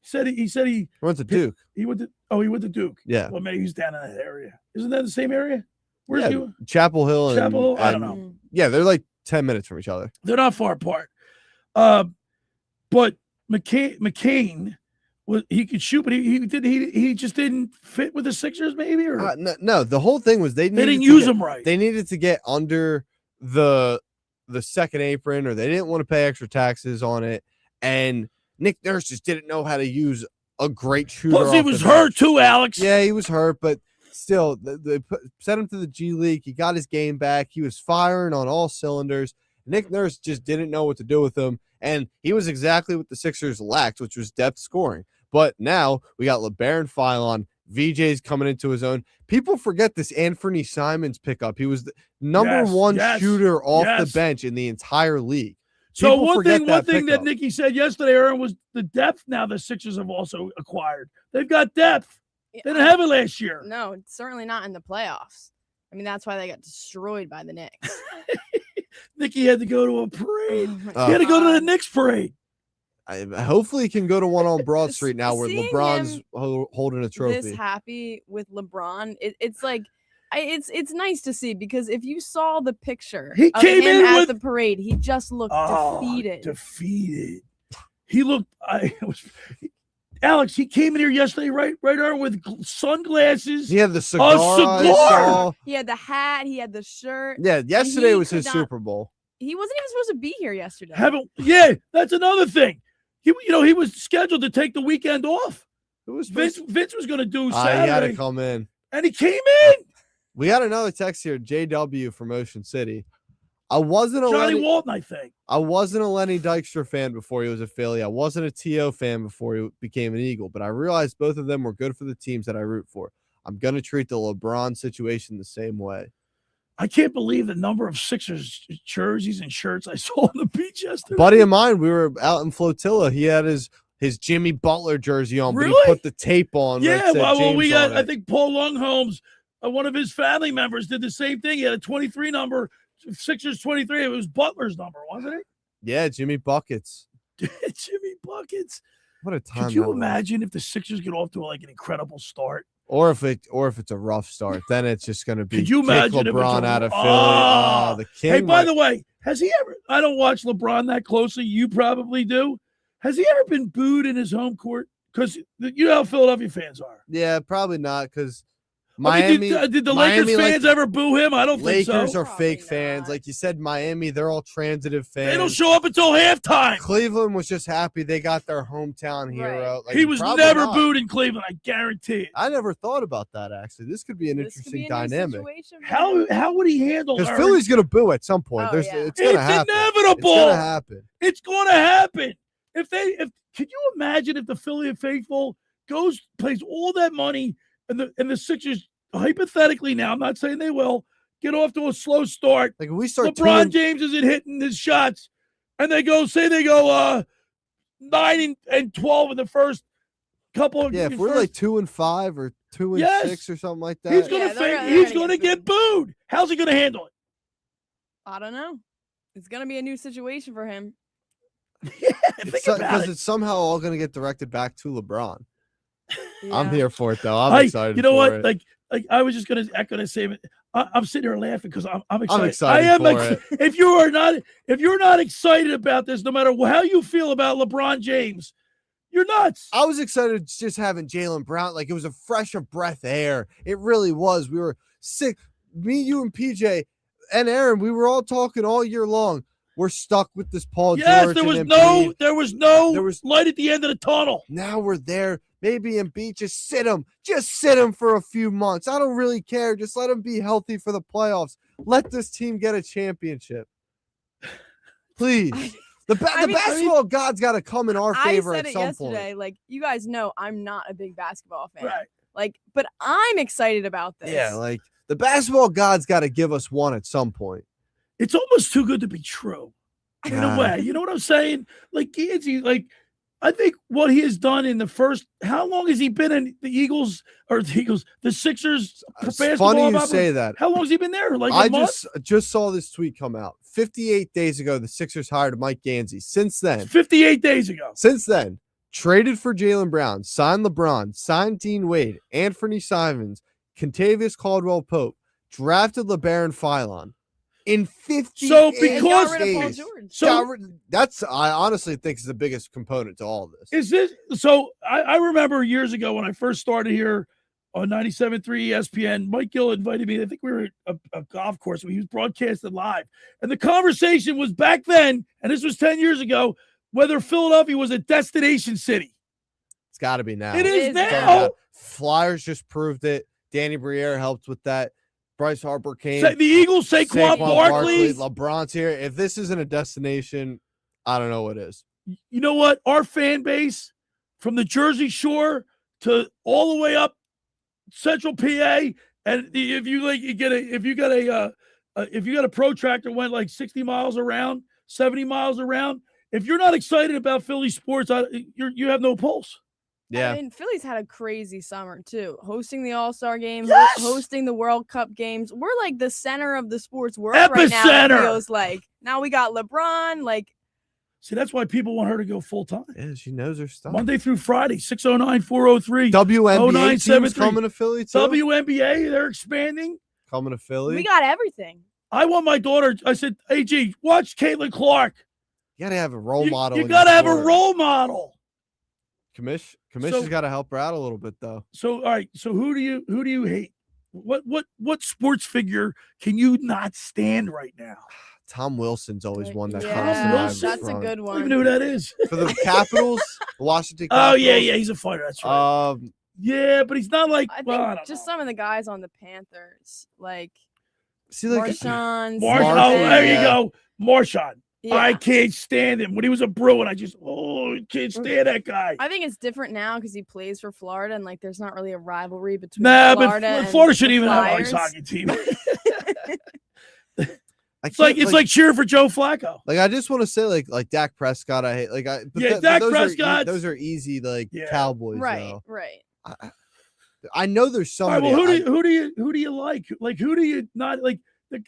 He said he went to Duke. He went to Duke. Yeah. Well, maybe he's down in that area. Isn't that the same area? Where's he? Chapel Hill. Chapel Hill? I don't know. Yeah, they're like 10 minutes from each other. They're not far apart. But McCain he could shoot, but he just didn't fit with the Sixers, maybe? Or no, the whole thing was they didn't use him right. They needed to get under the second apron, or they didn't want to pay extra taxes on it. And Nick Nurse just didn't know how to use a great shooter. Plus, he was hurt too, Alex. Yeah, he was hurt, but still, they sent him to the G League. He got his game back. He was firing on all cylinders. Nick Nurse just didn't know what to do with him, and he was exactly what the Sixers lacked, which was depth scoring. But now we got LeBaron Philon. VJ's coming into his own. People forget this Anthony Simons pickup. He was the number one shooter off the bench in the entire league. So one thing that Nicky said yesterday, Aaron, was the depth now the Sixers have also acquired. They've got depth. They didn't have it last year. No, certainly not in the playoffs. I mean, that's why they got destroyed by the Knicks. Nicky had to go to a parade. He had to go to the Knicks parade. Hopefully he can go to one on Broad Street now where LeBron's holding a trophy. This happy with LeBron, it's like it's nice to see, because if you saw the picture he of came him in at with the parade, he just looked defeated. He looked. Alex, he came in here yesterday, right on, with sunglasses. He had the cigar. He had the hat. He had the shirt. Yeah, yesterday was his Super Bowl. He wasn't even supposed to be here yesterday. Yeah, that's another thing. He was scheduled to take the weekend off. Vince was going to do Saturday. He had to come in. And he came in. We got another text here, JW from Ocean City. I wasn't a Johnny Walton, I think. I wasn't a Lenny Dykstra fan before he was a Philly. I wasn't a T.O. fan before he became an Eagle, but I realized both of them were good for the teams that I root for. I'm going to treat the LeBron situation the same way. I can't believe the number of Sixers jerseys and shirts I saw on the beach yesterday. Buddy of mine, we were out in Flotilla. He had his Jimmy Butler jersey on, but he put the tape on. Yeah, we got, I think Paul Longholmes, one of his family members, did the same thing. He had a 23 number, Sixers 23. It was Butler's number, wasn't it? Yeah, Jimmy Buckets. Jimmy Buckets. What a time. Could you imagine if the Sixers get off to an incredible start? Or if it's a rough start, then it's just going to be Could you imagine LeBron out of Philly. The king. Hey, by the way, has he ever? I don't watch LeBron that closely. You probably do. Has he ever been booed in his home court? Because you know how Philadelphia fans are. Yeah, probably not. Because Miami did the Lakers fans ever boo him? I don't think so. Lakers are fake fans. Like you said, Miami, they're all transitive fans. They don't show up until halftime. Cleveland was just happy they got their hometown hero. Like, he was never booed in Cleveland, I guarantee it. I never thought about that, actually. This could be an interesting dynamic. How would he handle it? Because Philly's going to boo at some point. It's going to happen. Inevitable. It's going to happen. It's going to happen. Could you imagine if the Philly faithful plays all that money and the Sixers, hypothetically now, I'm not saying they will, get off to a slow start. Like if we start LeBron James isn't hitting his shots, and they go 9 and 12 in the first couple of if we're like 2-5 or 2-6 or something like that. He's gonna get booed. How's he gonna handle it? I don't know. It's gonna be a new situation for him. Because it's somehow all going to get directed back to LeBron. Yeah. I'm here for it, though. I'm excited. You know what? It. Like I was just going to echo the same. I'm sitting here laughing because I'm excited. I'm excited. I am. If you're not excited about this, no matter how you feel about LeBron James, You're nuts. I was excited just having Jaylen Brown. Like, it was a fresh of breath air. It really was. We were sick. Me, you, and PJ and Aaron, we were all talking all year long. We're stuck with this Paul George. Yes, there was no light at the end of the tunnel. Now we're there. Maybe Embiid, just sit him. Just sit him for a few months. I don't really care. Just let him be healthy for the playoffs. Let this team get a championship. Please. The basketball gods got to come in our favor at some point. I said it yesterday. Like, you guys know I'm not a big basketball fan. Right. Like, but I'm excited about this. Yeah, like, the basketball gods got to give us one at some point. It's almost too good to be true in a way. You know what I'm saying? Like, I think what he has done in the first, how long has he been in the the Sixers? It's funny you say that. How long has he been there? Like, I just saw this tweet come out. 58 days ago, the Sixers hired Mike Gansey. Since then, 58 days ago. Since then, traded for Jaylen Brown, signed LeBron, signed Dean Wade, Anthony Simons, Kentavious Caldwell-Pope, drafted LeBaron Philon. In 50 days. That's, I honestly think, is the biggest component to all of this. I remember years ago when I first started here on 97.3 ESPN, Mike Gill invited me. I think we were at a golf course. He was broadcasted live. And the conversation was back then, and this was 10 years ago, whether Philadelphia was a destination city. It's got to be now. It is now. Flyers just proved it. Danny Briere helped with that. Bryce Harper came. The Eagles, Saquon Barkley. LeBron's here. If this isn't a destination, I don't know what is. You know what? Our fan base, from the Jersey Shore to all the way up Central PA, and if you got a protractor went like 60 miles around, 70 miles around, if you're not excited about Philly sports, you have no pulse. Yeah. I mean, Philly's had a crazy summer too, hosting the All-Star game, yes! hosting the World Cup games. We're like the center of the sports world right now. It feels like. Now we got LeBron. Like, see, that's why people want her to go full time. Yeah, she knows her stuff. Monday through Friday, 609-403. WNBA teams coming to Philly too. WNBA, they're expanding. Coming to Philly. We got everything. I want my daughter. I said, "Hey, G, watch Caitlin Clark. You gotta have a role model. You gotta have a role model." Commission's got to help her out a little bit, though. So, all right. So, who do you hate? What sports figure can you not stand right now? Tom Wilson's always one that comes yeah, to mind. That's a good I one. don't even know who that is. For the Capitals, the Washington Capitals. Oh yeah, he's a fighter. That's right. Yeah, but he's not like. I think just some of the guys on the Panthers, like Marchand. Marchand. Oh, there you go, Marchand. Yeah. I can't stand him. When he was a Bruin, I can't stand that guy. I think it's different now because he plays for Florida, and like there's not really a rivalry between but Florida and Florida shouldn't even have an Flyers. ice hockey team. It's like cheering for Joe Flacco. Like, I just want to say, like Dak Prescott, I hate. Dak Prescott. Those are easy, Cowboys. Right, though. right. I know there's somebody. All right, well, who do you like? Like, who do you not like?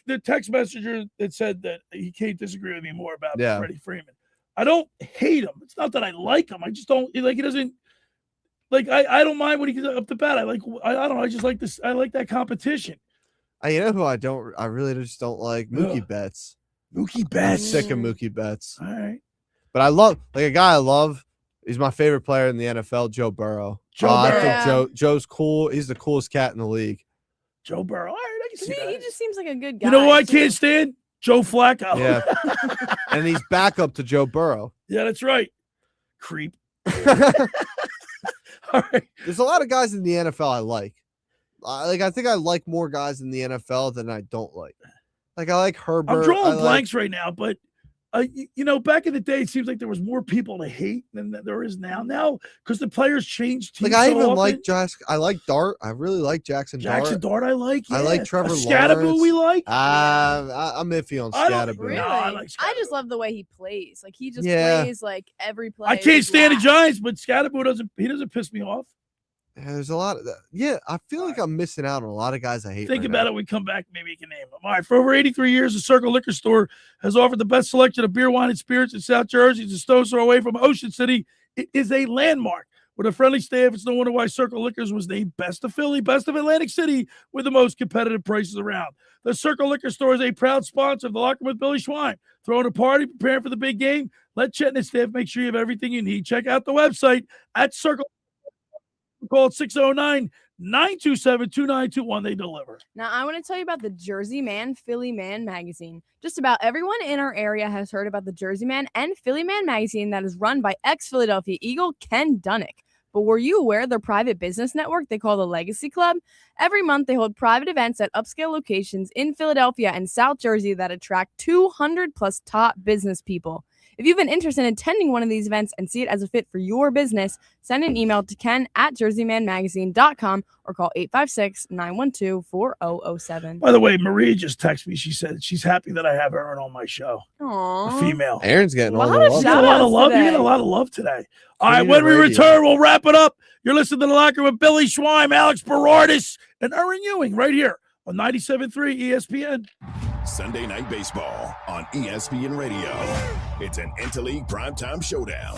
The text messenger that said that he can't disagree with me more about Freddie Freeman. I don't hate him. It's not that I like him. I just don't like. He doesn't like. I don't mind when he gets up to bat. I don't know. I just like this. I like that competition. You know who I don't? I really just don't like Mookie Betts. Mookie Betts. I'm sick of Mookie Betts. All right. But I love a guy I love. He's my favorite player in the NFL, Joe Burrow. I think Joe's cool. He's the coolest cat in the league. Joe Burrow. All right, I can see that. He just seems like a good guy. You know who I can't stand? Joe Flacco. Yeah. And he's backup to Joe Burrow. Yeah, that's right. Creep. All right. There's a lot of guys in the NFL I like. I think I like more guys in the NFL than I don't like. Like, I like Herbert. I'm drawing blanks right now, but back in the day, it seems like there was more people to hate than there is now. Now, because the players changed teams. Like, I even like I like Dart. I really like Jackson Dart. I like. Yeah. I like Trevor Lawrence. Scatterboo, we like. I'm iffy on Scatterboo. Really? No, I just love the way he plays. Like, he just plays like every play. I can't stand the Giants, but Scatterboo doesn't piss me off. Yeah, there's a lot of that. Yeah, I feel like I'm missing out on a lot of guys I hate. Think about it when we come back. Maybe you can name them. All right. For over 83 years, the Circle Liquor Store has offered the best selection of beer, wine, and spirits in South Jersey. It's a stone's throw away from Ocean City. It is a landmark With a friendly staff, it's no wonder why Circle Liquors was named Best of Philly, Best of Atlantic City, with the most competitive prices around. The Circle Liquor Store is a proud sponsor of the Locker Room with Billy Schwein. Throwing a party, preparing for the big game? Let Chet and his staff make sure you have everything you need. Check out the website at Circle. Call 609-927-2921. They deliver. Now, I want to tell you about the Jersey Man, Philly Man magazine. Just about everyone in our area has heard about the Jersey Man and Philly Man magazine that is run by ex-Philadelphia Eagle Ken Dunnick. But were you aware of their private business network they call the Legacy Club? Every month, they hold private events at upscale locations in Philadelphia and South Jersey that attract 200-plus top business people. If you've been interested in attending one of these events and see it as a fit for your business, send an email to ken@jerseymanmagazine.com or call 856-912-4007. By the way, Maria just texted me. She said she's happy that I have Erin on my show. Aww. A female. Erin's getting all the You love. get a lot of love. You get a lot of love today. All right, when we return, we'll wrap it up. You're listening to The Locker Room with Billy Schwein, Alex Berardis, and Erin Ewing right here on 97.3 ESPN. Sunday Night Baseball on ESPN Radio. It's an interleague primetime showdown.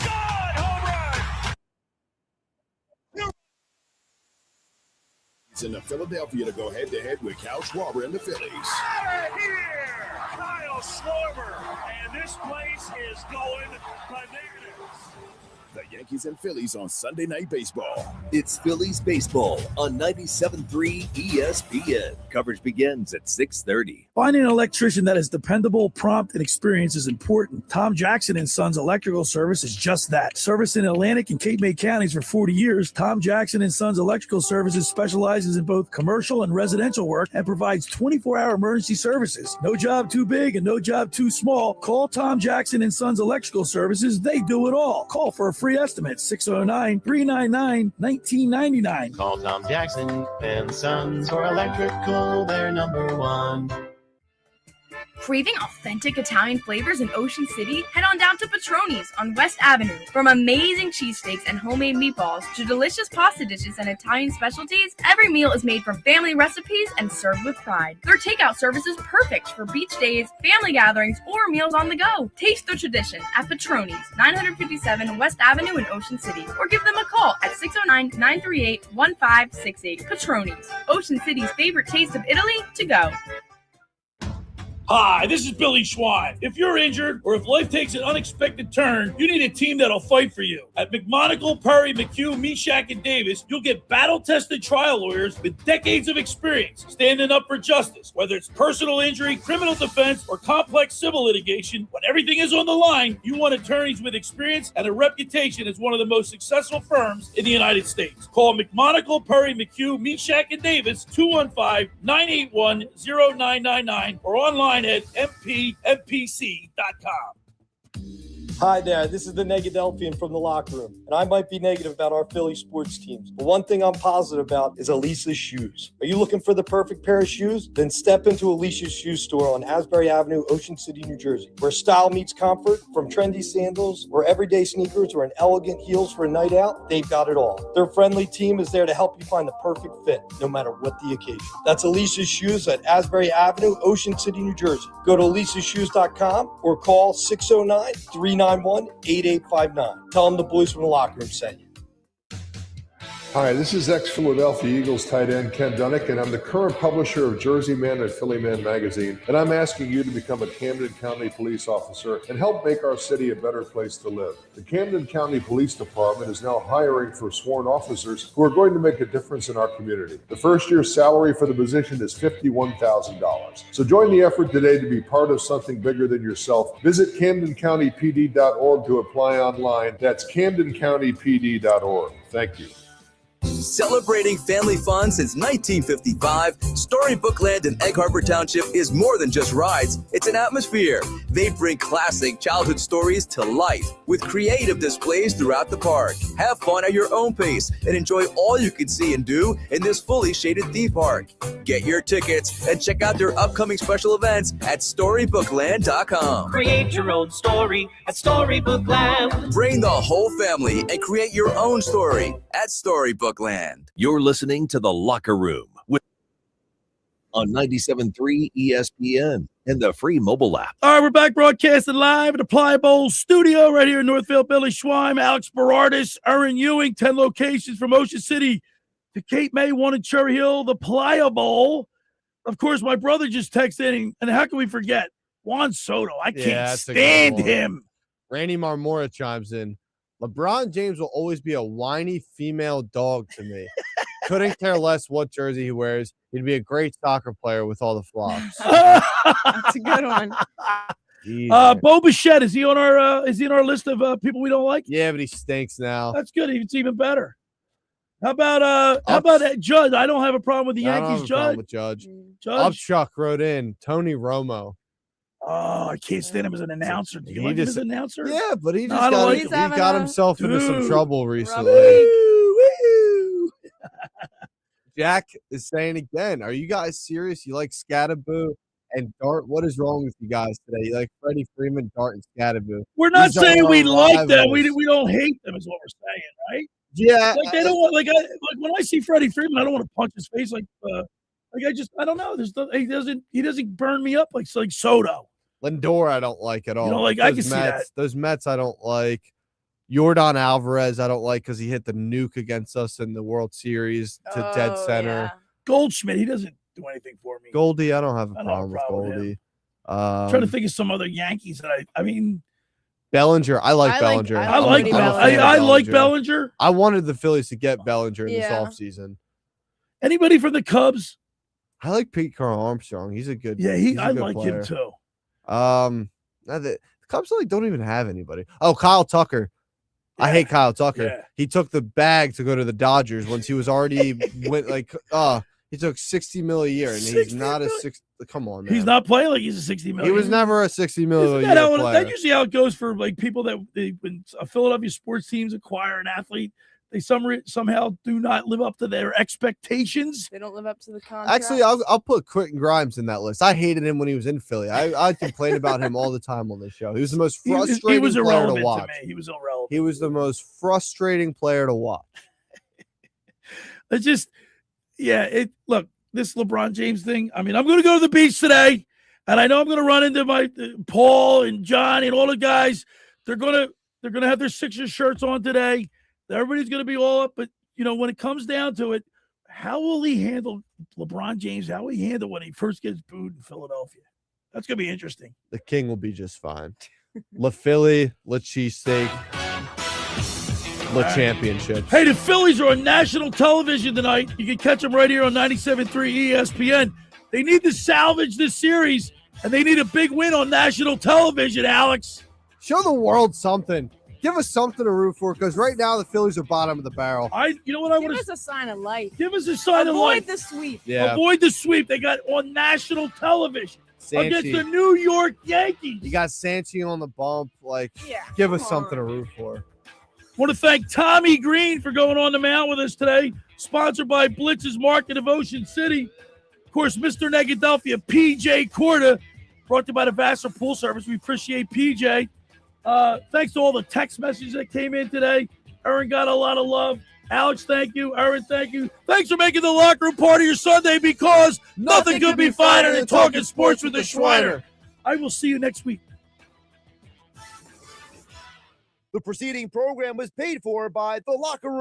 It's in Philadelphia to go head-to-head with Kyle Schwarber and the Phillies. Out of here, Kyle Schwarber, and this place is going bananas. The Yankees and Phillies on Sunday Night Baseball. It's Phillies Baseball on 97.3 ESPN. Coverage begins at 6:30. Finding an electrician that is dependable, prompt, and experienced is important. Tom Jackson & Sons Electrical Service is just that. Service in Atlantic and Cape May counties for 40 years, Tom Jackson & Sons Electrical Services specializes in both commercial and residential work and provides 24-hour emergency services. No job too big and no job too small. Call Tom Jackson & Sons Electrical Services. They do it all. Call for a free estimate, 609-399-1999. Call Tom Jackson and Sons for electrical, they're number one. Craving authentic Italian flavors in Ocean City? Head on down to Petroni's on West Avenue. From amazing cheesesteaks and homemade meatballs to delicious pasta dishes and Italian specialties, every meal is made from family recipes and served with pride. Their takeout service is perfect for beach days, family gatherings, or meals on the go. Taste the tradition at Petroni's, 957 West Avenue in Ocean City, or give them a call at 609-938-1568. Petroni's, Ocean City's favorite taste of Italy to go. Hi, this is Billy Schwein. If you're injured or if life takes an unexpected turn, you need a team that'll fight for you. At McMonagle, Perry, McHugh, Meshack, and Davis, you'll get battle-tested trial lawyers with decades of experience standing up for justice. Whether it's personal injury, criminal defense, or complex civil litigation, when everything is on the line, you want attorneys with experience and a reputation as one of the most successful firms in the United States. Call McMonagle, Perry, McHugh, Meshack, and Davis, 215-981-0999, or online at mpmpc.com. Hi there, this is the Negadelphian from the locker room, and I might be negative about our Philly sports teams, but one thing I'm positive about is Elisa's shoes. Are you looking for the perfect pair of shoes? Then step into Elisa's shoe store on Asbury Avenue, Ocean City, New Jersey, where style meets comfort. From trendy sandals or everyday sneakers or an elegant heels for a night out, they've got it all. Their friendly team is there to help you find the perfect fit, no matter what the occasion. That's Elisa's Shoes at Asbury Avenue, Ocean City, New Jersey. Go to elisashoes.com or call 609-391-8859. Tell them the boys from the locker room sent you. Hi, this is ex-Philadelphia Eagles tight end Ken Dunnick, and I'm the current publisher of Jersey Man and Philly Man magazine, and I'm asking you to become a Camden County police officer and help make our city a better place to live. The Camden County Police Department is now hiring for sworn officers who are going to make a difference in our community. The first year's salary for the position is $51,000. So join the effort today to be part of something bigger than yourself. Visit CamdenCountyPD.org to apply online. That's CamdenCountyPD.org. Thank you. Celebrating family fun since 1955, Storybook Land in Egg Harbor Township is more than just rides. It's an atmosphere. They bring classic childhood stories to life with creative displays throughout the park. Have fun at your own pace and enjoy all you can see and do in this fully shaded theme park. Get your tickets and check out their upcoming special events at StorybookLand.com. Create your own story at Storybook Land. Bring the whole family and create your own story at Storybook Land. You're listening to The Locker Room on 97.3 ESPN and the free mobile app. All right, we're back broadcasting live at the Ply Bowl studio right here in Northfield. Billy Schweim, Alex Berardis, Erin Ewing, 10 locations from Ocean City to Cape May, 1 in Cherry Hill, the Playa Bowl. Of course, my brother just texted in, and how can we forget? Juan Soto. I can't stand him. Randy Marmora chimes in. LeBron James will always be a whiny female dog to me. Couldn't care less what jersey he wears. He'd be a great soccer player with all the flops. That's a good one. Bo Bichette, is he on our list of people we don't like? Yeah, but he stinks now. That's good. It's even better. How about Judge? I don't have a problem with the Yankees. Judge. Upchuck wrote in Tony Romo. Oh, I can't stand him as an announcer. Do you like him as an announcer? Yeah, but he just he got himself into some trouble recently. Jack is saying again, are you guys serious? You like Scatterboo and Dart? What is wrong with you guys today? You like Freddie Freeman, Dart, and Scatterboo? We're not saying we like them. We don't hate them is what we're saying, right? Yeah. Like they don't want like when I see Freddie Freeman, I don't want to punch his face I don't know. He doesn't burn me up like Soto. Lindor, I don't like at all. You know, like I can see that. Those Mets, I don't like. Jordan Alvarez, I don't like because he hit the nuke against us in the World Series to dead center. Yeah. Goldschmidt, he doesn't do anything for me. Goldie, I don't have a problem with Goldie. I'm trying to think of some other Yankees that I mean. Bellinger, I like Bellinger. I like Bellinger. I wanted the Phillies to get Bellinger in this offseason. Anybody from the Cubs? I like Pete Carl Armstrong. He's a good. Yeah, I like player. him too. The Cubs don't even have anybody. Oh, Kyle Tucker. Yeah. I hate Kyle Tucker. Yeah. He took the bag to go to the Dodgers once he was already he took $60 million a year, and he's not a six. Come on, man. He's not playing like he's a $60 million. He was never a $60 million a year player. That's usually how it goes for like people that when Philadelphia sports teams acquire an athlete, they somehow do not live up to their expectations. They don't live up to the contract. Actually, I'll put Quentin Grimes in that list. I hated him when he was in Philly. I complain about him all the time on this show. He was the most frustrating player to watch. He was irrelevant. He was the most frustrating player to watch. It's just, look, this LeBron James thing. I mean, I'm going to go to the beach today, and I know I'm going to run into my Paul and Johnny and all the guys. They're going to have their Sixers shirts on today. Everybody's going to be all up, but, when it comes down to it, how will he handle LeBron James? How will he handle when he first gets booed in Philadelphia? That's going to be interesting. The King will be just fine. La Philly, La Cheesesteak, La Championship. Hey, the Phillies are on national television tonight. You can catch them right here on 97.3 ESPN. They need to salvage this series, and they need a big win on national television, Alex. Show the world something. Give us something to root for, because right now the Phillies are bottom of the barrel. You know what I want to? Give us a sign of life. Give us a sign of life. Avoid the sweep. Yeah. Avoid the sweep. They got on national television against the New York Yankees. You got Sanchi on the bump. Give us something to root for. Want to thank Tommy Greene for going on the mound with us today. Sponsored by Blitz's Market of Ocean City. Of course, Mr. Negadelphia P.J. Corda, brought to you by the Vassar Pool Service. We appreciate P.J. Thanks to all the text messages that came in today. Erin got a lot of love. Alex, thank you. Erin, thank you. Thanks for making the locker room part of your Sunday, because nothing could be finer than talking sports with the Schweiner. I will see you next week. The preceding program was paid for by The Locker Room.